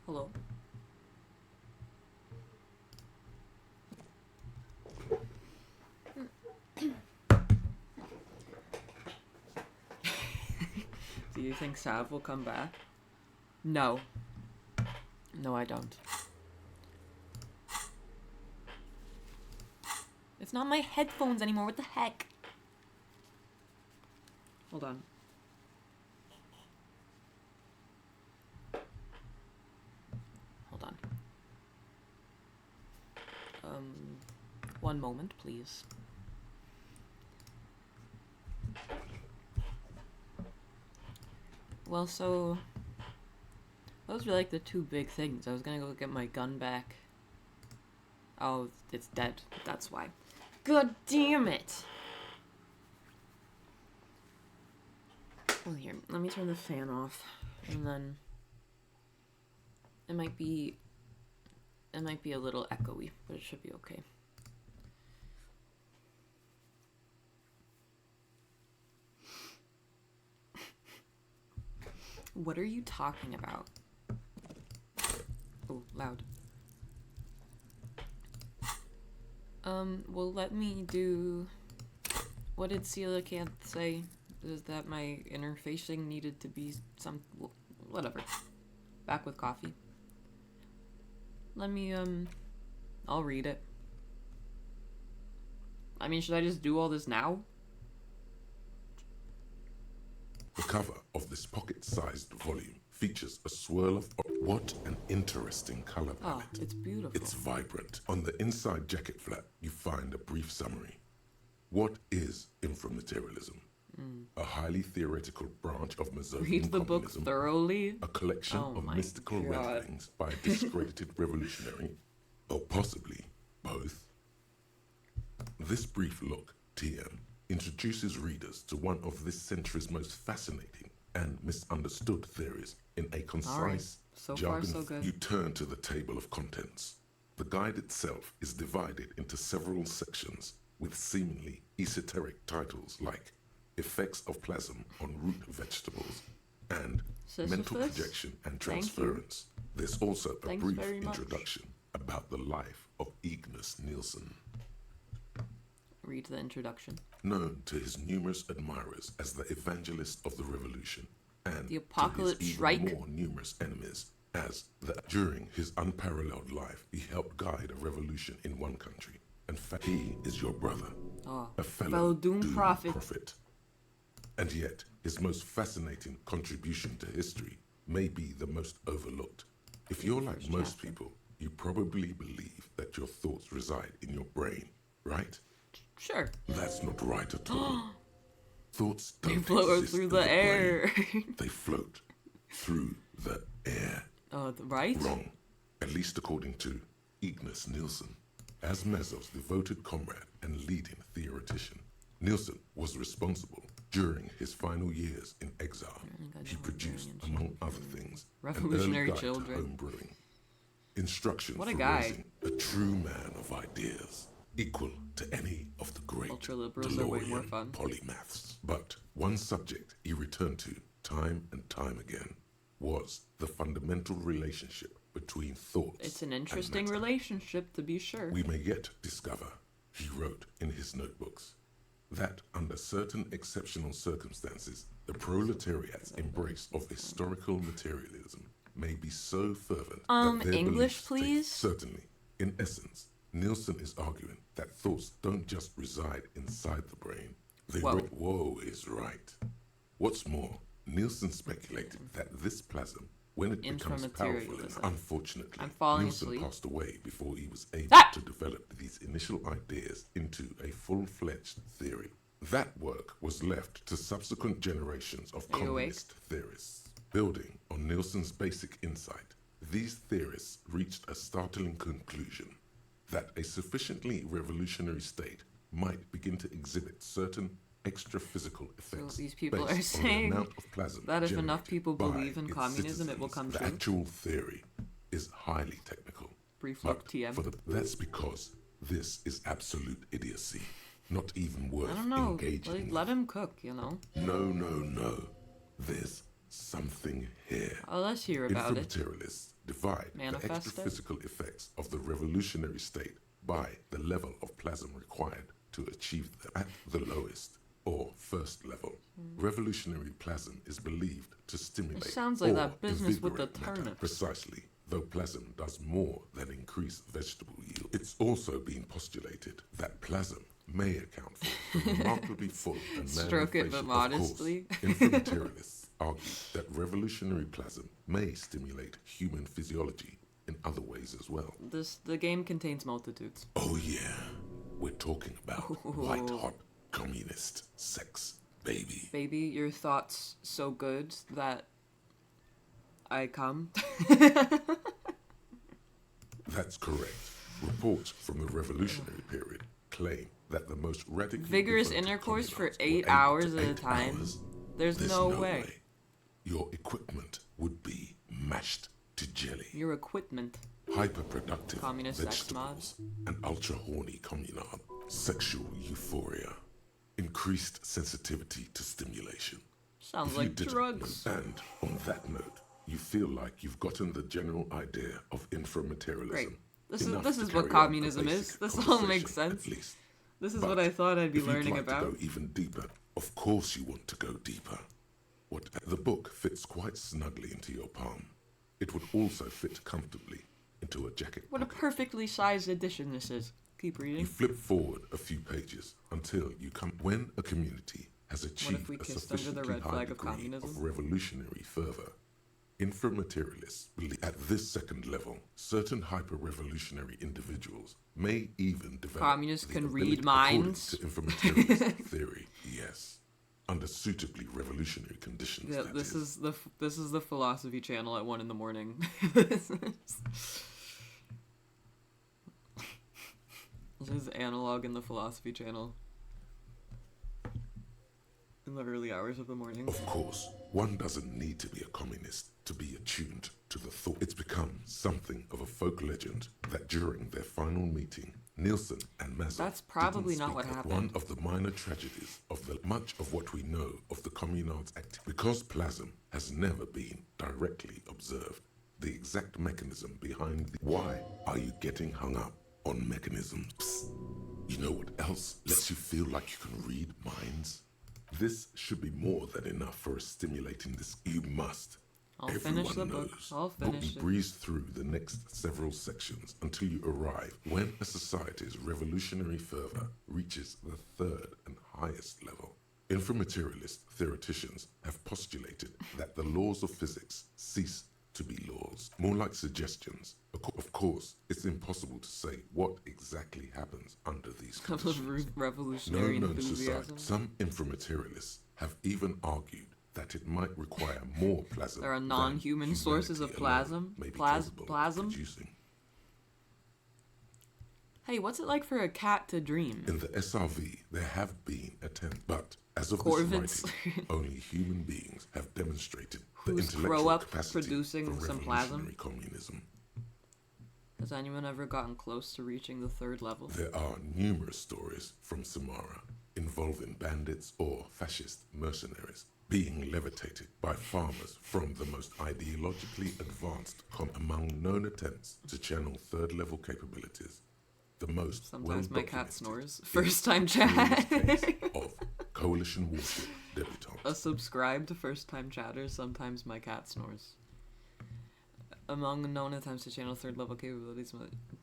[SPEAKER 1] Hello. Do you think Sav will come back? No. No, I don't. It's not my headphones anymore. What the heck? Hold on. Hold on. One moment, please. Well, so those were like the two big things. I was gonna go get my gun back. Oh, it's dead. That's why. God damn it! Well, here, let me turn the fan off, and then it might be a little echoey, but it should be okay. What are you talking about? Oh, loud. Well, let me do... What did Coelacanth say? Is that my interfacing needed to be some... Whatever. Back with coffee. Let me, I'll read it. I mean, should I just do all this now?
[SPEAKER 3] The cover of this pocket-sized volume features a swirl of... What an interesting color palette.
[SPEAKER 1] Oh, it's beautiful.
[SPEAKER 3] It's vibrant. On the inside jacket flap, you find a brief summary. What is inframaterialism? A highly theoretical branch of Mazovian
[SPEAKER 1] Read the book
[SPEAKER 3] communism,
[SPEAKER 1] thoroughly.
[SPEAKER 3] a collection of mystical revelings by a discredited revolutionary, or possibly both. This brief look, TM, introduces readers to one of this century's most fascinating and misunderstood theories in a concise,
[SPEAKER 1] So far,
[SPEAKER 3] jargon.
[SPEAKER 1] so good.
[SPEAKER 3] You turn to the table of contents. The guide itself is divided into several sections with seemingly esoteric titles like Effects of Plasm on Root Vegetables and Mental
[SPEAKER 1] Sisyphus?
[SPEAKER 3] Projection and
[SPEAKER 1] Thank you.
[SPEAKER 3] Transference. There's also a
[SPEAKER 1] Thanks
[SPEAKER 3] brief
[SPEAKER 1] very much.
[SPEAKER 3] introduction about the life of Ignis Nielsen,
[SPEAKER 1] Read the introduction.
[SPEAKER 3] known to his numerous admirers as the evangelist of the revolution, and
[SPEAKER 1] The Apocalypse
[SPEAKER 3] to his even
[SPEAKER 1] Shrike.
[SPEAKER 3] more numerous enemies, as that during his unparalleled life he helped guide a revolution in one country. In fact, he is your brother,
[SPEAKER 1] Oh,
[SPEAKER 3] a fellow,
[SPEAKER 1] fellow Doom Prophet.
[SPEAKER 3] And yet, his most fascinating contribution to history may be the most overlooked. If you're like most people, you probably believe that your thoughts reside in your brain, right?
[SPEAKER 1] Sure.
[SPEAKER 3] That's not right at all. Thoughts
[SPEAKER 1] They
[SPEAKER 3] don't
[SPEAKER 1] float
[SPEAKER 3] exist
[SPEAKER 1] through
[SPEAKER 3] in
[SPEAKER 1] the air.
[SPEAKER 3] brain. They float through the air.
[SPEAKER 1] Right?
[SPEAKER 3] Wrong, at least according to Ignis Nielsen. As Mezov's devoted comrade and leading theoretician, Nielsen was responsible during his final years in exile. He produced, among other things,
[SPEAKER 1] Revolutionary
[SPEAKER 3] an early guide
[SPEAKER 1] Children.
[SPEAKER 3] to home brewing. Instruction
[SPEAKER 1] What a
[SPEAKER 3] for
[SPEAKER 1] guy.
[SPEAKER 3] raising a true man of ideas, equal to any of the great
[SPEAKER 1] Ultra-liberals are way more
[SPEAKER 3] DeLorean
[SPEAKER 1] fun.
[SPEAKER 3] polymaths. But one subject he returned to time and time again was the fundamental relationship between thoughts.
[SPEAKER 1] It's an
[SPEAKER 3] and
[SPEAKER 1] interesting
[SPEAKER 3] matter.
[SPEAKER 1] relationship, to be sure.
[SPEAKER 3] We may yet discover, he wrote in his notebooks, that under certain exceptional circumstances, the proletariat's embrace of historical materialism may be so fervent that their
[SPEAKER 1] English,
[SPEAKER 3] beliefs take-
[SPEAKER 1] please?
[SPEAKER 3] Certainly. In essence, Nielsen is arguing that thoughts don't just reside inside the brain. They Whoa is right. What's more, Nielsen speculated that this plasm, when it becomes powerful enough, unfortunately,
[SPEAKER 1] I'm falling
[SPEAKER 3] Nielsen
[SPEAKER 1] asleep.
[SPEAKER 3] passed away before he was able
[SPEAKER 1] Ah!
[SPEAKER 3] to develop these initial ideas into a full-fledged theory. That work was left to subsequent generations of
[SPEAKER 1] Are you
[SPEAKER 3] communist theorists. Building on Nielsen's basic insight, these theorists reached a startling conclusion that a sufficiently revolutionary state might begin to exhibit certain extra-physical effects.
[SPEAKER 1] So these people
[SPEAKER 3] based
[SPEAKER 1] are
[SPEAKER 3] on the
[SPEAKER 1] saying
[SPEAKER 3] amount of plasm
[SPEAKER 1] that if enough
[SPEAKER 3] generated
[SPEAKER 1] people
[SPEAKER 3] by
[SPEAKER 1] believe in
[SPEAKER 3] its
[SPEAKER 1] communism, it will
[SPEAKER 3] citizens.
[SPEAKER 1] come
[SPEAKER 3] The
[SPEAKER 1] true.
[SPEAKER 3] actual theory is highly technical.
[SPEAKER 1] Brief
[SPEAKER 3] But
[SPEAKER 1] look, TM.
[SPEAKER 3] that's because this is absolute idiocy, not even worth
[SPEAKER 1] I don't know.
[SPEAKER 3] engaging with.
[SPEAKER 1] Let him cook, you know?
[SPEAKER 3] No. There's something here.
[SPEAKER 1] Oh, let's hear about it.
[SPEAKER 3] Inframaterialists divide
[SPEAKER 1] Manifest
[SPEAKER 3] the
[SPEAKER 1] it?
[SPEAKER 3] extra physical effects of the revolutionary state by the level of plasm required to achieve them at the lowest or first level. Revolutionary plasm is believed to stimulate
[SPEAKER 1] sounds like
[SPEAKER 3] or
[SPEAKER 1] that business with the
[SPEAKER 3] invigorate matter.
[SPEAKER 1] turnips.
[SPEAKER 3] Precisely, though plasm does more than increase vegetable yield. It's also been postulated that plasm may account for the remarkably full and
[SPEAKER 1] Stroke it, but modestly.
[SPEAKER 3] Inframaterialists argue that revolutionary plasm may stimulate human physiology in other ways as well.
[SPEAKER 1] The game contains multitudes.
[SPEAKER 3] Oh yeah, we're talking about white hot communist sex, baby.
[SPEAKER 1] Baby, your thoughts so good that I come.
[SPEAKER 3] That's correct. Reports from the revolutionary period claim that the most radically
[SPEAKER 1] Vigorous
[SPEAKER 3] devoted
[SPEAKER 1] intercourse for
[SPEAKER 3] communards
[SPEAKER 1] 8
[SPEAKER 3] were
[SPEAKER 1] hours
[SPEAKER 3] able to
[SPEAKER 1] at a
[SPEAKER 3] 8
[SPEAKER 1] time?
[SPEAKER 3] hours.
[SPEAKER 1] There's no way.
[SPEAKER 3] Your equipment would be mashed to jelly.
[SPEAKER 1] Your equipment.
[SPEAKER 3] Hyperproductive
[SPEAKER 1] Communist sex
[SPEAKER 3] vegetables, an ultra-horny communard, sexual euphoria, increased sensitivity to stimulation.
[SPEAKER 1] Sounds
[SPEAKER 3] If
[SPEAKER 1] like
[SPEAKER 3] you didn't
[SPEAKER 1] drugs.
[SPEAKER 3] know, and on that note, you feel like you've gotten the general idea of inframaterialism.
[SPEAKER 1] Great. This
[SPEAKER 3] enough
[SPEAKER 1] is
[SPEAKER 3] to
[SPEAKER 1] what
[SPEAKER 3] carry on a
[SPEAKER 1] communism is.
[SPEAKER 3] basic
[SPEAKER 1] This all
[SPEAKER 3] conversation,
[SPEAKER 1] makes sense.
[SPEAKER 3] at least.
[SPEAKER 1] This is
[SPEAKER 3] But
[SPEAKER 1] what I thought I'd be
[SPEAKER 3] if you'd
[SPEAKER 1] learning
[SPEAKER 3] like
[SPEAKER 1] about.
[SPEAKER 3] to go even deeper, of course you want to go deeper. The book fits quite snugly into your palm. It would also fit comfortably into a jacket
[SPEAKER 1] What a
[SPEAKER 3] pocket.
[SPEAKER 1] perfectly sized edition this is. Keep
[SPEAKER 3] You
[SPEAKER 1] reading.
[SPEAKER 3] flip forward a few pages until you come when a community has
[SPEAKER 1] What
[SPEAKER 3] achieved
[SPEAKER 1] if we
[SPEAKER 3] a
[SPEAKER 1] kissed under the
[SPEAKER 3] sufficiently
[SPEAKER 1] red
[SPEAKER 3] high
[SPEAKER 1] flag of
[SPEAKER 3] degree
[SPEAKER 1] communism?
[SPEAKER 3] of revolutionary fervor. Inframaterialists believe at this second level, certain hyper-revolutionary individuals may even develop
[SPEAKER 1] Communists
[SPEAKER 3] the
[SPEAKER 1] can
[SPEAKER 3] ability,
[SPEAKER 1] read minds.
[SPEAKER 3] according to inframaterialist theory, yes, under suitably revolutionary conditions.
[SPEAKER 1] Yeah,
[SPEAKER 3] that
[SPEAKER 1] this is the philosophy channel at 1 a.m. This is analog in the philosophy channel. In the early hours of the morning.
[SPEAKER 3] Of course, one doesn't need to be a communist to be attuned to the thought. It's become something of a folk legend that during their final meeting, Nielsen and Mazza
[SPEAKER 1] That's probably
[SPEAKER 3] didn't
[SPEAKER 1] not what
[SPEAKER 3] speak of
[SPEAKER 1] happened.
[SPEAKER 3] one of the minor tragedies of much of what we know of the communard's activity. Because plasm has never been directly observed, the exact mechanism behind why are you getting hung up on mechanisms? Psst. You know what else lets you feel like you can read minds? This should be more than enough for stimulating this. You must.
[SPEAKER 1] I'll
[SPEAKER 3] Everyone
[SPEAKER 1] finish the book.
[SPEAKER 3] knows.
[SPEAKER 1] I'll
[SPEAKER 3] But
[SPEAKER 1] finish
[SPEAKER 3] you
[SPEAKER 1] it.
[SPEAKER 3] breeze through the next several sections until you arrive when a society's revolutionary fervor reaches the third and highest level. Inframaterialist theoreticians have postulated that the laws of physics cease to be laws, more like suggestions. Of course, it's impossible to say what exactly happens under these conditions.
[SPEAKER 1] Revolutionary
[SPEAKER 3] No known
[SPEAKER 1] enthusiasm.
[SPEAKER 3] society. Some inframaterialists have even argued that it might require more plasm.
[SPEAKER 1] There are
[SPEAKER 3] than
[SPEAKER 1] non-human sources of
[SPEAKER 3] humanity alone
[SPEAKER 1] plasm.
[SPEAKER 3] may be capable of
[SPEAKER 1] Plasm.
[SPEAKER 3] producing.
[SPEAKER 1] Hey, what's it like for a cat to dream?
[SPEAKER 3] In the SRV, there have been attempts, but as of
[SPEAKER 1] Corvids.
[SPEAKER 3] this writing, only human beings have demonstrated the
[SPEAKER 1] Who's
[SPEAKER 3] intellectual
[SPEAKER 1] grow up
[SPEAKER 3] capacity
[SPEAKER 1] producing
[SPEAKER 3] for
[SPEAKER 1] some plasm?
[SPEAKER 3] revolutionary communism.
[SPEAKER 1] Has anyone ever gotten close to reaching the third level?
[SPEAKER 3] There are numerous stories from Samara involving bandits or fascist mercenaries being levitated by farmers from the most ideologically advanced among known attempts to channel third-level capabilities. The most
[SPEAKER 1] Sometimes my cat
[SPEAKER 3] well-documented
[SPEAKER 1] snores.
[SPEAKER 3] is
[SPEAKER 1] First time
[SPEAKER 3] the curious
[SPEAKER 1] chat.
[SPEAKER 3] case of coalition warship debutante.
[SPEAKER 1] A subscribed first time chatter. Sometimes my cat snores. Among known attempts to channel third level capabilities,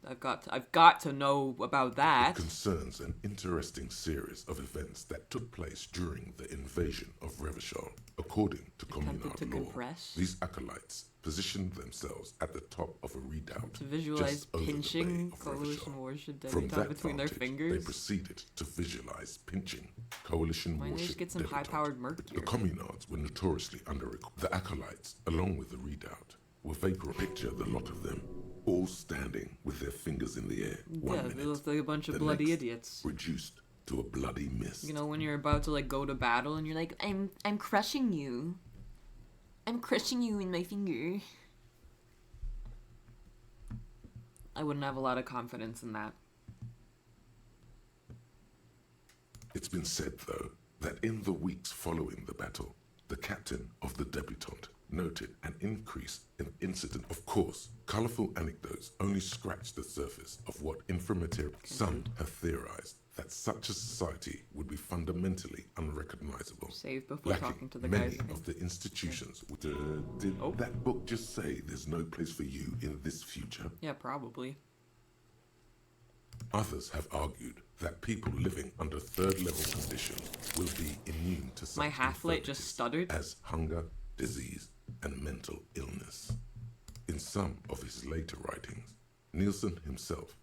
[SPEAKER 1] I've got to know about that.
[SPEAKER 3] It concerns an interesting series of events that took place during the invasion of Revachol. According to communard
[SPEAKER 1] to
[SPEAKER 3] law,
[SPEAKER 1] compress.
[SPEAKER 3] these acolytes positioned themselves at the top of a redoubt
[SPEAKER 1] To visualize
[SPEAKER 3] just over the
[SPEAKER 1] pinching
[SPEAKER 3] bay of
[SPEAKER 1] coalition
[SPEAKER 3] Revachol.
[SPEAKER 1] warship
[SPEAKER 3] From
[SPEAKER 1] debutante
[SPEAKER 3] that
[SPEAKER 1] between their
[SPEAKER 3] vantage,
[SPEAKER 1] fingers.
[SPEAKER 3] they proceeded to visualize pinching coalition
[SPEAKER 1] Why don't you
[SPEAKER 3] warship
[SPEAKER 1] just get some
[SPEAKER 3] debutante.
[SPEAKER 1] high-powered merc
[SPEAKER 3] The
[SPEAKER 1] gear?
[SPEAKER 3] communards were notoriously under the acolytes, along with the redoubt, were vapor. Picture the lot of them, all standing with their fingers in the air.
[SPEAKER 1] Yeah, they look like a bunch of
[SPEAKER 3] the
[SPEAKER 1] bloody
[SPEAKER 3] next,
[SPEAKER 1] idiots.
[SPEAKER 3] reduced to a bloody mist.
[SPEAKER 1] You know, when you're about to like go to battle and you're like, I'm crushing you. I'm crushing you in my finger. I wouldn't have a lot of confidence in that.
[SPEAKER 3] It's been said, though, that in the weeks following the battle, The captain of the debutante noted an increase in incident. Of course, colorful anecdotes only scratch the surface of what informative. Some have theorized that such a society would be fundamentally unrecognizable.
[SPEAKER 1] Save before
[SPEAKER 3] lacking
[SPEAKER 1] talking to the
[SPEAKER 3] many
[SPEAKER 1] guys.
[SPEAKER 3] of the institutions. Did that book just say there's no place for you in this future?
[SPEAKER 1] Yeah, probably.
[SPEAKER 3] Others have argued that people living under third-level conditions will be immune to such
[SPEAKER 1] My half-late just stuttered.
[SPEAKER 3] as hunger, disease, and mental illness. In some of his later writings, Nielsen himself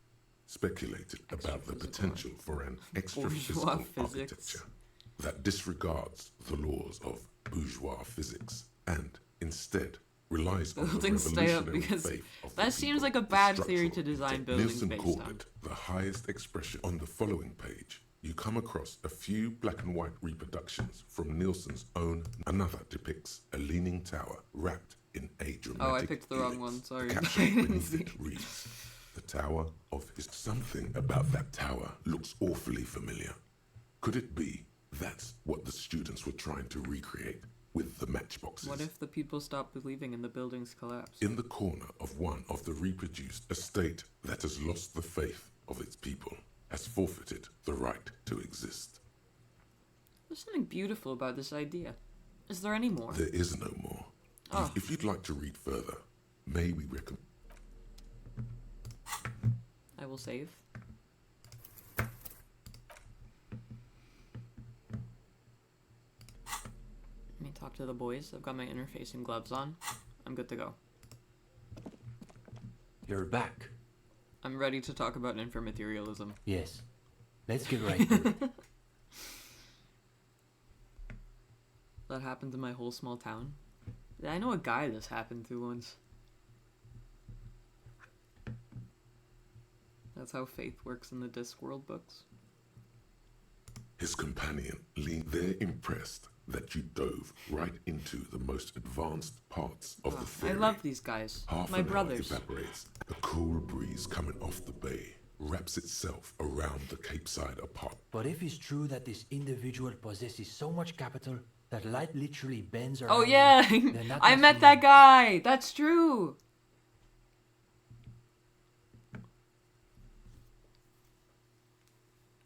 [SPEAKER 3] speculated about the potential for an extra-physical
[SPEAKER 1] Bourgeois physics.
[SPEAKER 3] architecture that disregards the laws of bourgeois physics and instead relies on the
[SPEAKER 1] Buildings stay up
[SPEAKER 3] revolutionary
[SPEAKER 1] because
[SPEAKER 3] faith of the
[SPEAKER 1] that seems
[SPEAKER 3] people.
[SPEAKER 1] like a bad theory to design buildings
[SPEAKER 3] Nielsen
[SPEAKER 1] based
[SPEAKER 3] called
[SPEAKER 1] on.
[SPEAKER 3] it the highest expression. On the following page, you come across a few black and white reproductions from Nielsen's own. Another depicts a leaning tower wrapped in a dramatic
[SPEAKER 1] Oh, I picked the wrong
[SPEAKER 3] helix.
[SPEAKER 1] one, sorry.
[SPEAKER 3] The caption beneath it reads, "The Tower of His." Something about that tower looks awfully familiar. Could it be that's what the students were trying to recreate with the matchboxes?
[SPEAKER 1] What if the people stopped believing and the buildings collapsed?
[SPEAKER 3] In the corner of one of the reproduced, a state that has lost the faith of its people has forfeited the right to exist.
[SPEAKER 1] There's something beautiful about this idea. Is there any more?
[SPEAKER 3] There is no more.
[SPEAKER 1] Oh.
[SPEAKER 3] If you'd like to read further, may we recommend...
[SPEAKER 1] I will save. Let me talk to the boys. I've got my interfacing gloves on. I'm good to go.
[SPEAKER 10] You're back.
[SPEAKER 1] I'm ready to talk about informaterialism.
[SPEAKER 10] Yes. Let's get right to it.
[SPEAKER 1] That happened to my whole small town. Yeah, I know a guy this happened to once. That's how faith works in the Discworld books.
[SPEAKER 3] His companion leaned. They're impressed that you dove right into the most advanced parts of the
[SPEAKER 1] I
[SPEAKER 3] ferry.
[SPEAKER 1] love these guys.
[SPEAKER 3] Half
[SPEAKER 1] My
[SPEAKER 3] an hour
[SPEAKER 1] brothers.
[SPEAKER 3] evaporates. A cool breeze coming off the bay wraps itself around the Capeside apart.
[SPEAKER 10] But if it's true that this individual possesses so much capital that light literally bends around
[SPEAKER 1] Oh yeah,
[SPEAKER 10] him, then that
[SPEAKER 1] I
[SPEAKER 10] must
[SPEAKER 1] met
[SPEAKER 10] mean-
[SPEAKER 1] that guy. That's true.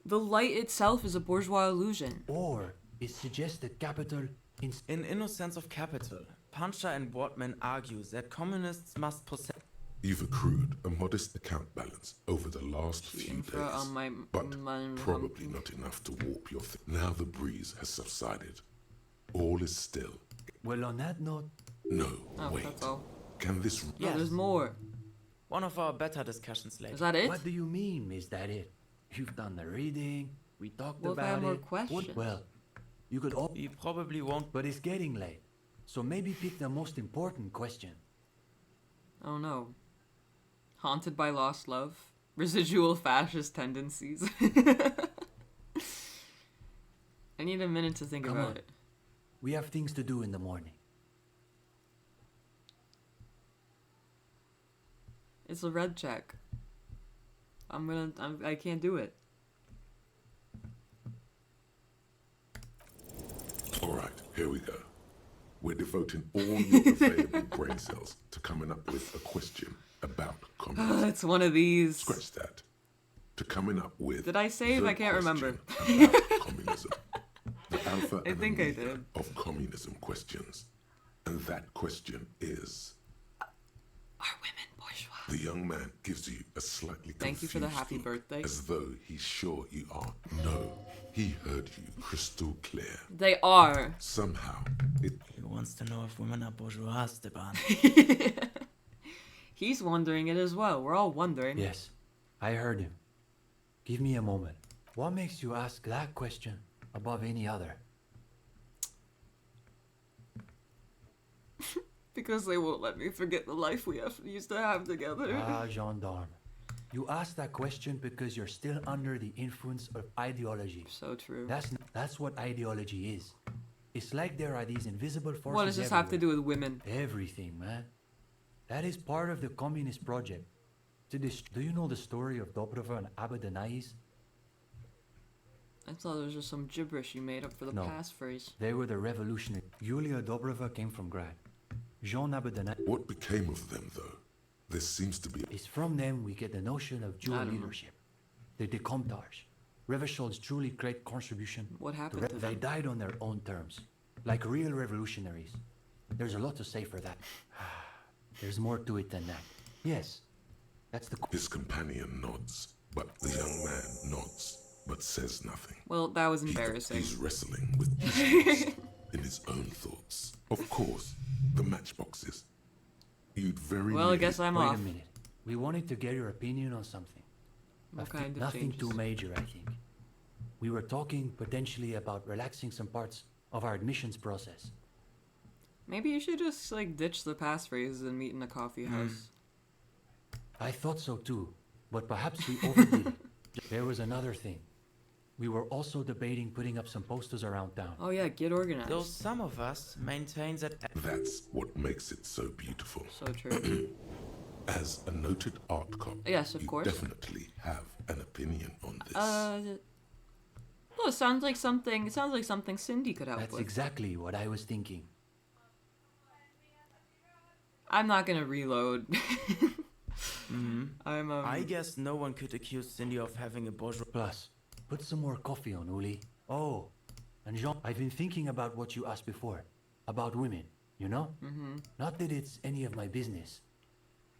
[SPEAKER 1] The light itself is a bourgeois illusion.
[SPEAKER 10] Or it suggests that capital
[SPEAKER 11] In Innocence of Capital, Puncher and Wortman argue that communists must possess.
[SPEAKER 3] You've accrued a modest account balance over the last few
[SPEAKER 1] infra
[SPEAKER 3] days,
[SPEAKER 1] on my-
[SPEAKER 3] but
[SPEAKER 1] my-
[SPEAKER 3] probably not enough to warp your Now the breeze has subsided. All is still.
[SPEAKER 10] Well, on that note...
[SPEAKER 3] No,
[SPEAKER 1] Oh,
[SPEAKER 3] wait.
[SPEAKER 1] that's all.
[SPEAKER 3] Can this...
[SPEAKER 1] No, there's more.
[SPEAKER 11] One of our better discussions later.
[SPEAKER 1] Is that it?
[SPEAKER 10] What do you mean, is that it? You've done the reading, we talked
[SPEAKER 1] Well, if I
[SPEAKER 10] about
[SPEAKER 1] have more
[SPEAKER 10] it.
[SPEAKER 1] questions.
[SPEAKER 10] Well, you could all...
[SPEAKER 11] We probably won't.
[SPEAKER 10] But it's getting late, so maybe pick the most important question.
[SPEAKER 1] Oh no. Haunted by lost love? Residual fascist tendencies? I need a minute to think
[SPEAKER 10] Come
[SPEAKER 1] about
[SPEAKER 10] on.
[SPEAKER 1] it.
[SPEAKER 10] We have things to do in the morning.
[SPEAKER 1] It's a red check. I can't do it.
[SPEAKER 3] All right, here we go. We're devoting all your available brain cells to coming up with a question about communism.
[SPEAKER 1] It's one of these.
[SPEAKER 3] Scratch that. To coming up with...
[SPEAKER 1] Did I save?
[SPEAKER 3] the
[SPEAKER 1] I can't remember.
[SPEAKER 3] question about communism. The alpha
[SPEAKER 1] I
[SPEAKER 3] and
[SPEAKER 1] think I
[SPEAKER 3] omega
[SPEAKER 1] did.
[SPEAKER 3] of communism questions. And that question is...
[SPEAKER 1] Are women bourgeois?
[SPEAKER 3] The young man gives you a slightly
[SPEAKER 1] Thank you for the
[SPEAKER 3] confused
[SPEAKER 1] happy
[SPEAKER 3] look,
[SPEAKER 1] birthday.
[SPEAKER 3] as though he's sure you are. No, he heard you crystal clear.
[SPEAKER 1] They are.
[SPEAKER 3] Somehow, it...
[SPEAKER 11] He wants to know if women are bourgeois, Stepan.
[SPEAKER 1] He's wondering it as well. We're all wondering.
[SPEAKER 10] Yes, I heard him. Give me a moment. What makes you ask that question above any other?
[SPEAKER 1] Because they won't let me forget the life we used to have together.
[SPEAKER 10] Ah, gendarme. You ask that question because you're still under the influence of ideology.
[SPEAKER 1] So true.
[SPEAKER 10] That's what ideology is. It's like there are these invisible forces.
[SPEAKER 1] What does this have to do with women?
[SPEAKER 10] Everything, man. That is part of the communist project. Do you know the story of Dobrova and Abadonais?
[SPEAKER 1] I thought it was just some gibberish you made up for the
[SPEAKER 10] No.
[SPEAKER 1] passphrase.
[SPEAKER 10] They were the revolutionary. Yulia Dobrova came from Grad. Jean Abadanel
[SPEAKER 3] What became of them, though? There seems to be...
[SPEAKER 10] is from them we get the notion of dual
[SPEAKER 1] I don't know.
[SPEAKER 10] leadership. The Decomptage. Revachol's truly great contribution.
[SPEAKER 1] What happened to
[SPEAKER 10] They
[SPEAKER 1] them?
[SPEAKER 10] died on their own terms, like real revolutionaries. There's a lot to say for that. There's more to it than that. Yes, that's the...
[SPEAKER 3] His companion nods, but the young man nods, but says nothing.
[SPEAKER 1] Well, that was embarrassing.
[SPEAKER 3] He's wrestling with issues in his own thoughts. Of course, the matchboxes. You'd very
[SPEAKER 1] Well, I
[SPEAKER 3] nearly-
[SPEAKER 1] guess I'm
[SPEAKER 10] Wait
[SPEAKER 1] off.
[SPEAKER 10] a minute. We wanted to get your opinion on something.
[SPEAKER 1] What kind of
[SPEAKER 10] Nothing
[SPEAKER 1] changes?
[SPEAKER 10] too major, I think. We were talking potentially about relaxing some parts of our admissions process.
[SPEAKER 1] Maybe you should just like ditch the passphrases and meet in a coffee house.
[SPEAKER 10] I thought so too, but perhaps we overdid it. There was another thing. We were also debating putting up some posters around town.
[SPEAKER 1] Oh yeah, get organized.
[SPEAKER 11] Though some of us maintain that
[SPEAKER 3] That's what makes it so beautiful.
[SPEAKER 1] So true.
[SPEAKER 3] As a noted art cop,
[SPEAKER 1] Yes, of
[SPEAKER 3] you
[SPEAKER 1] course.
[SPEAKER 3] definitely have an opinion on this.
[SPEAKER 1] Well, it sounds like something. It sounds like something Cindy could help
[SPEAKER 10] That's
[SPEAKER 1] with.
[SPEAKER 10] exactly what I was thinking.
[SPEAKER 1] I'm not gonna reload.
[SPEAKER 11] I guess no one could accuse Cindy of having a bourgeois.
[SPEAKER 10] Plus, put some more coffee on, Uli. Oh, and Jean, I've been thinking about what you asked before. About women, you know? Not that it's any of my business.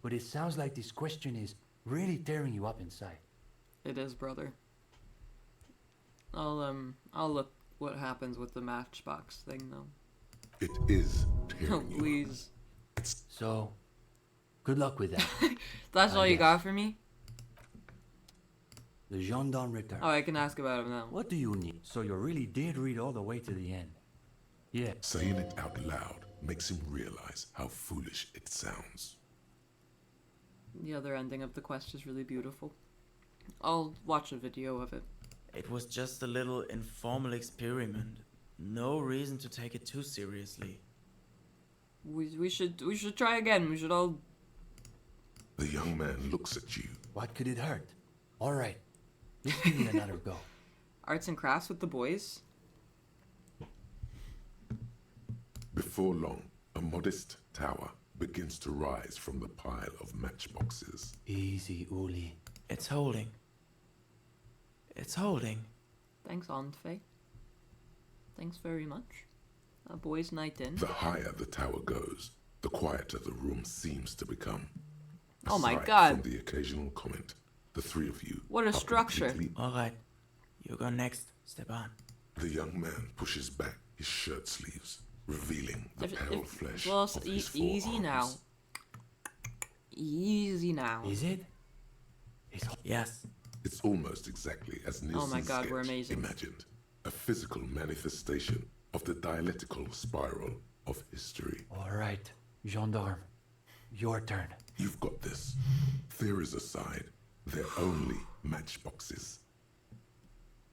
[SPEAKER 10] But it sounds like this question is really tearing you up inside.
[SPEAKER 1] It is, brother. I'll look what happens with the matchbox thing though.
[SPEAKER 3] It is
[SPEAKER 1] Oh
[SPEAKER 3] tearing you up.
[SPEAKER 1] please.
[SPEAKER 10] So, good luck with that.
[SPEAKER 1] That's
[SPEAKER 10] I
[SPEAKER 1] all you
[SPEAKER 10] guess.
[SPEAKER 1] got for me?
[SPEAKER 10] The gendarme returned.
[SPEAKER 1] Oh, I can ask about him now.
[SPEAKER 10] What do you need? So you really did read all the way to the end. Yeah.
[SPEAKER 3] Saying it out loud makes him realize how foolish it sounds.
[SPEAKER 1] The other ending of the quest is really beautiful. I'll watch a video of it.
[SPEAKER 11] It was just a little informal experiment. No reason to take it too seriously.
[SPEAKER 1] We should try again. We should all.
[SPEAKER 3] The young man looks at you.
[SPEAKER 10] What could it hurt? All right. Let's give it another go.
[SPEAKER 1] Arts and crafts with the boys.
[SPEAKER 3] Before long, a modest tower begins to rise from the pile of matchboxes.
[SPEAKER 10] Easy, Uli.
[SPEAKER 11] It's holding. It's holding.
[SPEAKER 1] Thanks, Aunt Faye. Thanks very much. A boys' night in.
[SPEAKER 3] The higher the tower goes, the quieter the room seems to become.
[SPEAKER 1] Oh my
[SPEAKER 3] Aside
[SPEAKER 1] God.
[SPEAKER 3] From the occasional comment, the three of you.
[SPEAKER 1] What a
[SPEAKER 3] are
[SPEAKER 1] structure.
[SPEAKER 3] completely-
[SPEAKER 11] All right, you go next, Stepan.
[SPEAKER 3] The young man pushes back his shirt sleeves, revealing the
[SPEAKER 1] If-
[SPEAKER 3] pale
[SPEAKER 1] if-
[SPEAKER 3] flesh
[SPEAKER 1] well,
[SPEAKER 3] of his
[SPEAKER 1] easy now.
[SPEAKER 3] forearms.
[SPEAKER 1] Easy now.
[SPEAKER 10] Is it? It's
[SPEAKER 11] Yes.
[SPEAKER 3] It's almost exactly as Nielsen's
[SPEAKER 1] Oh my God, we're
[SPEAKER 3] sketch
[SPEAKER 1] amazing.
[SPEAKER 3] imagined. A physical manifestation of the dialectical spiral of history.
[SPEAKER 10] all right, gendarme. Your turn.
[SPEAKER 3] You've got this. Theories aside, they're only matchboxes.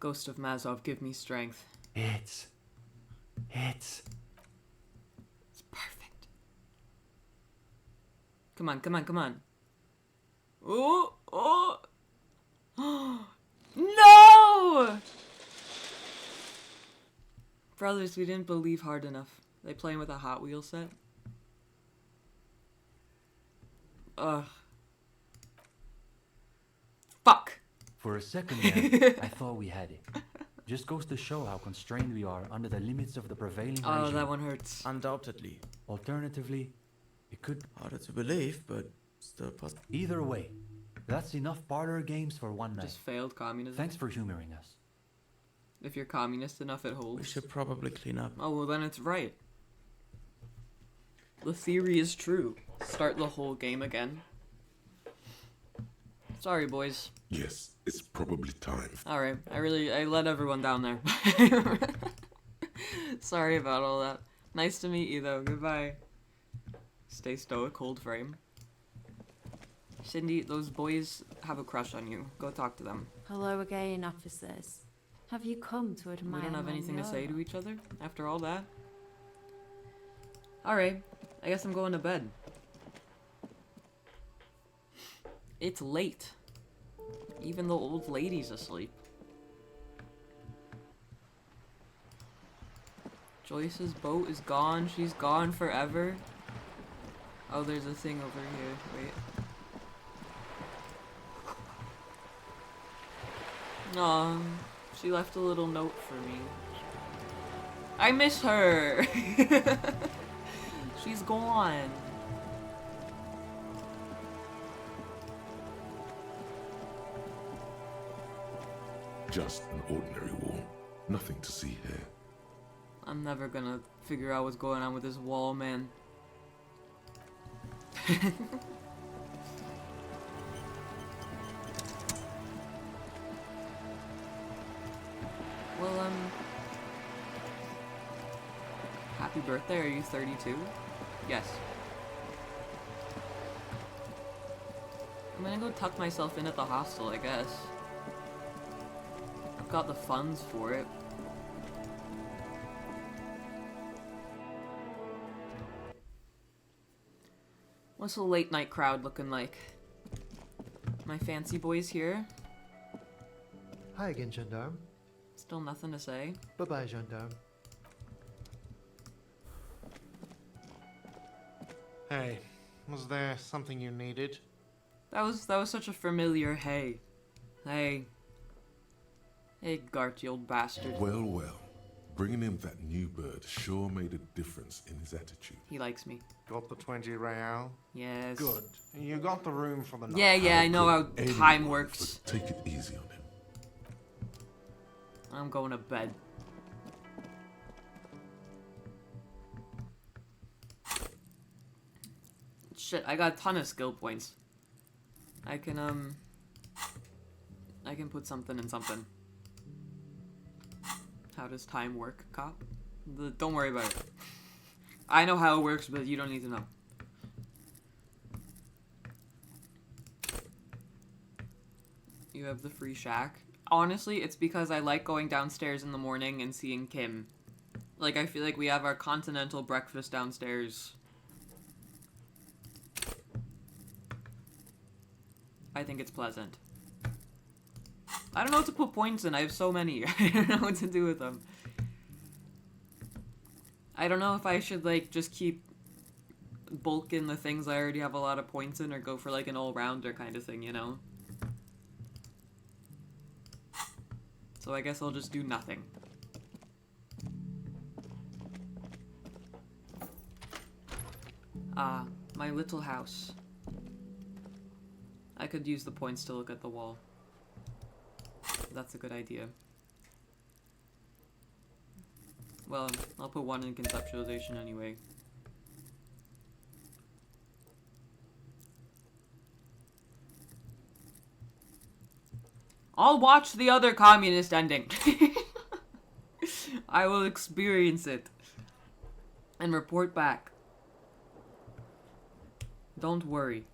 [SPEAKER 1] Ghost of Mazov, give me strength.
[SPEAKER 10] It's
[SPEAKER 1] It's perfect. Come on, come on, come on. Oh, oh. No! Brothers, we didn't believe hard enough. They playing with a Hot Wheels set? Ugh. Fuck.
[SPEAKER 10] For a second there, I thought we had it. Just goes to show how constrained we are under the limits of the prevailing
[SPEAKER 1] Oh,
[SPEAKER 10] regime.
[SPEAKER 1] that one hurts.
[SPEAKER 11] Undoubtedly.
[SPEAKER 10] Alternatively, it could...
[SPEAKER 11] Harder to believe, but still possible.
[SPEAKER 10] Either way, that's enough parlor games for one night.
[SPEAKER 1] Just failed communism.
[SPEAKER 10] Thanks for humoring us.
[SPEAKER 1] If you're communist enough, it
[SPEAKER 11] We
[SPEAKER 1] holds.
[SPEAKER 11] should probably clean up.
[SPEAKER 1] Oh, well then it's right. The theory is true. Start the whole game again. Sorry, boys.
[SPEAKER 3] Yes, it's probably time.
[SPEAKER 1] Alright, I let everyone down there. Sorry about all that. Nice to meet you, though. Goodbye. Stay stoic, hold frame. Cindy, those boys have a crush on you. Go talk to them.
[SPEAKER 9] Hello again, officers. Have you come to admire
[SPEAKER 1] We don't have
[SPEAKER 9] my
[SPEAKER 1] anything to say to
[SPEAKER 9] Nora?
[SPEAKER 1] each other after all that. Alright, I guess I'm going to bed. It's late. Even the old lady's asleep. Joyce's boat is gone. She's gone forever. Oh, there's a thing over here. Wait. Aw, she left a little note for me. I miss her. She's gone.
[SPEAKER 3] Just an ordinary wall. Nothing to see here.
[SPEAKER 1] I'm never gonna figure out what's going on with this wall, man. Well, happy birthday, are you 32? Yes. I'm gonna go tuck myself in at the hostel, I guess. I've got the funds for it. What's the late night crowd looking like? My fancy boys here?
[SPEAKER 12] Hi again, Gendarme.
[SPEAKER 1] Still nothing to say.
[SPEAKER 12] Bye-bye, Gendarme.
[SPEAKER 13] Hey, was there something you needed?
[SPEAKER 1] That was such a familiar hey. Hey. Hey, Gart, you old bastard.
[SPEAKER 3] Well, well. Bringing him that new bird sure made a difference in his attitude.
[SPEAKER 1] He likes me.
[SPEAKER 13] Got the 20 real?
[SPEAKER 1] Yes.
[SPEAKER 13] Good. You got the room for the night.
[SPEAKER 1] Yeah, I know how time works.
[SPEAKER 3] Take it easy on him.
[SPEAKER 1] I'm going to bed. Shit, I got a ton of skill points. I can put something in something. How does time work, cop? Don't worry about it. I know how it works, but you don't need to know. You have the free shack. Honestly, it's because I like going downstairs in the morning and seeing Kim. Like, I feel like we have our continental breakfast downstairs. I think it's pleasant. I don't know what to put points in. I have so many. I don't know what to do with them. I don't know if I should, like, just keep bulking the things I already have a lot of points in, or go for, like, an all-rounder kind of thing, you know? So I guess I'll just do nothing. Ah, my little house. I could use the points to look at the wall. That's a good idea. Well, I'll put one in conceptualization anyway. I'll watch the other communist ending. I will experience it. And report back. Don't worry.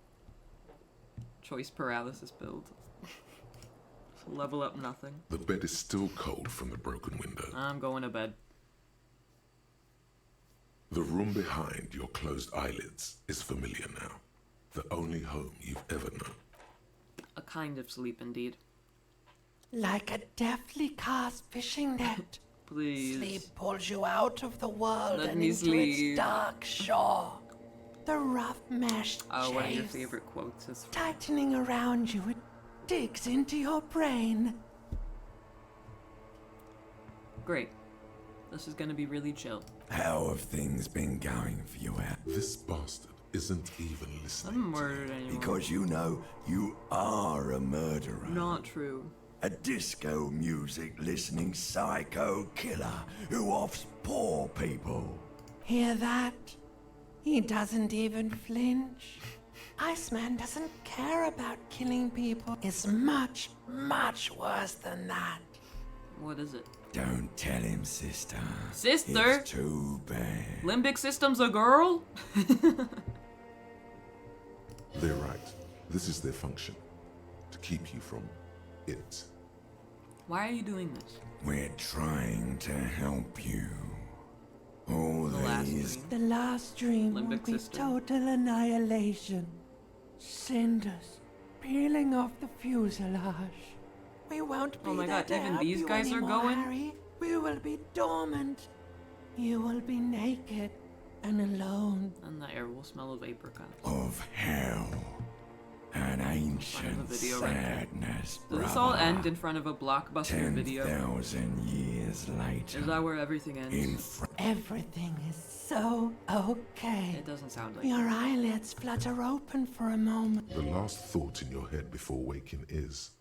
[SPEAKER 1] Choice paralysis build. Level up nothing.
[SPEAKER 3] The bed is still cold from the broken window.
[SPEAKER 1] I'm going to bed.
[SPEAKER 3] The room behind your closed eyelids is familiar now. The only home you've ever known.
[SPEAKER 1] A kind of sleep indeed.
[SPEAKER 14] Like a deftly cast fishing net.
[SPEAKER 1] Please.
[SPEAKER 14] Sleep pulls you out of the world
[SPEAKER 1] Let
[SPEAKER 14] and
[SPEAKER 1] me
[SPEAKER 14] into
[SPEAKER 1] sleep.
[SPEAKER 14] its dark shore. The rough mesh
[SPEAKER 1] Oh, one of your
[SPEAKER 14] chafes
[SPEAKER 1] favorite quotes is
[SPEAKER 14] tightening around you. It digs into your brain.
[SPEAKER 1] great. This is gonna be really chill.
[SPEAKER 15] How have things been going for you out?
[SPEAKER 3] This bastard isn't even listening.
[SPEAKER 1] I'm murdered anymore.
[SPEAKER 15] Because you know you are a murderer.
[SPEAKER 1] Not true.
[SPEAKER 15] A disco music listening psycho killer who offs poor people.
[SPEAKER 14] Hear that? He doesn't even flinch. Iceman doesn't care about killing people. It's much, much worse than that.
[SPEAKER 1] What is it?
[SPEAKER 15] Don't tell him, sister.
[SPEAKER 1] Sister?
[SPEAKER 15] It's too bad.
[SPEAKER 1] Limbic system's a girl?
[SPEAKER 3] They're right. This is their function. To keep you from it.
[SPEAKER 1] Why are you doing this?
[SPEAKER 15] We're trying to help you. All these...
[SPEAKER 14] The last dream will
[SPEAKER 1] Limbic
[SPEAKER 14] be
[SPEAKER 1] system.
[SPEAKER 14] total annihilation. Cinders peeling off the fuselage. We won't be
[SPEAKER 1] Oh my
[SPEAKER 14] there
[SPEAKER 1] god,
[SPEAKER 14] to
[SPEAKER 1] even
[SPEAKER 14] help
[SPEAKER 1] these
[SPEAKER 14] you
[SPEAKER 1] guys are
[SPEAKER 14] anymore,
[SPEAKER 1] going?
[SPEAKER 14] Harry. We will be dormant. you will be naked and alone.
[SPEAKER 1] And the air will smell of apricots.
[SPEAKER 15] Of hell. An ancient
[SPEAKER 1] Video right there.
[SPEAKER 15] sadness,
[SPEAKER 1] Does this all end in front of a blockbuster video?
[SPEAKER 15] 10,000 years later.
[SPEAKER 1] Is that where everything ends?
[SPEAKER 14] Everything is so okay.
[SPEAKER 1] It doesn't sound like
[SPEAKER 14] Your eyelids flutter open for a moment.
[SPEAKER 3] The last thought in your head before waking is,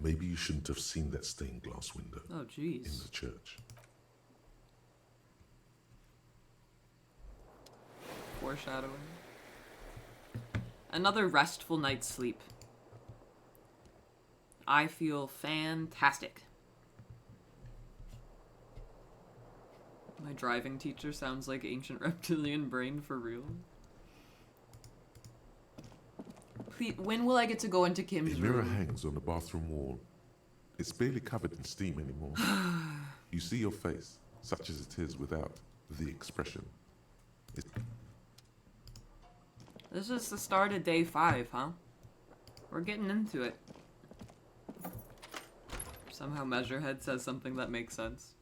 [SPEAKER 3] maybe you shouldn't have seen that stained glass window.
[SPEAKER 1] Oh, jeez.
[SPEAKER 3] In the church.
[SPEAKER 1] Foreshadowing. Another restful night's sleep. I feel fantastic. My driving teacher sounds like ancient reptilian brain for real. Please, when will I get to go into Kim's
[SPEAKER 3] A mirror
[SPEAKER 1] room?
[SPEAKER 3] hangs on the bathroom wall. It's barely covered in steam anymore. You see your face, such as it is without the expression.
[SPEAKER 1] This is the start of day 5, huh? We're getting into it. Somehow Measurehead says something that makes sense.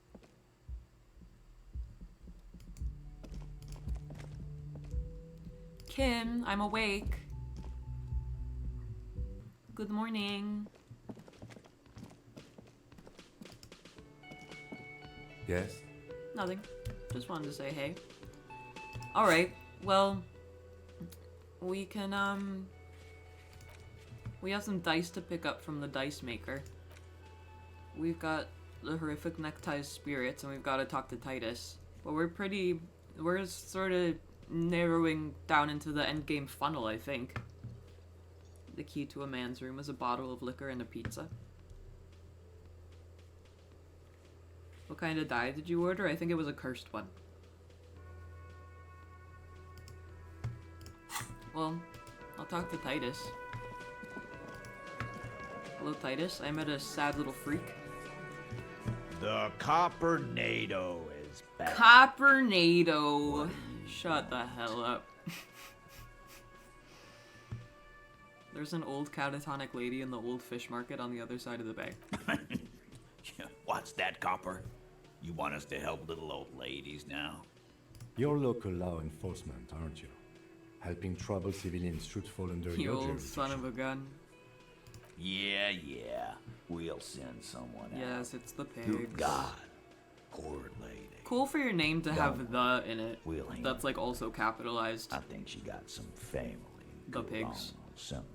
[SPEAKER 1] Kim, I'm awake. Good morning.
[SPEAKER 16] Yes?
[SPEAKER 1] Nothing. Just wanted to say hey. Alright, well... We can, we have some dice to pick up from the dice maker. We've got the horrific neckties spirits, and we've got to talk to Titus. But we're sort of narrowing down into the endgame funnel, I think. The key to a man's room is a bottle of liquor and a pizza. What kind of die did you order? I think it was a cursed one. Well, I'll talk to Titus. Hello, Titus. I met a sad little freak.
[SPEAKER 17] The Coppernado is back.
[SPEAKER 1] Coppernado. Shut the hell up. There's an old catatonic lady in the old fish market on the other side of the bay.
[SPEAKER 17] What's that, Copper? You want us to help little old ladies now?
[SPEAKER 16] You're local law enforcement, aren't you? Helping troubled civilians should fall under
[SPEAKER 1] You
[SPEAKER 16] your
[SPEAKER 1] old
[SPEAKER 16] jurisdiction.
[SPEAKER 1] son of a gun.
[SPEAKER 17] Yeah. We'll send someone out.
[SPEAKER 1] Yes, it's the pigs.
[SPEAKER 17] Good God. Poor lady.
[SPEAKER 1] Cool for your name to have the in it.
[SPEAKER 17] We'll hang
[SPEAKER 1] That's like also capitalized.
[SPEAKER 17] I think she got some family.
[SPEAKER 1] The pigs.
[SPEAKER 17] Something.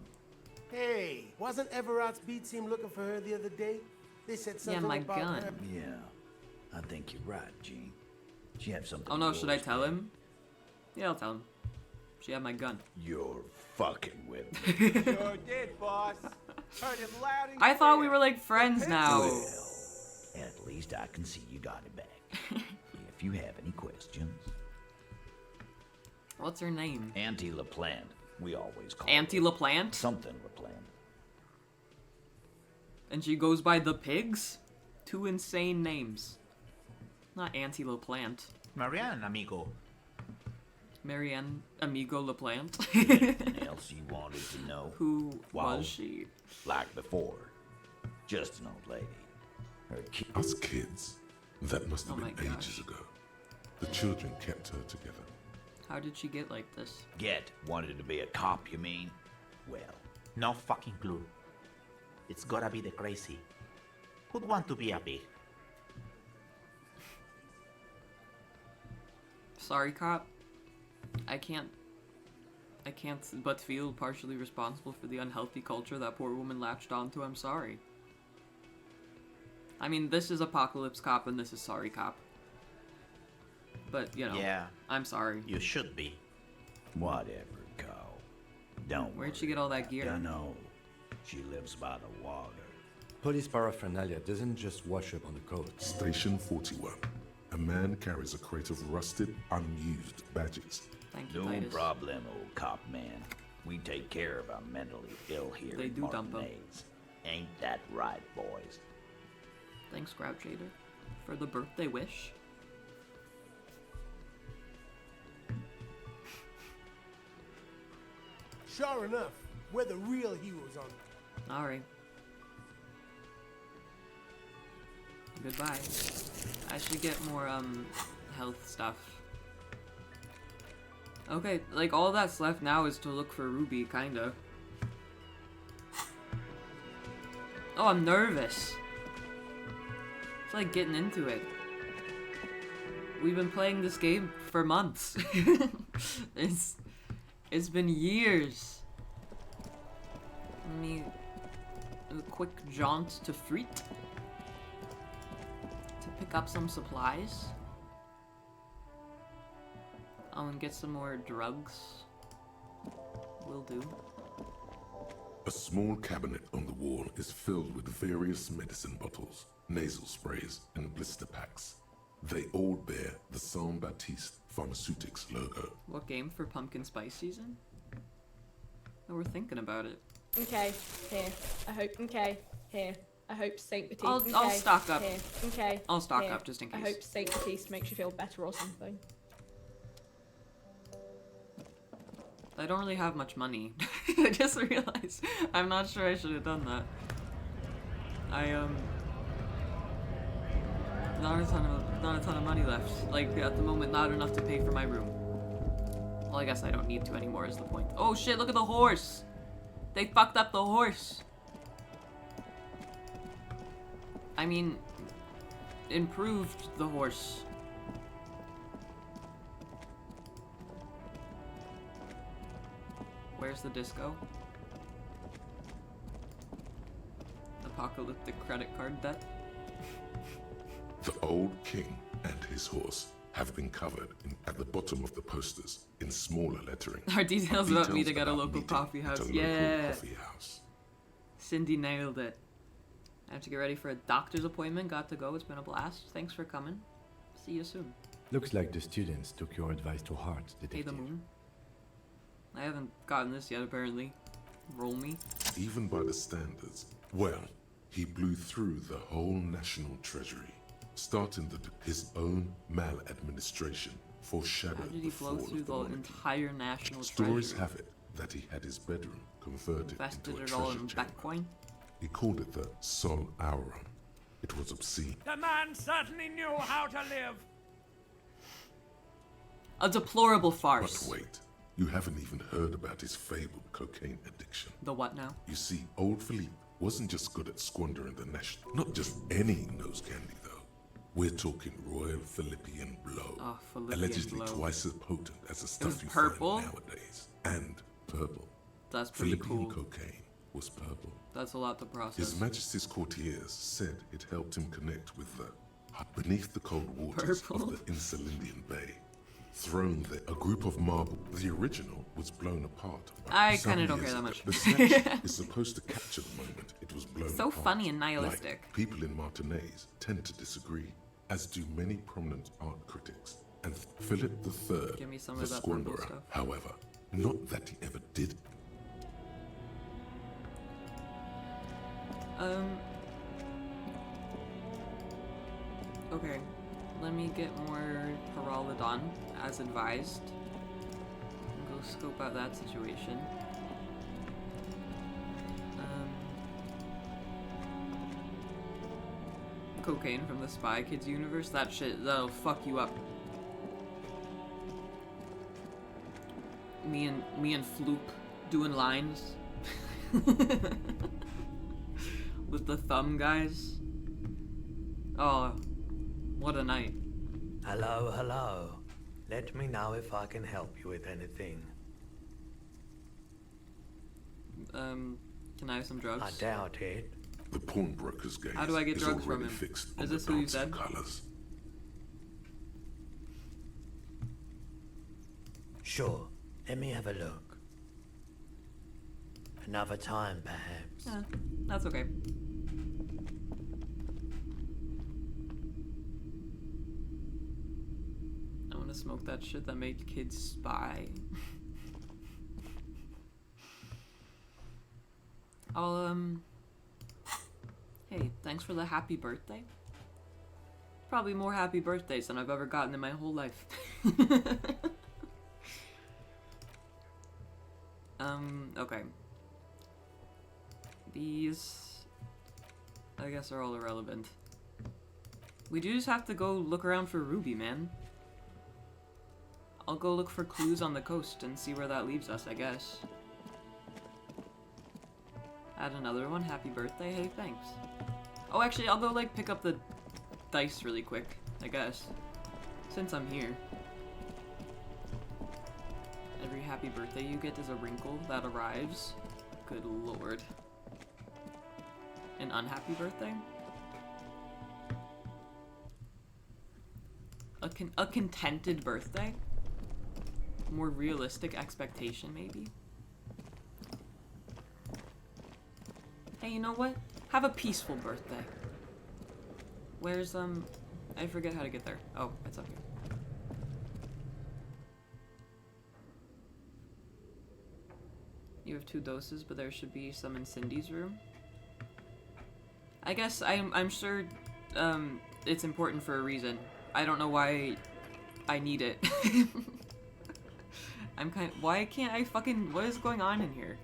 [SPEAKER 18] Hey, wasn't Everard's B team looking for her the other day? They said something
[SPEAKER 1] my
[SPEAKER 18] about
[SPEAKER 1] gun.
[SPEAKER 18] her.
[SPEAKER 17] Yeah, I think you're right, Gene. She had something.
[SPEAKER 1] Oh no,
[SPEAKER 17] yours,
[SPEAKER 1] should I tell
[SPEAKER 17] man.
[SPEAKER 1] him? Yeah, I'll tell him. She had my gun.
[SPEAKER 17] You're fucking with me.
[SPEAKER 18] Sure did, boss. Heard him loud and
[SPEAKER 1] I thought we were like friends now.
[SPEAKER 17] Well, at least I can see you got it back. If you have any questions.
[SPEAKER 1] What's her name?
[SPEAKER 17] Auntie LaPlante. We always call
[SPEAKER 1] Auntie
[SPEAKER 17] her.
[SPEAKER 1] LaPlante?
[SPEAKER 17] Something LaPlante.
[SPEAKER 1] And she goes by the pigs? Two insane names. Not Auntie LaPlante.
[SPEAKER 17] Marianne, amigo.
[SPEAKER 1] Marianne Amigo LaPlante.
[SPEAKER 17] Anything else you wanted to know?
[SPEAKER 1] Who
[SPEAKER 17] Well,
[SPEAKER 1] was she?
[SPEAKER 17] Like before. Just an old lady. Her kid.
[SPEAKER 3] Us kids, that must have
[SPEAKER 1] Oh
[SPEAKER 3] been
[SPEAKER 1] my
[SPEAKER 3] ages ago. The children kept her together.
[SPEAKER 1] How did she get like this?
[SPEAKER 17] Wanted to be a cop, you mean? Well,
[SPEAKER 19] No fucking clue. It's gotta be the crazy. Who'd want to be a pig?
[SPEAKER 1] Sorry, cop. I can't but feel partially responsible for the unhealthy culture that poor woman latched onto. I'm sorry. I mean, this is Apocalypse Cop and this is Sorry Cop. But, you know,
[SPEAKER 19] Yeah.
[SPEAKER 1] I'm sorry.
[SPEAKER 19] You should be.
[SPEAKER 17] whatever, Cole. Don't
[SPEAKER 1] Where'd she get all that gear?
[SPEAKER 17] Dunno. She lives by the water.
[SPEAKER 16] Police paraphernalia doesn't just wash up on the coast.
[SPEAKER 3] Station 41. A man carries a crate of rusted, unused badges.
[SPEAKER 1] Thank you,
[SPEAKER 17] No
[SPEAKER 1] Titus.
[SPEAKER 17] problem, old cop man. We take care of our mentally ill here
[SPEAKER 1] They
[SPEAKER 17] in
[SPEAKER 1] do dump 'em.
[SPEAKER 17] Martinez. Ain't that right, boys?
[SPEAKER 1] Thanks, Grouchator, for the birthday wish.
[SPEAKER 18] Sure enough, we're the real heroes on.
[SPEAKER 1] Alright. Goodbye. I should get more health stuff. Okay, like all that's left now is to look for Ruby, kinda. Oh, I'm nervous. It's like getting into it. We've been playing this game for months. It's been years. Let me do a quick jaunt to Freet to pick up some supplies. And get some more drugs. Will do.
[SPEAKER 3] A small cabinet on the wall is filled with various medicine bottles, nasal sprays, and blister packs. They all bear the Saint Baptiste Pharmaceutics logo.
[SPEAKER 1] What game for pumpkin spice season? Oh, we're thinking about it.
[SPEAKER 20] Okay, here. I hope. Okay, here. I hope Saint Baptiste.
[SPEAKER 1] I'll stock up.
[SPEAKER 20] Here. Okay.
[SPEAKER 1] I'll stock
[SPEAKER 20] here.
[SPEAKER 1] up just in case.
[SPEAKER 20] I hope Saint Baptiste makes you feel better or something.
[SPEAKER 1] I don't really have much money. I just realized. I'm not sure I should have done that. Not a ton of money left. Like at the moment, not enough to pay for my room. Well, I guess I don't need to anymore. Is the point? Oh shit! Look at the horse. They fucked up the horse. I mean, improved the horse. Where's the disco? Apocalyptic credit card debt.
[SPEAKER 3] The old king and his horse have been covered at the bottom of the posters in smaller lettering.
[SPEAKER 1] Our details about meeting at a local coffee house.
[SPEAKER 3] At a
[SPEAKER 1] Yeah.
[SPEAKER 3] local coffee house.
[SPEAKER 1] Cindy nailed it. I have to get ready for a doctor's appointment. Got to go. It's been a blast. Thanks for coming. See you soon.
[SPEAKER 16] Looks like the students took your advice to heart,
[SPEAKER 1] Hey,
[SPEAKER 16] detective.
[SPEAKER 1] the moon. I haven't gotten this yet, apparently. Roll me.
[SPEAKER 3] Even by the standards, well, he blew through the whole national treasury, starting his own maladministration
[SPEAKER 1] How
[SPEAKER 3] foreshadowed
[SPEAKER 1] did he
[SPEAKER 3] the
[SPEAKER 1] blow
[SPEAKER 3] fall
[SPEAKER 1] through
[SPEAKER 3] of the
[SPEAKER 1] the
[SPEAKER 3] monarchy.
[SPEAKER 1] entire national
[SPEAKER 3] Stories
[SPEAKER 1] treasury?
[SPEAKER 3] have it that he had his bedroom converted
[SPEAKER 1] Invested
[SPEAKER 3] into a
[SPEAKER 1] it all
[SPEAKER 3] treasure
[SPEAKER 1] in
[SPEAKER 3] chamber.
[SPEAKER 1] Bitcoin?
[SPEAKER 3] He called it the Sol Auron. It was obscene.
[SPEAKER 6] The man certainly knew how to live.
[SPEAKER 1] A deplorable farce.
[SPEAKER 3] But wait, you haven't even heard about his fabled cocaine addiction.
[SPEAKER 1] The what now?
[SPEAKER 3] You see, old Philippe wasn't just good at squandering the national. Not just any nose candy, though. We're talking Royal Philippian Blow.
[SPEAKER 1] Oh, Philippian
[SPEAKER 3] allegedly
[SPEAKER 1] Blow.
[SPEAKER 3] twice as potent as the
[SPEAKER 1] was
[SPEAKER 3] stuff you
[SPEAKER 1] purple?
[SPEAKER 3] find nowadays. And purple.
[SPEAKER 1] That's pretty
[SPEAKER 3] Philippian
[SPEAKER 1] cool.
[SPEAKER 3] cocaine was purple.
[SPEAKER 1] That's a lot to process.
[SPEAKER 3] His Majesty's courtiers said it helped him connect with the beneath the cold waters
[SPEAKER 1] Purple?
[SPEAKER 3] of the Insulindian Bay. Thrown there, a group of marble. The original was blown apart. about
[SPEAKER 1] I
[SPEAKER 3] some
[SPEAKER 1] kinda don't
[SPEAKER 3] years
[SPEAKER 1] care that
[SPEAKER 3] ago.
[SPEAKER 1] much.
[SPEAKER 3] The snatch is supposed to capture the moment it was blown
[SPEAKER 1] So
[SPEAKER 3] apart.
[SPEAKER 1] funny and nihilistic.
[SPEAKER 3] Like, people in Martinaise tend to disagree, as do many prominent art critics. And Philip III,
[SPEAKER 1] Give me some
[SPEAKER 3] the
[SPEAKER 1] of that purple
[SPEAKER 3] squanderer,
[SPEAKER 1] stuff.
[SPEAKER 3] however, not that he ever did.
[SPEAKER 1] Okay. Let me get more Paralodon, as advised. And go scope out that situation. Cocaine from the Spy Kids universe? That shit, that'll fuck you up. Me and Floop doing lines. With the thumb guys. Oh, what a night.
[SPEAKER 21] Hello, hello. Let me know if I can help you with anything.
[SPEAKER 1] Can I have some drugs?
[SPEAKER 21] I doubt it.
[SPEAKER 3] The pawnbroker's gaze
[SPEAKER 1] How do I get
[SPEAKER 3] is
[SPEAKER 1] drugs from
[SPEAKER 3] already
[SPEAKER 1] him?
[SPEAKER 3] fixed
[SPEAKER 1] Is
[SPEAKER 3] on
[SPEAKER 1] this
[SPEAKER 3] the
[SPEAKER 1] who you
[SPEAKER 3] dancing
[SPEAKER 1] said?
[SPEAKER 3] colours.
[SPEAKER 21] Sure. Let me have a look. Another time, perhaps.
[SPEAKER 1] Yeah, that's okay. I want to smoke that shit that made kids spy. I'll, Hey, thanks for the happy birthday. Probably more happy birthdays than I've ever gotten in my whole life. Okay. These, I guess, are all irrelevant. We do just have to go look around for Ruby, man. I'll go look for clues on the coast and see where that leaves us, I guess. Add another one. Happy birthday. Hey, thanks. Oh, actually, I'll go, like, pick up the dice really quick, I guess. Since I'm here. Every happy birthday you get is a wrinkle that arrives. Good lord. An unhappy birthday? A contented birthday? More realistic expectation, maybe? Hey, you know what? Have a peaceful birthday. Where's, I forget how to get there. Oh, it's up here. You have 2 doses, but there should be some in Cindy's room. I guess I'm sure it's important for a reason. I don't know why I need it. Why can't I fucking, what is going on in here?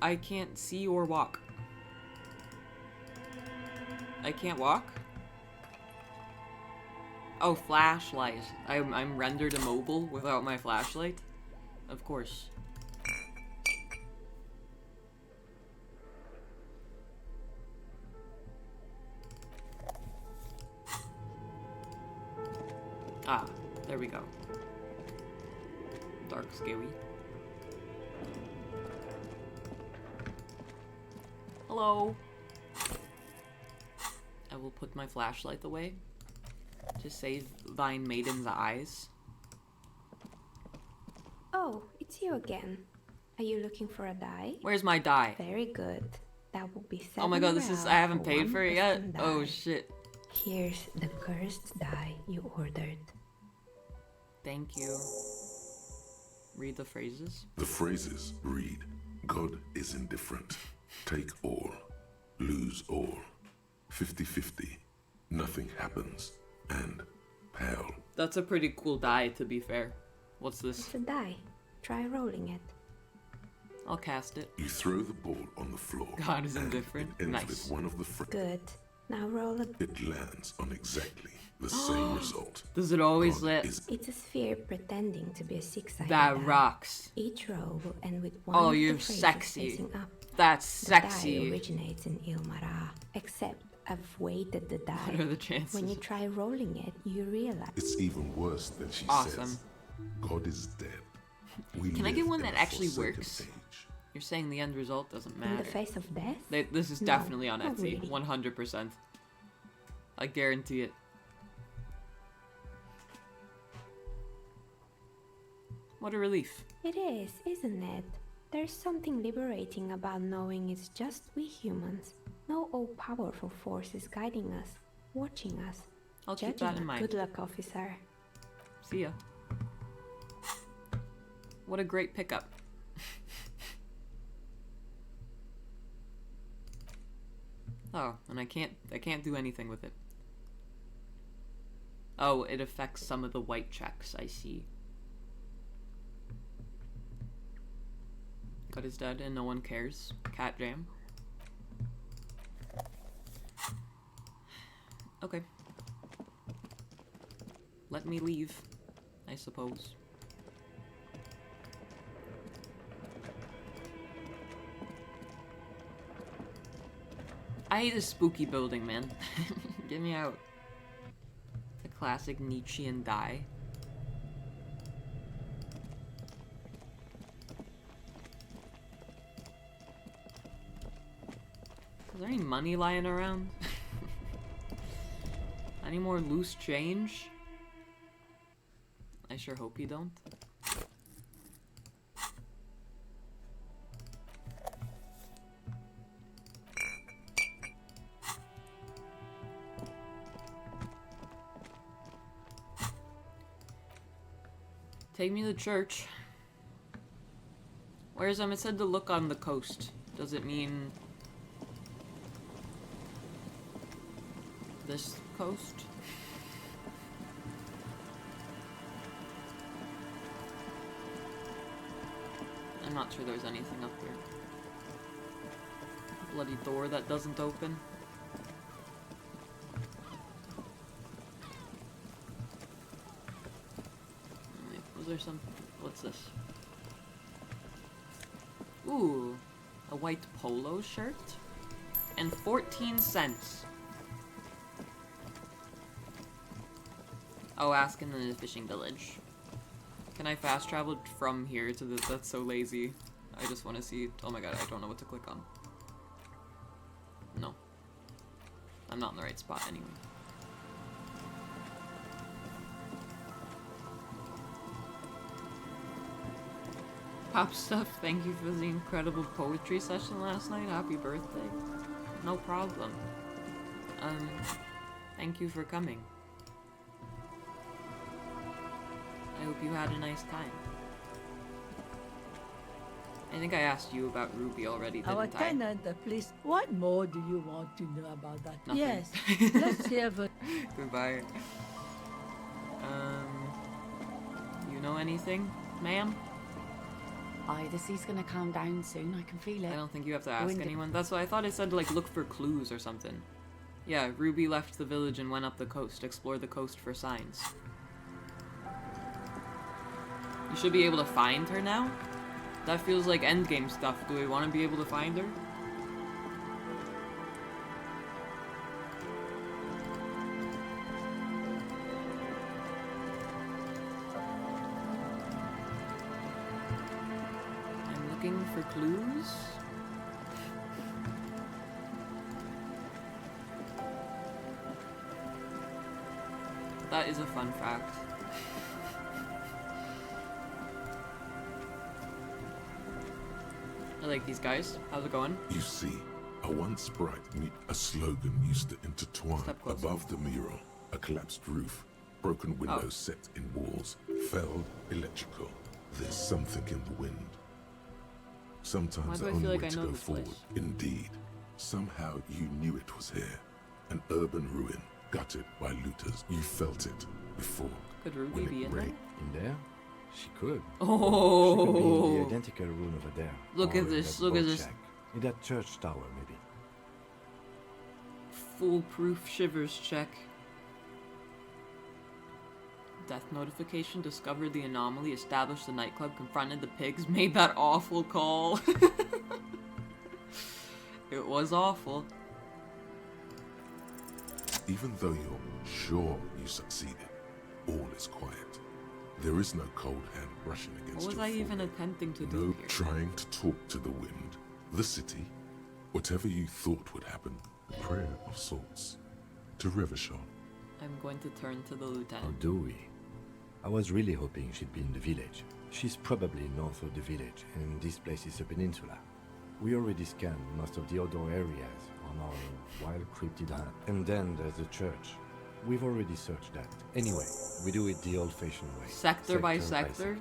[SPEAKER 1] I can't see or walk. I can't walk? Oh, flashlight. I'm rendered immobile without my flashlight? Of course. Ah, there we go. Dark, scary. Hello. I will put my flashlight away to save thine maiden's eyes.
[SPEAKER 4] Oh, it's you again. Are you looking for a die?
[SPEAKER 1] Where's my die?
[SPEAKER 4] Very good. That will be 7
[SPEAKER 1] Oh my god, this is, I haven't paid for it yet?
[SPEAKER 4] die.
[SPEAKER 1] Oh shit.
[SPEAKER 4] Here's the cursed die you ordered.
[SPEAKER 1] Thank you. Read the phrases.
[SPEAKER 3] The phrases read, God is indifferent. Take all. Lose all. 50-50. Nothing happens. And pale.
[SPEAKER 1] That's a pretty cool die, to be fair. What's this?
[SPEAKER 4] It's a die. Try rolling it.
[SPEAKER 1] I'll cast it.
[SPEAKER 3] You throw the ball on the floor.
[SPEAKER 1] God is indifferent.
[SPEAKER 3] It ends
[SPEAKER 1] Nice.
[SPEAKER 3] with one of the
[SPEAKER 4] Good. Now roll it.
[SPEAKER 3] It lands on exactly the same result.
[SPEAKER 1] Does it always
[SPEAKER 3] God
[SPEAKER 1] let?
[SPEAKER 4] It's a sphere pretending to be a 6-sided
[SPEAKER 1] That
[SPEAKER 4] die.
[SPEAKER 1] rocks.
[SPEAKER 4] Each row will end with one
[SPEAKER 1] Oh,
[SPEAKER 4] of
[SPEAKER 1] you're
[SPEAKER 4] the phrases
[SPEAKER 1] sexy.
[SPEAKER 4] facing up.
[SPEAKER 1] That's
[SPEAKER 4] The
[SPEAKER 1] sexy.
[SPEAKER 4] die originates in Ilmara, except I've weighted the die.
[SPEAKER 1] What are the chances?
[SPEAKER 4] When you try rolling it, you realize
[SPEAKER 3] It's even worse than she
[SPEAKER 1] Awesome.
[SPEAKER 3] says. God is dead. We
[SPEAKER 1] Can I
[SPEAKER 3] live
[SPEAKER 1] get one
[SPEAKER 3] in
[SPEAKER 1] that
[SPEAKER 3] a
[SPEAKER 1] actually
[SPEAKER 3] forsaken
[SPEAKER 1] works?
[SPEAKER 3] age.
[SPEAKER 1] You're saying the end result doesn't
[SPEAKER 4] in
[SPEAKER 1] matter.
[SPEAKER 4] the face of death.
[SPEAKER 1] This is
[SPEAKER 4] No,
[SPEAKER 1] definitely on
[SPEAKER 4] not
[SPEAKER 1] Etsy.
[SPEAKER 4] really.
[SPEAKER 1] 100%. I guarantee it. What a relief.
[SPEAKER 4] It is, isn't it? There's something liberating about knowing it's just we humans. No all-powerful forces guiding us, watching us.
[SPEAKER 1] I'll keep
[SPEAKER 4] judging
[SPEAKER 1] that in
[SPEAKER 4] us.
[SPEAKER 1] mind.
[SPEAKER 4] Good luck, officer.
[SPEAKER 1] See ya. What a great pickup. Oh, and I can't do anything with it. Oh, it affects some of the white checks, I see. God is dead and no one cares. Cat jam. Okay. Let me leave, I suppose. I hate this spooky building, man. Get me out. The classic Nietzschean die. Is there any money lying around? Any more loose change? I sure hope you don't. Take me to church. Where's it said to look on the coast. Does it mean this coast? I'm not sure there's anything up here. Bloody door that doesn't open. there some... What's this? Ooh, a white polo shirt? And 14 cents. Oh, ask in the fishing village. Can I fast travel from here to the... That's so lazy. I just want to see... Oh my god, I don't know what to click on. No. I'm not in the right spot anyway. Pop Stuff, thank you for the incredible poetry session last night. Happy birthday. No problem. Thank you for coming. I hope you had a nice time. I think I asked you about Ruby already, didn't
[SPEAKER 5] Our
[SPEAKER 1] I?
[SPEAKER 5] tenant, please. What more do you want to know about that?
[SPEAKER 1] Nothing.
[SPEAKER 5] Yes. Let's hear the...
[SPEAKER 1] Goodbye. You know anything, ma'am?
[SPEAKER 2] The sea's gonna calm down soon. I can feel it.
[SPEAKER 1] I don't think you have to ask
[SPEAKER 2] Wind-
[SPEAKER 1] anyone. That's why I thought it said, like, look for clues or something. Yeah, Ruby left the village and went up the coast. Explore the coast for signs. You should be able to find her now? That feels like endgame stuff. Do we want to be able to find her? I'm looking for clues. That is a fun fact. I like these guys. How's it going?
[SPEAKER 3] You see, a once bright a slogan used to intertwine above the mural. A collapsed roof, broken windows set in walls, felled electrical. There's something in the wind. Sometimes the only way to go forward. Indeed. Somehow you knew it was here. An urban ruin, gutted by looters. You felt it before.
[SPEAKER 1] Could Ruby be in there?
[SPEAKER 16] In there? She could.
[SPEAKER 1] Oh.
[SPEAKER 16] She could be in the identical room over there.
[SPEAKER 1] Look
[SPEAKER 16] or
[SPEAKER 1] at
[SPEAKER 16] in
[SPEAKER 1] this,
[SPEAKER 16] that
[SPEAKER 1] look at
[SPEAKER 16] boat
[SPEAKER 1] this.
[SPEAKER 16] shack. In that church tower, maybe.
[SPEAKER 1] Foolproof shivers check. Death notification, discovered the anomaly, established the nightclub, confronted the pigs, made that awful call. It was awful.
[SPEAKER 3] Even though you're sure you succeeded, all is quiet. There is no cold hand brushing against
[SPEAKER 1] What was
[SPEAKER 3] your
[SPEAKER 1] I even
[SPEAKER 3] forehead.
[SPEAKER 1] attempting to
[SPEAKER 3] No
[SPEAKER 1] do here?
[SPEAKER 3] trying to talk to the wind, the city, whatever you thought would happen. Prayer of sorts. To Revachol.
[SPEAKER 1] I'm going to turn to the
[SPEAKER 16] Or
[SPEAKER 1] lieutenant.
[SPEAKER 16] do we? I was really hoping she'd be in the village. She's probably north of the village, and this place is a peninsula. We already scanned most of the outdoor areas on our wild cryptid hunt. And then there's the church. We've already searched that. Anyway, we do it the old-fashioned way.
[SPEAKER 1] Sector by sector?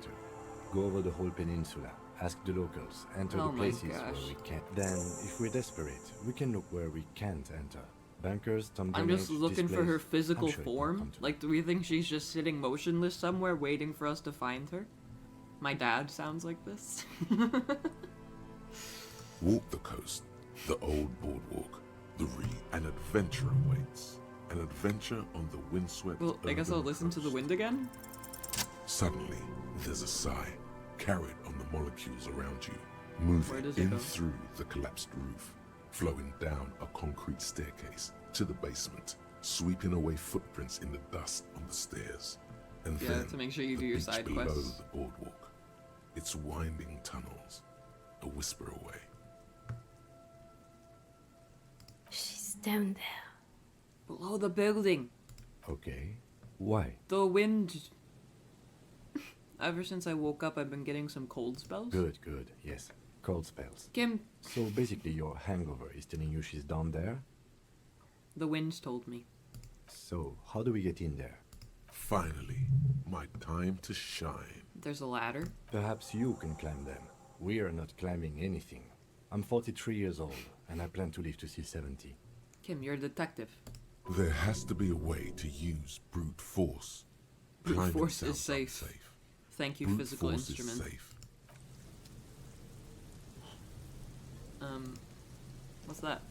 [SPEAKER 16] Go over the whole peninsula, ask the locals, enter
[SPEAKER 1] Oh
[SPEAKER 16] the
[SPEAKER 1] my
[SPEAKER 16] places
[SPEAKER 1] gosh.
[SPEAKER 16] where we can. Then, if we're desperate, we can look where we can't enter. Bunkers, tomb
[SPEAKER 1] I'm just
[SPEAKER 16] grenades,
[SPEAKER 1] looking for
[SPEAKER 16] displays.
[SPEAKER 1] her physical
[SPEAKER 16] I'm sure it will
[SPEAKER 1] form.
[SPEAKER 16] come to
[SPEAKER 1] Like, do we think she's just sitting motionless somewhere waiting for us to find her? My dad sounds like this.
[SPEAKER 3] Walk the coast, the old boardwalk, the an adventure awaits. An adventure on the windswept
[SPEAKER 1] Well, I guess I'll
[SPEAKER 3] urban
[SPEAKER 1] listen to the
[SPEAKER 3] coast.
[SPEAKER 1] wind again.
[SPEAKER 3] Suddenly, there's a sigh, carried on the molecules around you,
[SPEAKER 1] Where
[SPEAKER 3] moving
[SPEAKER 1] does it
[SPEAKER 3] in
[SPEAKER 1] go?
[SPEAKER 3] through the collapsed roof, flowing down a concrete staircase to the basement, sweeping away footprints in the dust on the stairs. And
[SPEAKER 1] Yeah,
[SPEAKER 3] then
[SPEAKER 1] to make sure you
[SPEAKER 3] the
[SPEAKER 1] do your
[SPEAKER 3] beach
[SPEAKER 1] side
[SPEAKER 3] below
[SPEAKER 1] quests.
[SPEAKER 3] the boardwalk. Its winding tunnels, a whisper away.
[SPEAKER 4] She's down there.
[SPEAKER 1] Below the building.
[SPEAKER 16] Okay. Why?
[SPEAKER 1] The wind. Ever since I woke up, I've been getting some cold spells.
[SPEAKER 16] Good, good. Yes. Cold spells.
[SPEAKER 1] Kim.
[SPEAKER 16] So basically your hangover is telling you she's down there?
[SPEAKER 1] The winds told me.
[SPEAKER 16] So, how do we get in there?
[SPEAKER 3] Finally, my time to shine.
[SPEAKER 1] There's a ladder.
[SPEAKER 16] Perhaps you can climb them. We are not climbing anything. I'm 43 years old, and I plan to live to see 70.
[SPEAKER 1] Kim, you're a detective.
[SPEAKER 3] There has to be a way to use brute force.
[SPEAKER 1] Brute
[SPEAKER 3] Climbing
[SPEAKER 1] force is
[SPEAKER 3] sounds
[SPEAKER 1] safe.
[SPEAKER 3] unsafe.
[SPEAKER 1] Thank you,
[SPEAKER 3] Brute
[SPEAKER 1] physical
[SPEAKER 3] force
[SPEAKER 1] instrument.
[SPEAKER 3] Is safe.
[SPEAKER 1] What's that?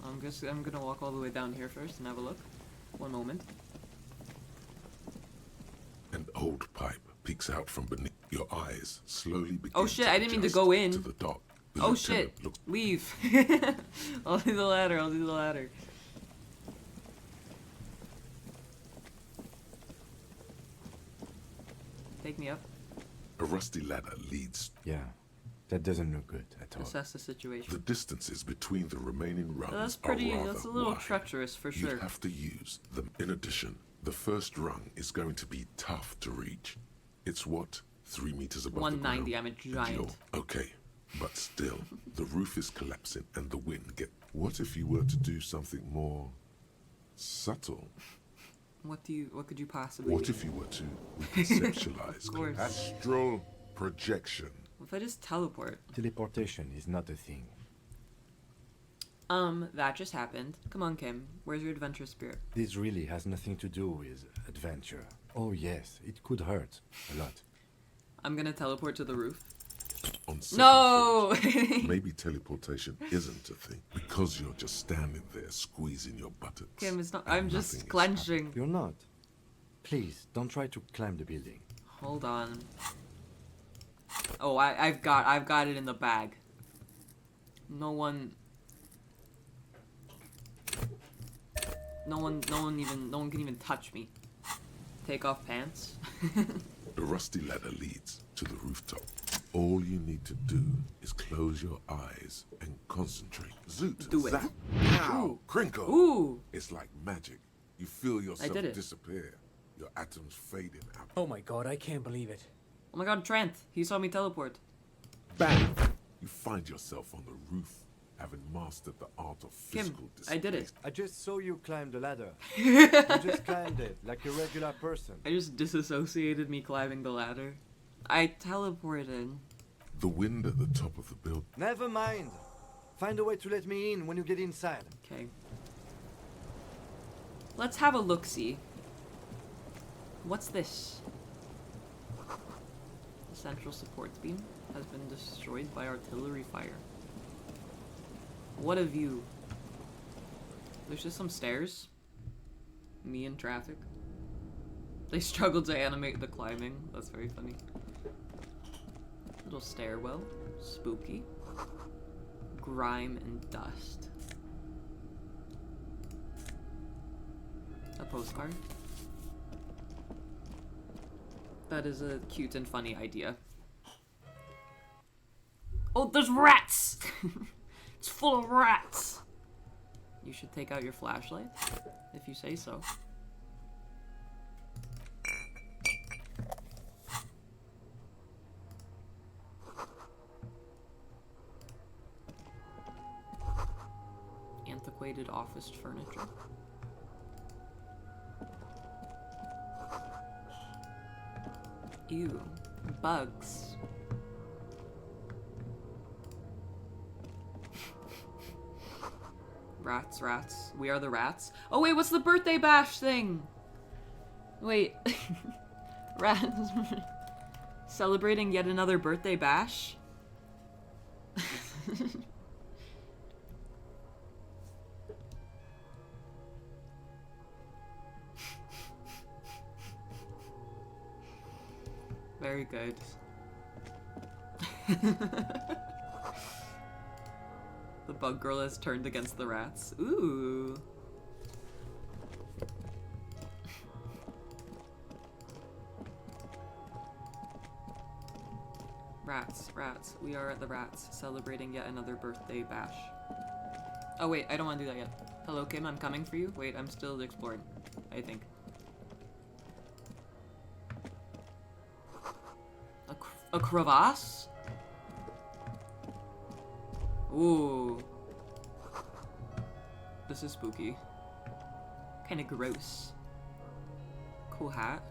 [SPEAKER 1] I'm gonna walk all the way down here first and have a look. One moment.
[SPEAKER 3] An old pipe. peeks out from beneath. Your eyes slowly begin
[SPEAKER 1] Oh shit, I didn't mean to
[SPEAKER 3] adjust
[SPEAKER 1] go in.
[SPEAKER 3] to the dark. The
[SPEAKER 1] Oh
[SPEAKER 3] lieutenant
[SPEAKER 1] shit,
[SPEAKER 3] looks
[SPEAKER 1] leave. I'll do the ladder, I'll do the ladder. Take me up.
[SPEAKER 3] A rusty ladder leads.
[SPEAKER 16] Yeah, that doesn't look good at all.
[SPEAKER 1] Assess the situation.
[SPEAKER 3] The distances between the remaining rungs
[SPEAKER 1] That's pretty,
[SPEAKER 3] are rather
[SPEAKER 1] that's a little
[SPEAKER 3] wide.
[SPEAKER 1] treacherous for sure.
[SPEAKER 3] You have to use them. In addition, the first rung is going to be tough to reach. It's what? 3 meters above
[SPEAKER 1] 190,
[SPEAKER 3] the
[SPEAKER 1] I'm a
[SPEAKER 3] ground.
[SPEAKER 1] giant.
[SPEAKER 3] Okay, but still, the roof is collapsing and the wind get. What if you were to do something more subtle?
[SPEAKER 1] What could you possibly
[SPEAKER 3] What
[SPEAKER 1] do?
[SPEAKER 3] if you were to conceptualize
[SPEAKER 1] Of course.
[SPEAKER 3] astral projection?
[SPEAKER 1] What if I just teleport?
[SPEAKER 16] Teleportation is not a thing.
[SPEAKER 1] That just happened. Come on, Kim. Where's your adventure spirit?
[SPEAKER 16] This really has nothing to do with adventure. Oh yes, it could hurt a lot.
[SPEAKER 1] I'm gonna teleport to the roof.
[SPEAKER 3] On second
[SPEAKER 1] No!
[SPEAKER 3] thought, maybe teleportation isn't a thing because you're just standing there squeezing your buttocks.
[SPEAKER 1] Kim, it's not.
[SPEAKER 3] and
[SPEAKER 1] I'm
[SPEAKER 3] nothing
[SPEAKER 1] just
[SPEAKER 3] is
[SPEAKER 1] clenching.
[SPEAKER 16] You're not. Please, don't try to climb the building.
[SPEAKER 1] Hold on. Oh, I've got it in the bag. No one can even touch me. Take off pants.
[SPEAKER 3] The rusty ladder leads to the rooftop. All you need to do is close your eyes and concentrate. Zoot,
[SPEAKER 1] Do it.
[SPEAKER 3] zap, pow,
[SPEAKER 1] Ooh.
[SPEAKER 3] crinkle.
[SPEAKER 1] Ooh.
[SPEAKER 3] It's like magic. You feel yourself
[SPEAKER 1] did it.
[SPEAKER 3] disappear. Your atoms fading out.
[SPEAKER 6] Oh my god, I can't believe it.
[SPEAKER 1] Oh my god, Trent. He saw me teleport.
[SPEAKER 3] Bang! You find yourself on the roof, having mastered the art of physical
[SPEAKER 1] I did it.
[SPEAKER 16] I just saw you climb the ladder. You just climbed it like a regular person.
[SPEAKER 1] I just disassociated me climbing the ladder. I teleported.
[SPEAKER 3] The wind at the top of the building.
[SPEAKER 16] Never mind. Find a way to let me in when you get inside.
[SPEAKER 1] Okay. Let's have a look-see. What's this? The central support beam has been destroyed by artillery fire. What a view. There's just some stairs. Me in traffic. They struggled to animate the climbing. That's very funny. Little stairwell. Spooky. Grime and dust. A postcard. That is a cute and funny idea. Oh, there's rats! It's full of rats! You should take out your flashlight, if you say so. Antiquated office furniture. Ew. Bugs. Rats, rats. We are the rats. Oh wait, what's the birthday bash thing? Wait. Rats. Celebrating yet another birthday bash? Very good. The bug girl has turned against the rats. Ooh. Rats, rats. We are the rats, celebrating yet another birthday bash. Oh wait, I don't want to do that yet. Hello, Kim, I'm coming for you. Wait, I'm still exploring, I think. A crevasse? Ooh. This is spooky. Kinda gross. Cool hat.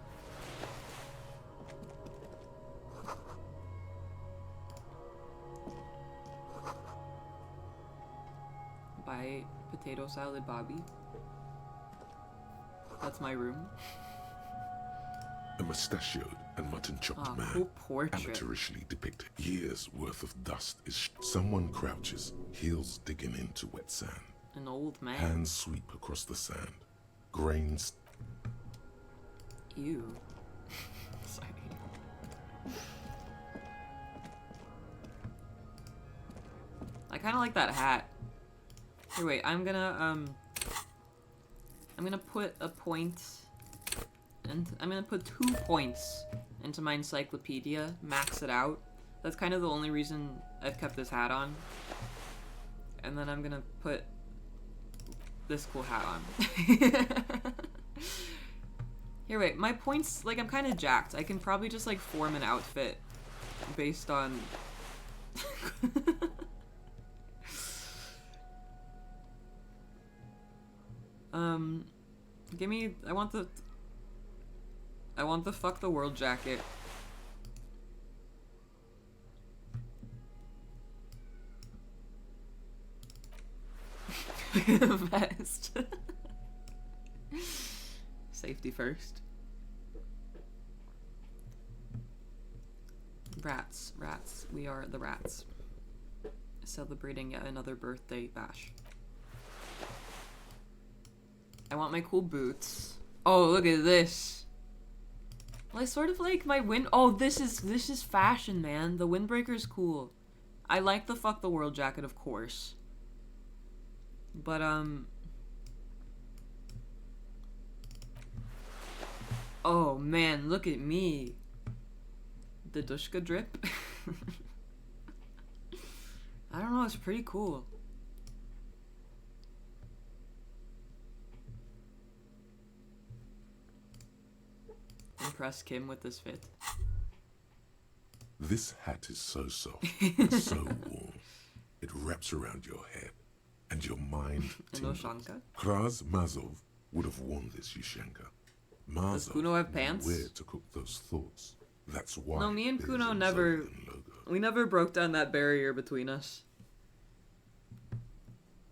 [SPEAKER 1] Buy potato salad, Bobby. That's my room.
[SPEAKER 3] A mustachioed and mutton-chopped man,
[SPEAKER 1] cool portrait.
[SPEAKER 3] amateurishly depicted. Years worth of dust is someone crouches, heels digging into wet sand.
[SPEAKER 1] An old man.
[SPEAKER 3] Hands sweep across the sand. Grains.
[SPEAKER 1] Ew. Sorry. I kind of like that hat. Here, wait, I'm gonna put a point, and I'm gonna put 2 points into my encyclopedia, max it out. That's kind of the only reason I've kept this hat on. And then I'm gonna put this cool hat on. Here, wait, my points, like, I'm kind of jacked. I can probably just, like, form an outfit based on... give me, I want the fuck the world jacket. Vest. Safety first. Rats, rats. We are the rats. Celebrating yet another birthday bash. I want my cool boots. Oh, look at this. Well, I sort of like my wind. Oh, this is fashion, man. The windbreaker's cool. I like the fuck the world jacket, of course. But oh man, look at me. The Dushka drip. I don't know, it's pretty cool. Impress Kim with this fit.
[SPEAKER 3] This hat is so soft and so warm. It wraps around your head and your mind tingles. Kraz Mazov would have worn this, Yushenka.
[SPEAKER 1] Does Kuno have pants?
[SPEAKER 3] Where to cook those thoughts. That's why.
[SPEAKER 1] No, me and Kuno never. We never broke down that barrier between us.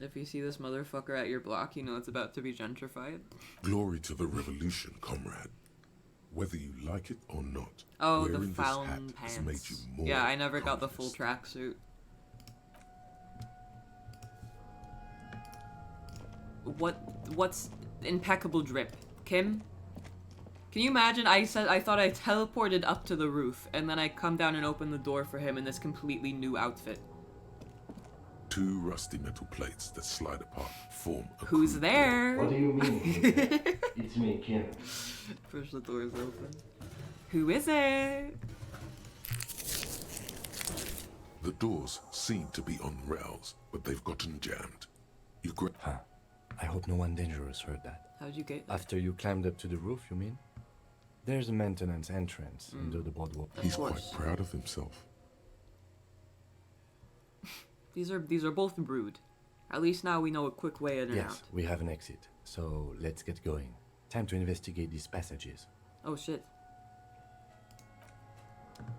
[SPEAKER 1] If you see this motherfucker at your block, you know it's about to be gentrified.
[SPEAKER 3] Glory to the revolution, comrade. Whether you like it or not.
[SPEAKER 1] Oh, the Fallon pants.
[SPEAKER 3] Has made you more
[SPEAKER 1] yeah, I never got the full tracksuit. What's impeccable drip? Kim? Can you imagine I thought I teleported up to the roof and then I come down and open the door for him in this completely new outfit.
[SPEAKER 3] 2 rusty metal plates that slide apart form a
[SPEAKER 1] Who's there?
[SPEAKER 8] What do you mean? It's me, Kim.
[SPEAKER 1] Push the doors open. Who is it?
[SPEAKER 3] The doors seem to be on rails, but they've gotten jammed. You
[SPEAKER 16] Huh. I hope no one dangerous heard that.
[SPEAKER 1] How'd you get that?
[SPEAKER 16] After you climbed up to the roof, you mean? There's a maintenance entrance under the boardwalk.
[SPEAKER 3] He's quite proud of himself.
[SPEAKER 1] These are both brood. At least now we know a quick way in and out.
[SPEAKER 16] Yes, we have an exit. So let's get going. Time to investigate these passages.
[SPEAKER 1] Oh shit.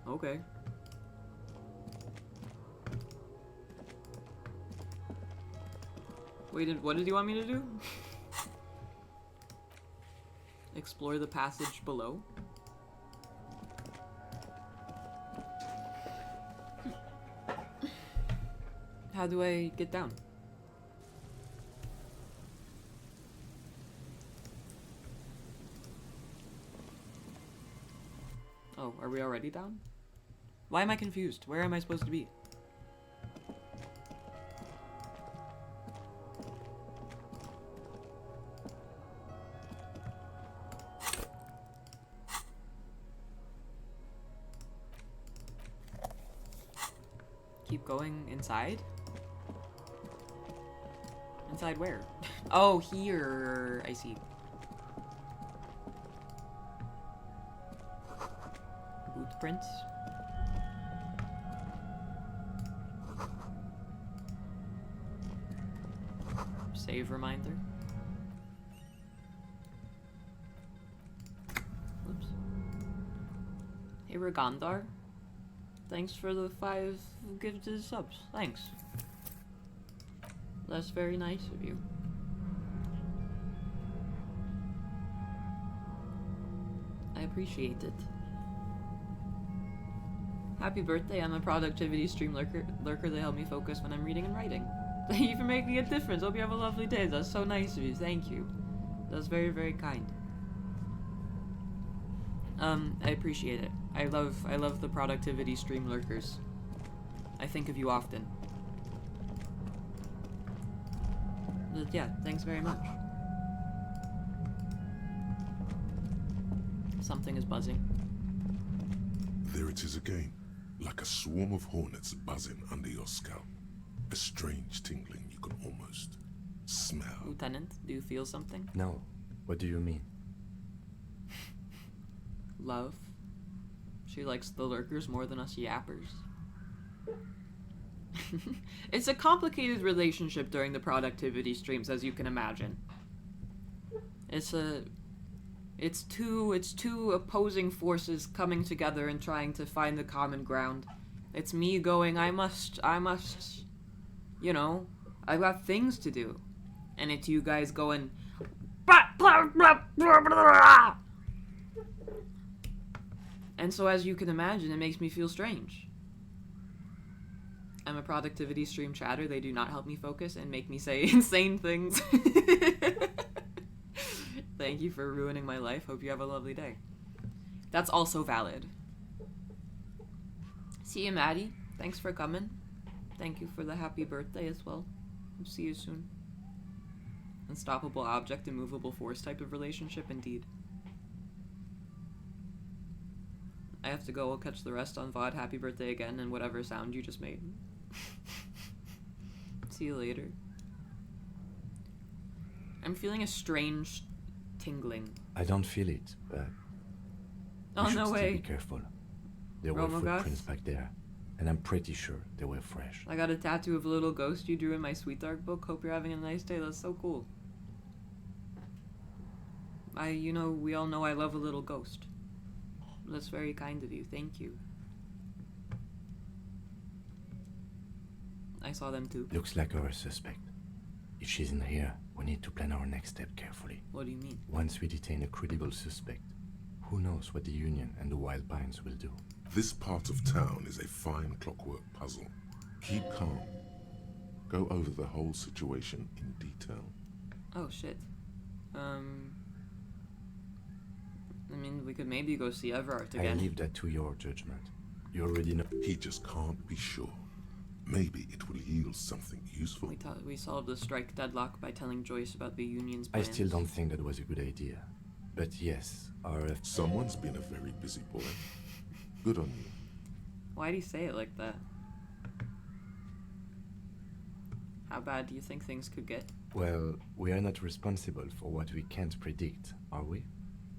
[SPEAKER 1] Okay. Wait, what did you want me to do? Explore the passage below. How do I get down? Oh, are we already down? Why am I confused? Where am I supposed to be? Keep going inside? Inside where? Oh, here. I see. Boot prints. Save reminder. Oops. Hey, Regandar. Thanks for the 5 gifted subs. Thanks. That's very nice of you. I appreciate it. Happy birthday, I'm a productivity stream lurker. They help me focus when I'm reading and writing. Thank you for making a difference. Hope you have a lovely day. That's so nice of you. Thank you. That's very, very kind. I appreciate it. I love the productivity stream lurkers. I think of you often. But yeah, thanks very much. Something is buzzing.
[SPEAKER 3] There it is again, like a swarm of hornets buzzing under your scalp. A strange tingling you can almost smell.
[SPEAKER 1] Lieutenant, do you feel something?
[SPEAKER 16] No. What do you mean?
[SPEAKER 1] Love. She likes the lurkers more than us yappers. It's a complicated relationship during the productivity streams, as you can imagine. It's two opposing forces coming together and trying to find the common ground. It's me going, I must, you know, I've got things to do. And it's you guys going, and so as you can imagine, it makes me feel strange. I'm a productivity stream chatter. They do not help me focus and make me say insane things. Thank you for ruining my life. Hope you have a lovely day. That's also valid. See you, Maddie. Thanks for coming. Thank you for the happy birthday as well. See you soon. Unstoppable object, immovable force type of relationship, indeed. I have to go. I'll catch the rest on VOD. Happy birthday again, and whatever sound you just made. See you later. I'm feeling a strange tingling.
[SPEAKER 16] I don't feel it, but
[SPEAKER 1] oh,
[SPEAKER 16] we should
[SPEAKER 1] no
[SPEAKER 16] still
[SPEAKER 1] way.
[SPEAKER 16] be careful. There were
[SPEAKER 1] Romogoth?
[SPEAKER 16] footprints back there, and I'm pretty sure they were fresh.
[SPEAKER 1] I got a tattoo of a little ghost you drew in my Sweet Dark book. Hope you're having a nice day. That's so cool. We all know I love a little ghost. That's very kind of you. Thank you. I saw them too.
[SPEAKER 16] Looks like our suspect. If she's in here, we need to plan our next step carefully.
[SPEAKER 1] What do you mean?
[SPEAKER 16] Once we detain a credible suspect, who knows what the Union and the Wild Pines will do.
[SPEAKER 3] This part of town is a fine clockwork puzzle. Keep calm. Go over the whole situation in detail.
[SPEAKER 1] Oh, shit. I mean, we could maybe go see Everard again.
[SPEAKER 16] I leave that to your judgment. You already know.
[SPEAKER 3] He just can't be sure. Maybe it will yield something useful.
[SPEAKER 1] We solved the strike deadlock by telling Joyce about the Union's
[SPEAKER 16] I
[SPEAKER 1] plans.
[SPEAKER 16] still don't think that was a good idea. But yes,
[SPEAKER 3] Someone's been a very busy boy. Good on you.
[SPEAKER 1] Why'd he say it like that? How bad do you think things could get?
[SPEAKER 16] Well, we are not responsible for what we can't predict, are we?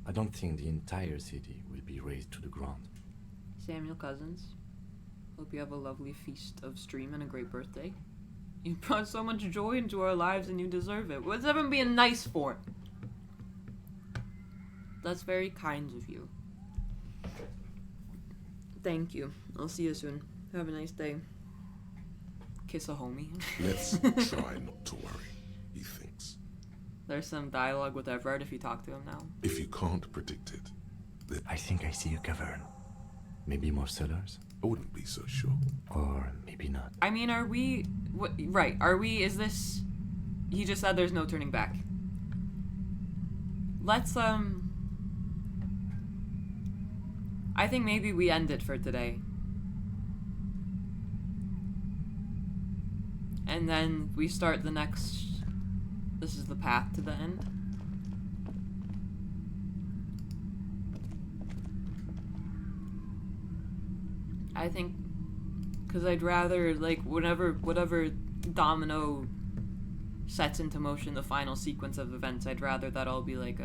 [SPEAKER 16] I don't think the entire city will be razed to the ground.
[SPEAKER 1] Samuel Cousins, hope you have a lovely feast of stream and a great birthday. You brought so much joy into our lives and you deserve it. What's everyone being nice for? That's very kind of you. Thank you. I'll see you soon. Have a nice day. Kiss a homie.
[SPEAKER 3] Let's try not to worry, he thinks.
[SPEAKER 1] There's some dialogue with Everard if you talk to him now.
[SPEAKER 3] If you can't predict it,
[SPEAKER 16] I think I see a cavern. Maybe more cellars?
[SPEAKER 3] I wouldn't be so sure.
[SPEAKER 16] Or maybe not.
[SPEAKER 1] I mean, are we... Right, are we... Is this... He just said there's no turning back. Let's, I think maybe we end it for today. And then we start the next... This is the path to the end. I think... Because I'd rather, like, whatever domino sets into motion the final sequence of events, I'd rather that all be, like,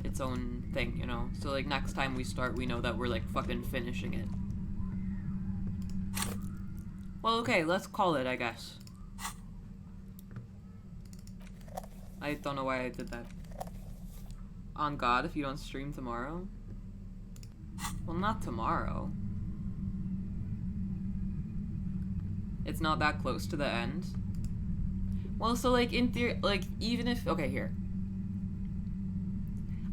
[SPEAKER 1] its own thing, you know? So, like, next time we start, we know that we're, like, fucking finishing it. Well, okay, let's call it, I guess. I don't know why I did that. On God, if you don't stream tomorrow? Well, not tomorrow. It's not that close to the end. Well, so, like, in theory, like, even if... Okay, here.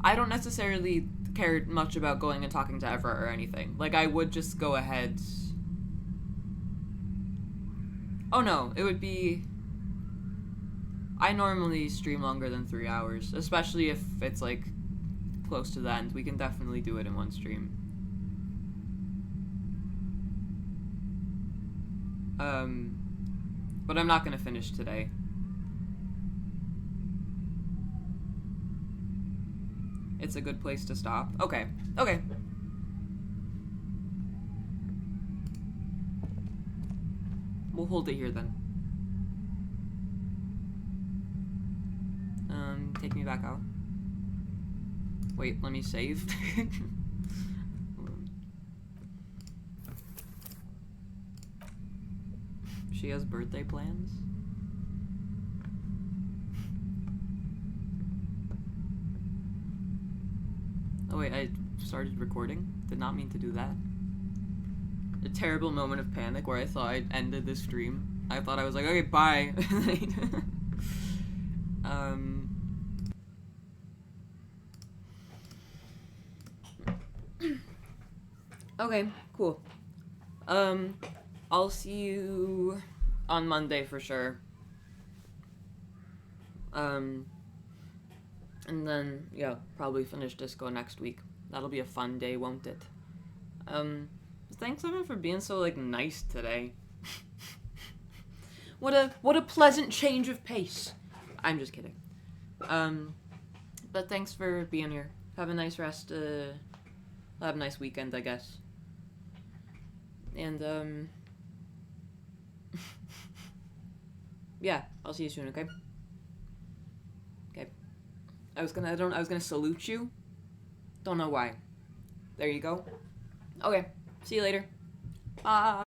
[SPEAKER 1] I don't necessarily care much about going and talking to Everett or anything. Like, I would just go ahead... Oh, no. It would be... I normally stream longer than 3 hours. Especially if it's, like, close to the end. We can definitely do it in one stream. But I'm not gonna finish today. It's a good place to stop. Okay. Okay. We'll hold it here then. Take me back out. Wait, let me save. She has birthday plans? Oh wait, I started recording? Did not mean to do that. A terrible moment of panic where I thought I'd ended the stream. I thought I was like, okay, bye. Okay, cool. I'll see you on Monday for sure. And then, yeah, probably finish Disco next week. That'll be a fun day, won't it? Thanks everyone for being so, like, nice today. What a pleasant change of pace. I'm just kidding. But thanks for being here. Have a nice rest, have a nice weekend, I guess. And, yeah, I'll see you soon, okay? Okay. I was gonna salute you. Don't know why. There you go. Okay. See you later. Bye.